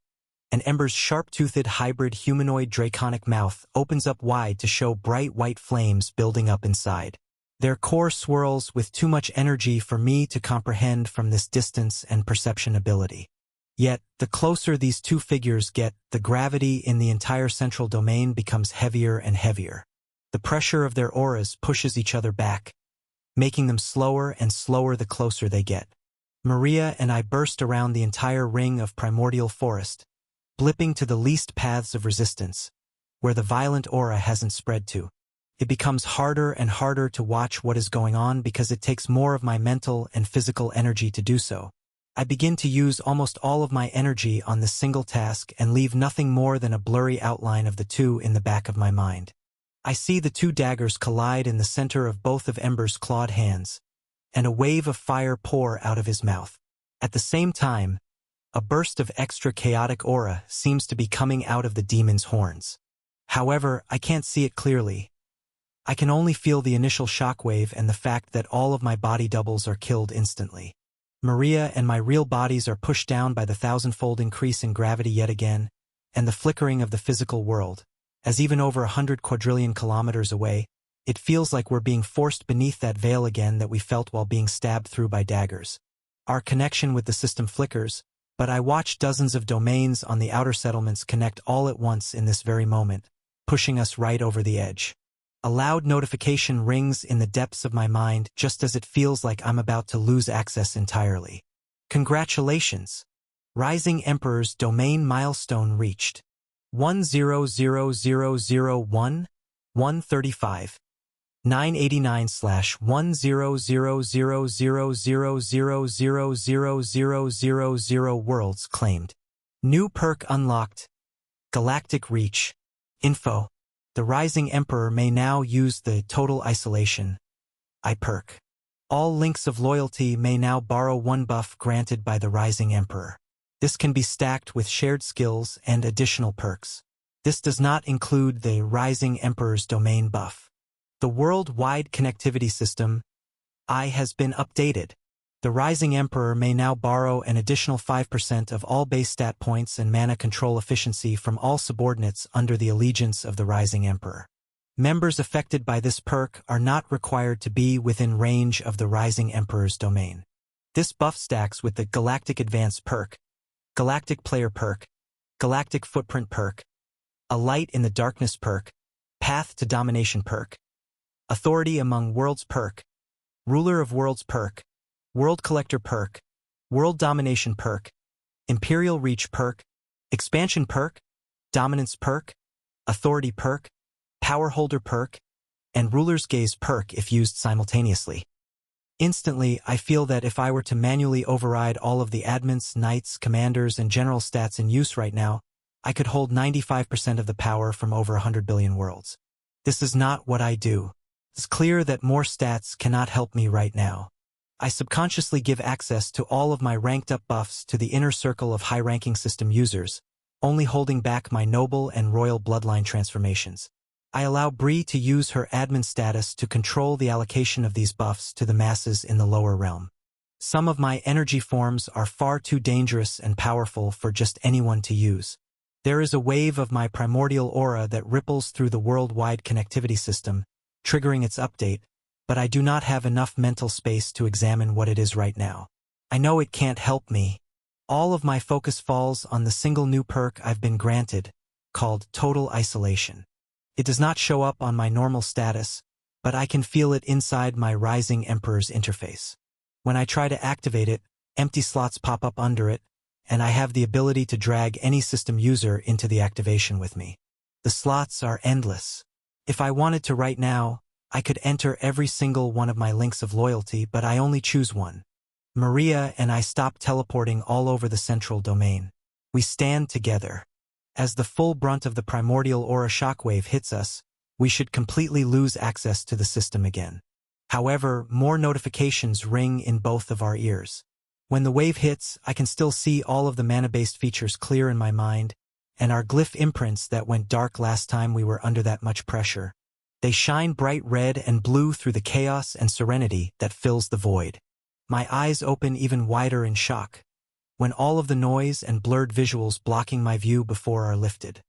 [SPEAKER 1] and Ember's sharp-toothed hybrid humanoid draconic mouth opens up wide to show bright white flames building up inside. Their core swirls with too much energy for me to comprehend from this distance and perception ability. Yet, the closer these two figures get, the gravity in the entire central domain becomes heavier and heavier. The pressure of their auras pushes each other back, making them slower and slower the closer they get. Maria and I burst around the entire ring of primordial forest, blipping to the least paths of resistance, where the violent aura hasn't spread to. It becomes harder and harder to watch what is going on because it takes more of my mental and physical energy to do so. I begin to use almost all of my energy on this single task and leave nothing more than a blurry outline of the two in the back of my mind. I see the two daggers collide in the center of both of Ember's clawed hands, and a wave of fire pour out of his mouth. At the same time, a burst of extra chaotic aura seems to be coming out of the demon's horns. However, I can't see it clearly. I can only feel the initial shockwave and the fact that all of my body doubles are killed instantly. Maria and my real bodies are pushed down by the thousandfold increase in gravity yet again, and the flickering of the physical world. As even over 100 quadrillion kilometers away, it feels like we're being forced beneath that veil again that we felt while being stabbed through by daggers. Our connection with the system flickers, but I watch dozens of domains on the outer settlements connect all at once in this very moment, pushing us right over the edge. A loud notification rings in the depths of my mind just as it feels like I'm about to lose access entirely. Congratulations! Rising Emperor's domain milestone reached. 100001 135 989/10000000000 worlds claimed. New perk unlocked. Galactic Reach. Info. The Rising Emperor may now use the Total Isolation I perk. All links of loyalty may now borrow one buff granted by the Rising Emperor. This can be stacked with shared skills and additional perks. This does not include the Rising Emperor's domain buff. The worldwide connectivity system, I, has been updated. The Rising Emperor may now borrow an additional 5% of all base stat points and mana control efficiency from all subordinates under the allegiance of the Rising Emperor. Members affected by this perk are not required to be within range of the Rising Emperor's domain. This buff stacks with the Galactic Advance perk, Galactic Player perk, Galactic Footprint perk, a Light in the Darkness perk, Path to Domination perk, Authority Among Worlds perk, Ruler of Worlds perk, World Collector perk, World Domination perk, Imperial Reach perk, Expansion perk, Dominance perk, Authority perk, Power Holder perk, and Ruler's Gaze perk if used simultaneously. Instantly, I feel that if I were to manually override all of the admins, knights, commanders, and general stats in use right now, I could hold 95% of the power from over 100 billion worlds. This is not what I do. It's clear that more stats cannot help me right now. I subconsciously give access to all of my ranked-up buffs to the inner circle of high-ranking system users, only holding back my noble and royal bloodline transformations. I allow Bree to use her admin status to control the allocation of these buffs to the masses in the lower realm. Some of my energy forms are far too dangerous and powerful for just anyone to use. There is a wave of my primordial aura that ripples through the worldwide connectivity system, triggering its update, but I do not have enough mental space to examine what it is right now. I know it can't help me. All of my focus falls on the single new perk I've been granted, called Total Isolation. It does not show up on my normal status, but I can feel it inside my Rising Emperor's interface. When I try to activate it, empty slots pop up under it, and I have the ability to drag any system user into the activation with me. The slots are endless. If I wanted to right now, I could enter every single one of my links of loyalty, but I only choose one. Maria and I stop teleporting all over the central domain. We stand together. As the full brunt of the primordial aura shockwave hits us, we should completely lose access to the system again. However, more notifications ring in both of our ears. When the wave hits, I can still see all of the mana-based features clear in my mind, and our glyph imprints that went dark last time we were under that much pressure. They shine bright red and blue through the chaos and serenity that fills the void. My eyes open even wider in shock, when all of the noise and blurred visuals blocking my view before are lifted.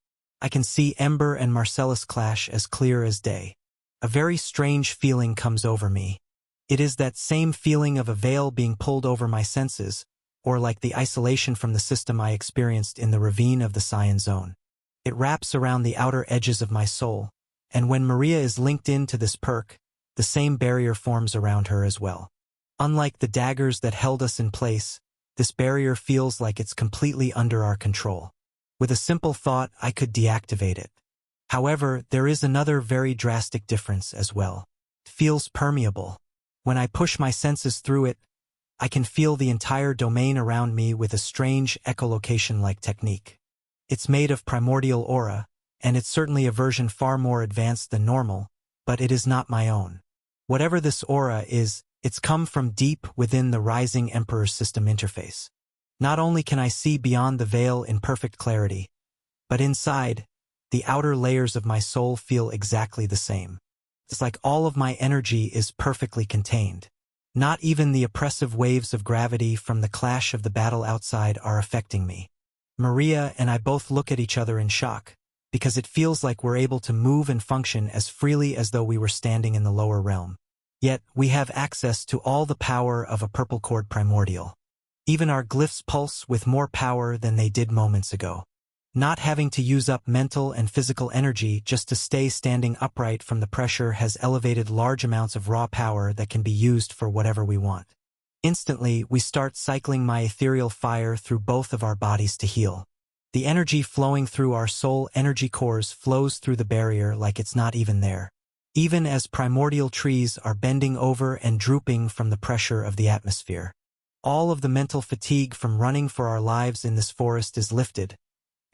[SPEAKER 1] I can see Ember and Marcellus clash as clear as day. A very strange feeling comes over me. It is that same feeling of a veil being pulled over my senses, or like the isolation from the system I experienced in the ravine of the Cyan Zone. It wraps around the outer edges of my soul, and when Maria is linked into this perk, the same barrier forms around her as well. Unlike the daggers that held us in place, this barrier feels like it's completely under our control. With a simple thought, I could deactivate it. However, there is another very drastic difference as well. It feels permeable. When I push my senses through it, I can feel the entire domain around me with a strange echolocation-like technique. It's made of primordial aura, and it's certainly a version far more advanced than normal, but it is not my own. Whatever this aura is, it's come from deep within the Rising Emperor's system interface. Not only can I see beyond the veil in perfect clarity, but inside, the outer layers of my soul feel exactly the same. It's like all of my energy is perfectly contained. Not even the oppressive waves of gravity from the clash of the battle outside are affecting me. Maria and I both look at each other in shock, because it feels like we're able to move and function as freely as though we were standing in the lower realm. Yet, we have access to all the power of a purple cord primordial. Even our glyphs pulse with more power than they did moments ago. Not having to use up mental and physical energy just to stay standing upright from the pressure has elevated large amounts of raw power that can be used for whatever we want. Instantly, we start cycling my ethereal fire through both of our bodies to heal. The energy flowing through our soul energy cores flows through the barrier like it's not even there. Even as primordial trees are bending over and drooping from the pressure of the atmosphere. All of the mental fatigue from running for our lives in this forest is lifted,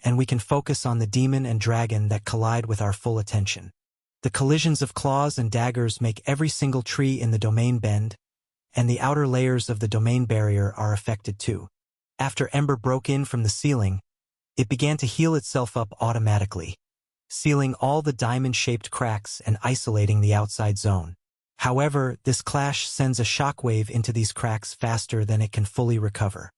[SPEAKER 1] and we can focus on the demon and dragon that collide with our full attention. The collisions of claws and daggers make every single tree in the domain bend, and the outer layers of the domain barrier are affected too. After Ember broke in from the ceiling, it began to heal itself up automatically, sealing all the diamond-shaped cracks and isolating the outside zone. However, this clash sends a shockwave into these cracks faster than it can fully recover.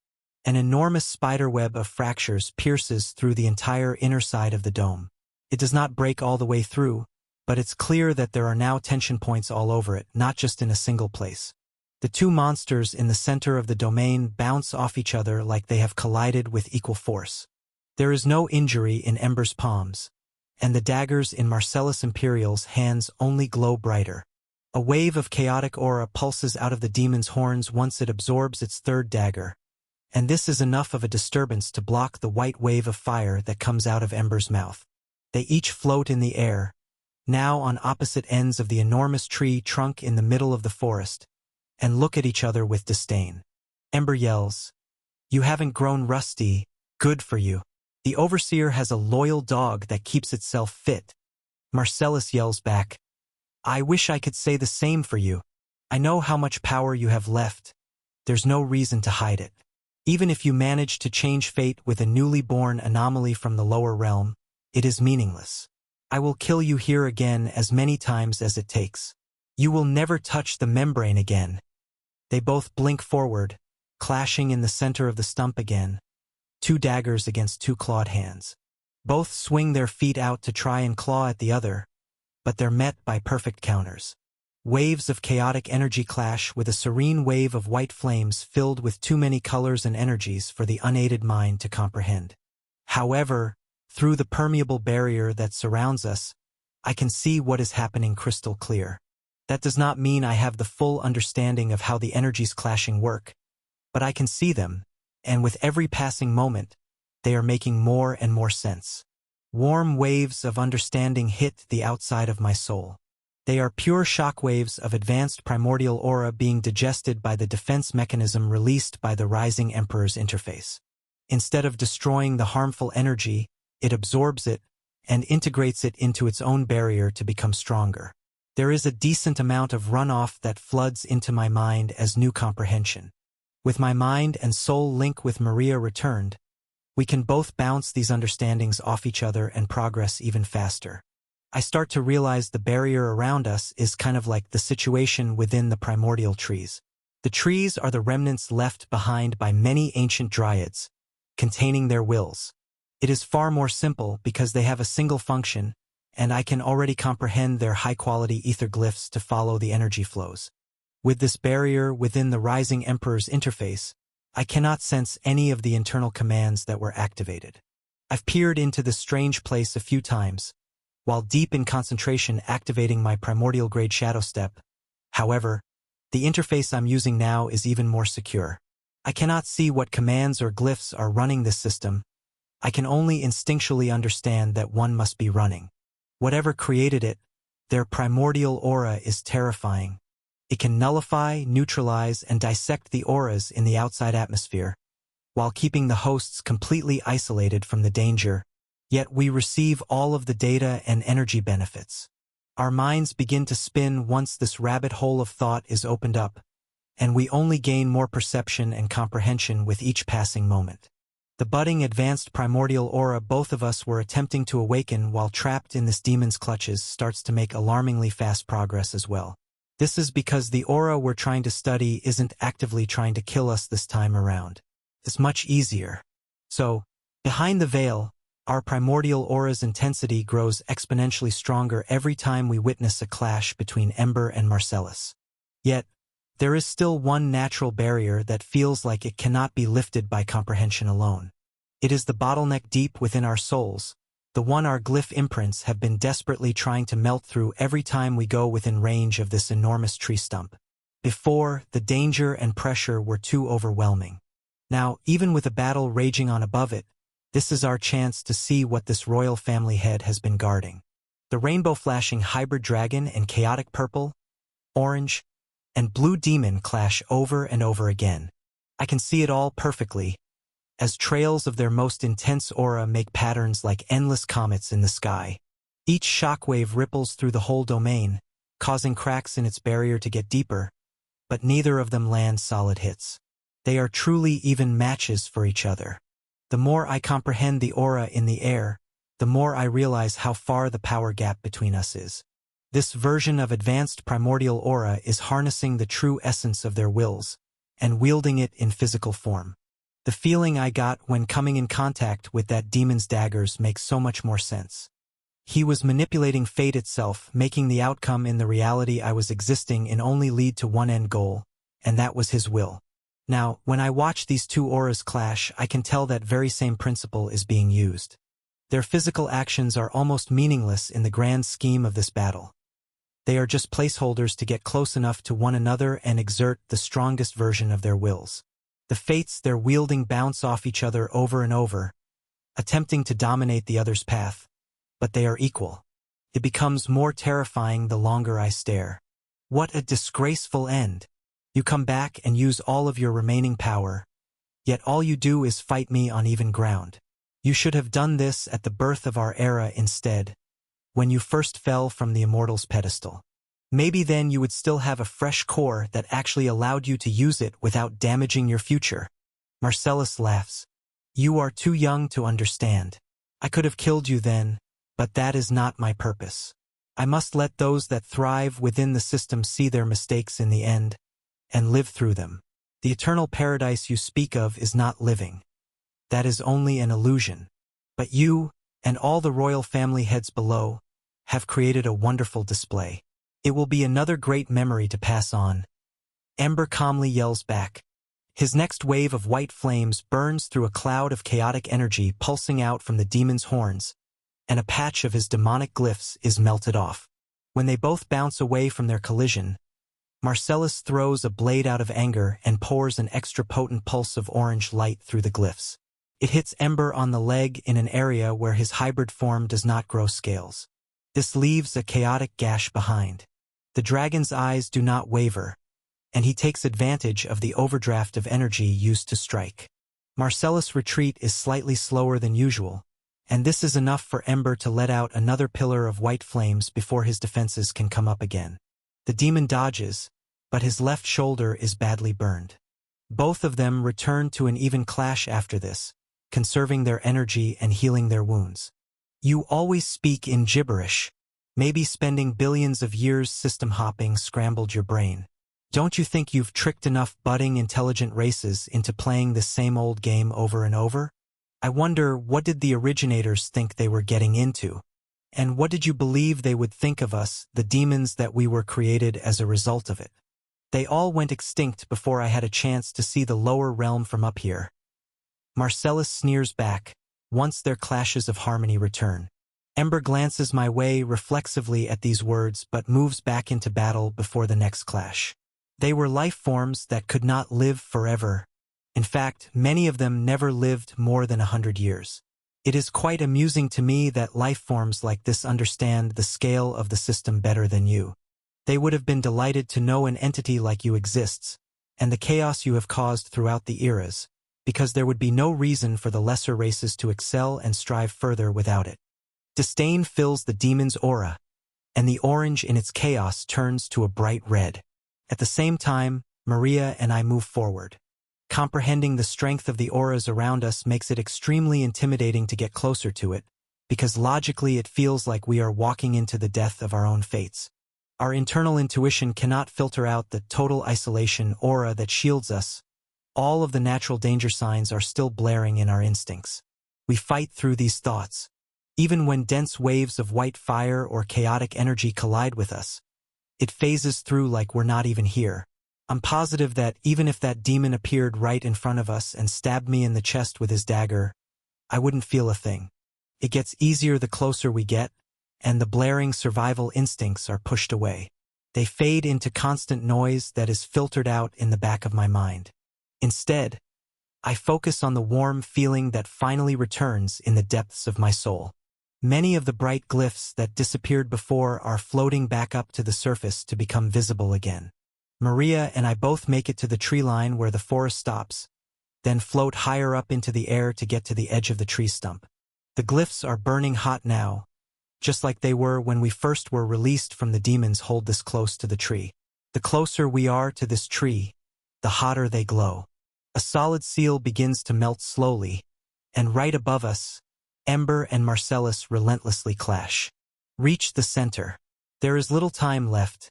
[SPEAKER 1] An enormous spiderweb of fractures pierces through the entire inner side of the dome. It does not break all the way through, but it's clear that there are now tension points all over it, not just in a single place. The two monsters in the center of the domain bounce off each other like they have collided with equal force. There is no injury in Ember's palms, and the daggers in Marcellus Imperial's hands only glow brighter. A wave of chaotic aura pulses out of the demon's horns once it absorbs its third dagger, and this is enough of a disturbance to block the white wave of fire that comes out of Ember's mouth. They each float in the air, now on opposite ends of the enormous tree trunk in the middle of the forest, and look at each other with disdain. Ember yells, "You haven't grown rusty, good for you. The Overseer has a loyal dog that keeps itself fit." Marcellus yells back, "I wish I could say the same for you. I know how much power you have left. There's no reason to hide it. Even if you manage to change fate with a newly born anomaly from the lower realm, it is meaningless. I will kill you here again as many times as it takes. You will never touch the membrane again." They both blink forward, clashing in the center of the stump again. Two daggers against two clawed hands. Both swing their feet out to try and claw at the other, but they're met by perfect counters. Waves of chaotic energy clash with a serene wave of white flames filled with too many colors and energies for the unaided mind to comprehend. However, through the permeable barrier that surrounds us, I can see what is happening crystal clear. That does not mean I have the full understanding of how the energies clashing work, but I can see them, and with every passing moment, they are making more and more sense. Warm waves of understanding hit the outside of my soul. They are pure shock waves of advanced primordial aura being digested by the defense mechanism released by the Rising Emperor's interface. Instead of destroying the harmful energy, it absorbs it and integrates it into its own barrier to become stronger. There is a decent amount of runoff that floods into my mind as new comprehension. With my mind and soul link with Maria returned, we can both bounce these understandings off each other and progress even faster. I start to realize the barrier around us is kind of like the situation within the primordial trees. The trees are the remnants left behind by many ancient dryads, containing their wills. It is far more simple because they have a single function, and I can already comprehend their high-quality ether glyphs to follow the energy flows. With this barrier within the Rising Emperor's interface, I cannot sense any of the internal commands that were activated. I've peered into this strange place a few times, while deep in concentration activating my primordial-grade shadow step. However, the interface I'm using now is even more secure. I cannot see what commands or glyphs are running this system. I can only instinctually understand that one must be running. Whatever created it, their primordial aura is terrifying. It can nullify, neutralize, and dissect the auras in the outside atmosphere, while keeping the hosts completely isolated from the danger. Yet we receive all of the data and energy benefits. Our minds begin to spin once this rabbit hole of thought is opened up, and we only gain more perception and comprehension with each passing moment. The budding advanced primordial aura both of us were attempting to awaken while trapped in this demon's clutches starts to make alarmingly fast progress as well. This is because the aura we're trying to study isn't actively trying to kill us this time around. It's much easier. So, behind the veil, our primordial aura's intensity grows exponentially stronger every time we witness a clash between Ember and Marcellus. Yet, there is still one natural barrier that feels like it cannot be lifted by comprehension alone. It is the bottleneck deep within our souls, the one our glyph imprints have been desperately trying to melt through every time we go within range of this enormous tree stump. Before, the danger and pressure were too overwhelming. Now, even with a battle raging on above it, this is our chance to see what this royal family head has been guarding. The rainbow-flashing hybrid dragon and chaotic purple, orange, and blue demon clash over and over again. I can see it all perfectly, as trails of their most intense aura make patterns like endless comets in the sky. Each shockwave ripples through the whole domain, causing cracks in its barrier to get deeper, but neither of them land solid hits. They are truly even matches for each other. The more I comprehend the aura in the air, the more I realize how far the power gap between us is. This version of advanced primordial aura is harnessing the true essence of their wills, and wielding it in physical form. The feeling I got when coming in contact with that demon's daggers makes so much more sense. He was manipulating fate itself, making the outcome in the reality I was existing in only lead to one end goal, and that was his will. Now, when I watch these two auras clash, I can tell that very same principle is being used. Their physical actions are almost meaningless in the grand scheme of this battle. They are just placeholders to get close enough to one another and exert the strongest version of their wills. The fates they're wielding bounce off each other over and over, attempting to dominate the other's path, but they are equal. It becomes more terrifying the longer I stare. What a disgraceful end! You come back and use all of your remaining power, yet all you do is fight me on even ground. You should have done this at the birth of our era instead, when you first fell from the Immortal's pedestal. Maybe then you would still have a fresh core that actually allowed you to use it without damaging your future. Marcellus laughs. You are too young to understand. I could have killed you then, but that is not my purpose. I must let those that thrive within the system see their mistakes in the end, and live through them. The eternal paradise you speak of is not living. That is only an illusion. But you, and all the royal family heads below, have created a wonderful display. It will be another great memory to pass on. Ember calmly yells back. His next wave of white flames burns through a cloud of chaotic energy pulsing out from the demon's horns, and a patch of his demonic glyphs is melted off. When they both bounce away from their collision, Marcellus throws a blade out of anger and pours an extra potent pulse of orange light through the glyphs. It hits Ember on the leg in an area where his hybrid form does not grow scales. This leaves a chaotic gash behind. The dragon's eyes do not waver, and he takes advantage of the overdraft of energy used to strike. Marcellus' retreat is slightly slower than usual, and this is enough for Ember to let out another pillar of white flames before his defenses can come up again. The demon dodges, but his left shoulder is badly burned. Both of them return to an even clash after this, conserving their energy and healing their wounds. You always speak in gibberish. Maybe spending billions of years system hopping scrambled your brain. Don't you think you've tricked enough budding intelligent races into playing this same old game over and over? I wonder, what did the originators think they were getting into? And what did you believe they would think of us, the demons that we were created as a result of it? They all went extinct before I had a chance to see the lower realm from up here. Marcellus sneers back, once their clashes of harmony return. Ember glances my way reflexively at these words but moves back into battle before the next clash. They were life forms that could not live forever. In fact, many of them never lived more than 100 years. It is quite amusing to me that life forms like this understand the scale of the system better than you. They would have been delighted to know an entity like you exists, and the chaos you have caused throughout the eras, because there would be no reason for the lesser races to excel and strive further without it. Disdain fills the demon's aura, and the orange in its chaos turns to a bright red. At the same time, Maria and I move forward. Comprehending the strength of the auras around us makes it extremely intimidating to get closer to it, because logically it feels like we are walking into the death of our own fates. Our internal intuition cannot filter out the total isolation aura that shields us. All of the natural danger signs are still blaring in our instincts. We fight through these thoughts. Even when dense waves of white fire or chaotic energy collide with us, it phases through like we're not even here. I'm positive that even if that demon appeared right in front of us and stabbed me in the chest with his dagger, I wouldn't feel a thing. It gets easier the closer we get, and the blaring survival instincts are pushed away. They fade into constant noise that is filtered out in the back of my mind. Instead, I focus on the warm feeling that finally returns in the depths of my soul. Many of the bright glyphs that disappeared before are floating back up to the surface to become visible again. Maria and I both make it to the tree line where the forest stops, then float higher up into the air to get to the edge of the tree stump. The glyphs are burning hot now, just like they were when we first were released from the demons hold this close to the tree. The closer we are to this tree, the hotter they glow. A solid seal begins to melt slowly, and right above us, Ember and Marcellus relentlessly clash. Reach the center. There is little time left.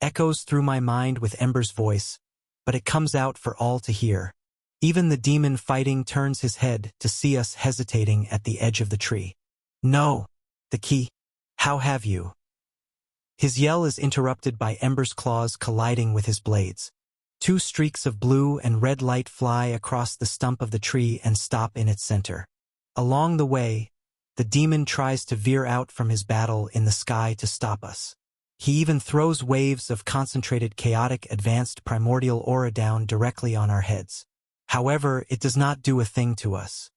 [SPEAKER 1] Echoes through my mind with Ember's voice, but it comes out for all to hear. Even the demon fighting turns his head to see us hesitating at the edge of the tree. No! The key. How have you? His yell is interrupted by Ember's claws colliding with his blades. Two streaks of blue and red light fly across the stump of the tree and stop in its center. Along the way, the demon tries to veer out from his battle in the sky to stop us. He even throws waves of concentrated chaotic advanced primordial aura down directly on our heads. However, it does not do a thing to us.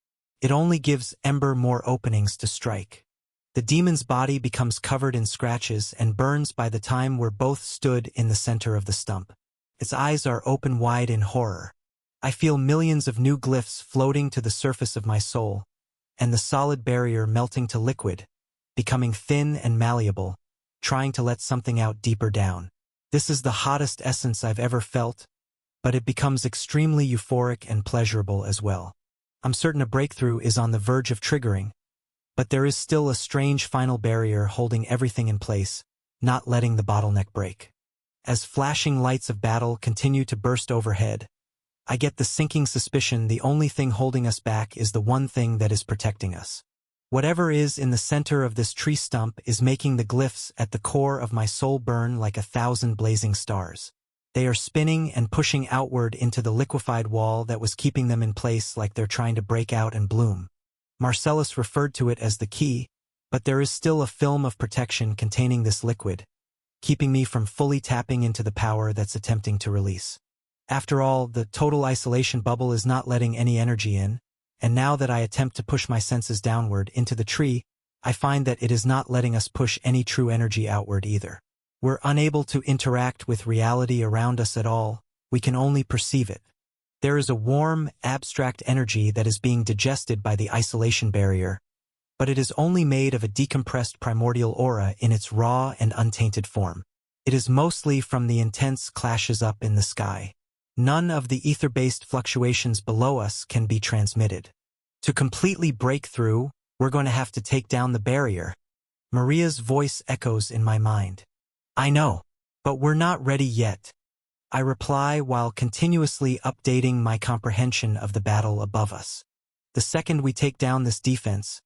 [SPEAKER 1] It only gives Ember more openings to strike. The demon's body becomes covered in scratches and burns by the time we're both stood in the center of the stump. Its eyes are open wide in horror. I feel millions of new glyphs floating to the surface of my soul, and the solid barrier melting to liquid, becoming thin and malleable, trying to let something out deeper down. This is the hottest essence I've ever felt, but it becomes extremely euphoric and pleasurable as well. I'm certain a breakthrough is on the verge of triggering, but there is still a strange final barrier holding everything in place, not letting the bottleneck break. As flashing lights of battle continue to burst overhead, I get the sinking suspicion the only thing holding us back is the one thing that is protecting us. Whatever is in the center of this tree stump is making the glyphs at the core of my soul burn like 1,000 blazing stars. They are spinning and pushing outward into the liquefied wall that was keeping them in place like they're trying to break out and bloom. Marcellus referred to it as the key, but there is still a film of protection containing this liquid, keeping me from fully tapping into the power that's attempting to release. After all, the total isolation bubble is not letting any energy in, and now that I attempt to push my senses downward into the tree, I find that it is not letting us push any true energy outward either. We're unable to interact with reality around us at all, we can only perceive it. There is a warm, abstract energy that is being digested by the isolation barrier, but it is only made of a decompressed primordial aura in its raw and untainted form. It is mostly from the intense clashes up in the sky. None of the ether-based fluctuations below us can be transmitted. To completely break through, we're going to have to take down the barrier. Maria's voice echoes in my mind. I know, but we're not ready yet. I reply while continuously updating my comprehension of the battle above us. The second we take down this defense,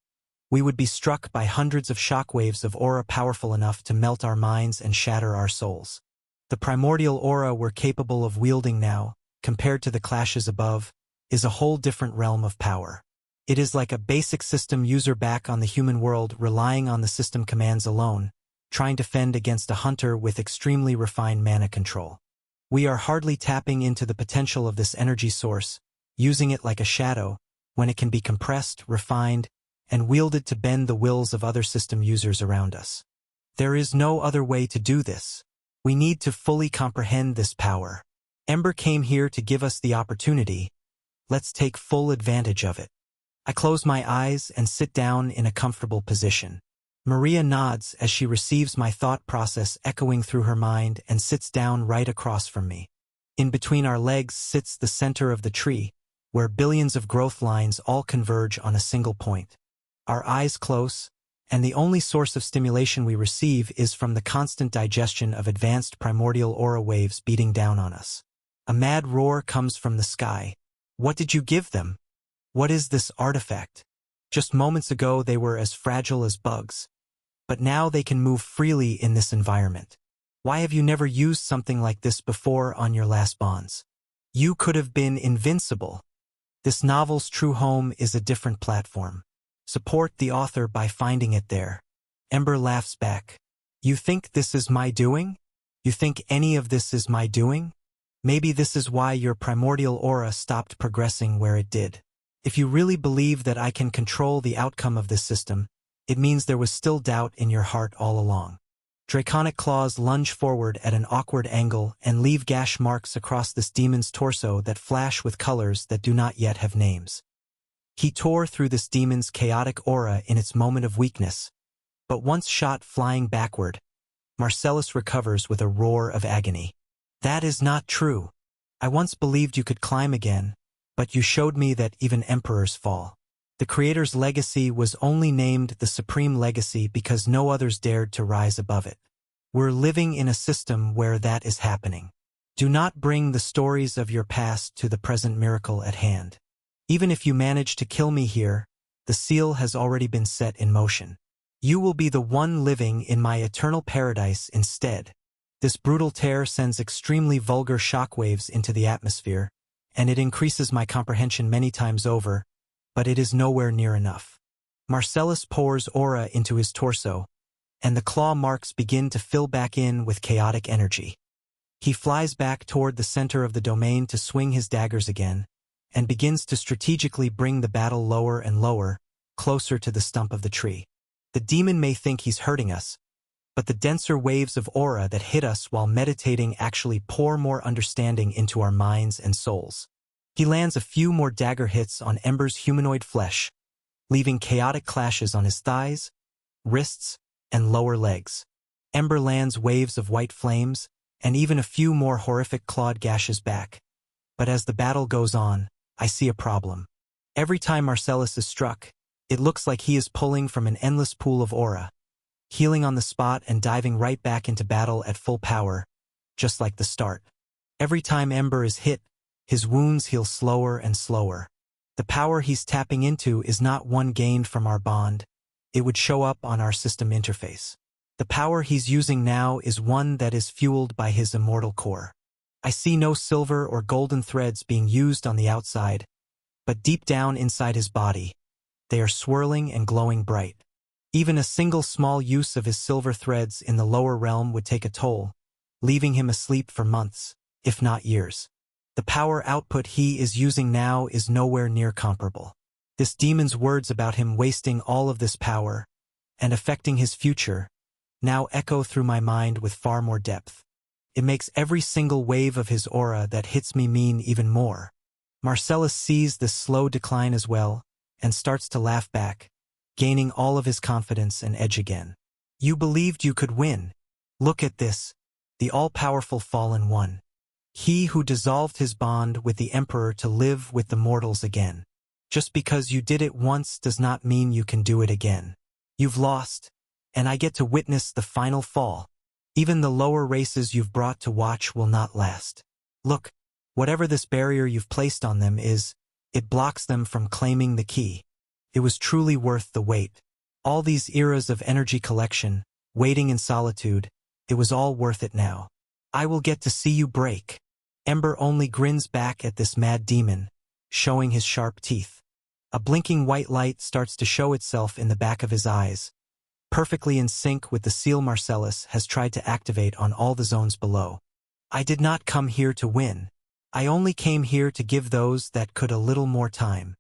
[SPEAKER 1] we would be struck by hundreds of shockwaves of aura powerful enough to melt our minds and shatter our souls. The primordial aura we're capable of wielding now, compared to the clashes above, is a whole different realm of power. It is like a basic system user back on the human world relying on the system commands alone, trying to fend against a hunter with extremely refined mana control. We are hardly tapping into the potential of this energy source, using it like a shadow, when it can be compressed, refined, and wielded to bend the wills of other system users around us. There is no other way to do this. We need to fully comprehend this power. Ember came here to give us the opportunity. Let's take full advantage of it. I close my eyes and sit down in a comfortable position. Maria nods as she receives my thought process echoing through her mind and sits down right across from me. In between our legs sits the center of the tree, where billions of growth lines all converge on a single point. Our eyes close, and the only source of stimulation we receive is from the constant digestion of advanced primordial aura waves beating down on us. A mad roar comes from the sky. What did you give them? What is this artifact? Just moments ago they were as fragile as bugs. But now they can move freely in this environment. Why have you never used something like this before on your last bonds? You could have been invincible. This novel's true home is a different platform. Support the author by finding it there. Ember laughs back. You think this is my doing? You think any of this is my doing? Maybe this is why your primordial aura stopped progressing where it did. If you really believe that I can control the outcome of this system, it means there was still doubt in your heart all along. Draconic claws lunge forward at an awkward angle and leave gash marks across this demon's torso that flash with colors that do not yet have names. He tore through this demon's chaotic aura in its moment of weakness, but once shot flying backward, Marcellus recovers with a roar of agony. That is not true. I once believed you could climb again, but you showed me that even emperors fall. The Creator's legacy was only named the Supreme Legacy because no others dared to rise above it. We're living in a system where that is happening. Do not bring the stories of your past to the present miracle at hand. Even if you manage to kill me here, the seal has already been set in motion. You will be the one living in my eternal paradise instead. This brutal tear sends extremely vulgar shockwaves into the atmosphere, and it increases my comprehension many times over, but it is nowhere near enough. Marcellus pours aura into his torso, and the claw marks begin to fill back in with chaotic energy. He flies back toward the center of the domain to swing his daggers again, and begins to strategically bring the battle lower and lower, closer to the stump of the tree. The demon may think he's hurting us, but the denser waves of aura that hit us while meditating actually pour more understanding into our minds and souls. He lands a few more dagger hits on Ember's humanoid flesh, leaving chaotic clashes on his thighs, wrists, and lower legs. Ember lands waves of white flames, and even a few more horrific clawed gashes back. But as the battle goes on, I see a problem. Every time Marcellus is struck, it looks like he is pulling from an endless pool of aura, healing on the spot and diving right back into battle at full power, just like the start. Every time Ember is hit, his wounds heal slower and slower. The power he's tapping into is not one gained from our bond. It would show up on our system interface. The power he's using now is one that is fueled by his immortal core. I see no silver or golden threads being used on the outside, but deep down inside his body, they are swirling and glowing bright. Even a single small use of his silver threads in the lower realm would take a toll, leaving him asleep for months, if not years. The power output he is using now is nowhere near comparable. This demon's words about him wasting all of this power and affecting his future now echo through my mind with far more depth. It makes every single wave of his aura that hits me mean even more. Marcellus sees this slow decline as well and starts to laugh back, gaining all of his confidence and edge again. You believed you could win. Look at this, the all-powerful fallen one. He who dissolved his bond with the Emperor to live with the mortals again. Just because you did it once does not mean you can do it again. You've lost, and I get to witness the final fall. Even the lower races you've brought to watch will not last. Look, whatever this barrier you've placed on them is, it blocks them from claiming the key. It was truly worth the wait. All these eras of energy collection, waiting in solitude, it was all worth it now. I will get to see you break. Ember only grins back at this mad demon, showing his sharp teeth. A blinking white light starts to show itself in the back of his eyes, perfectly in sync with the seal Marcellus has tried to activate on all the zones below. I did not come here to win. I only came here to give those that could a little more time.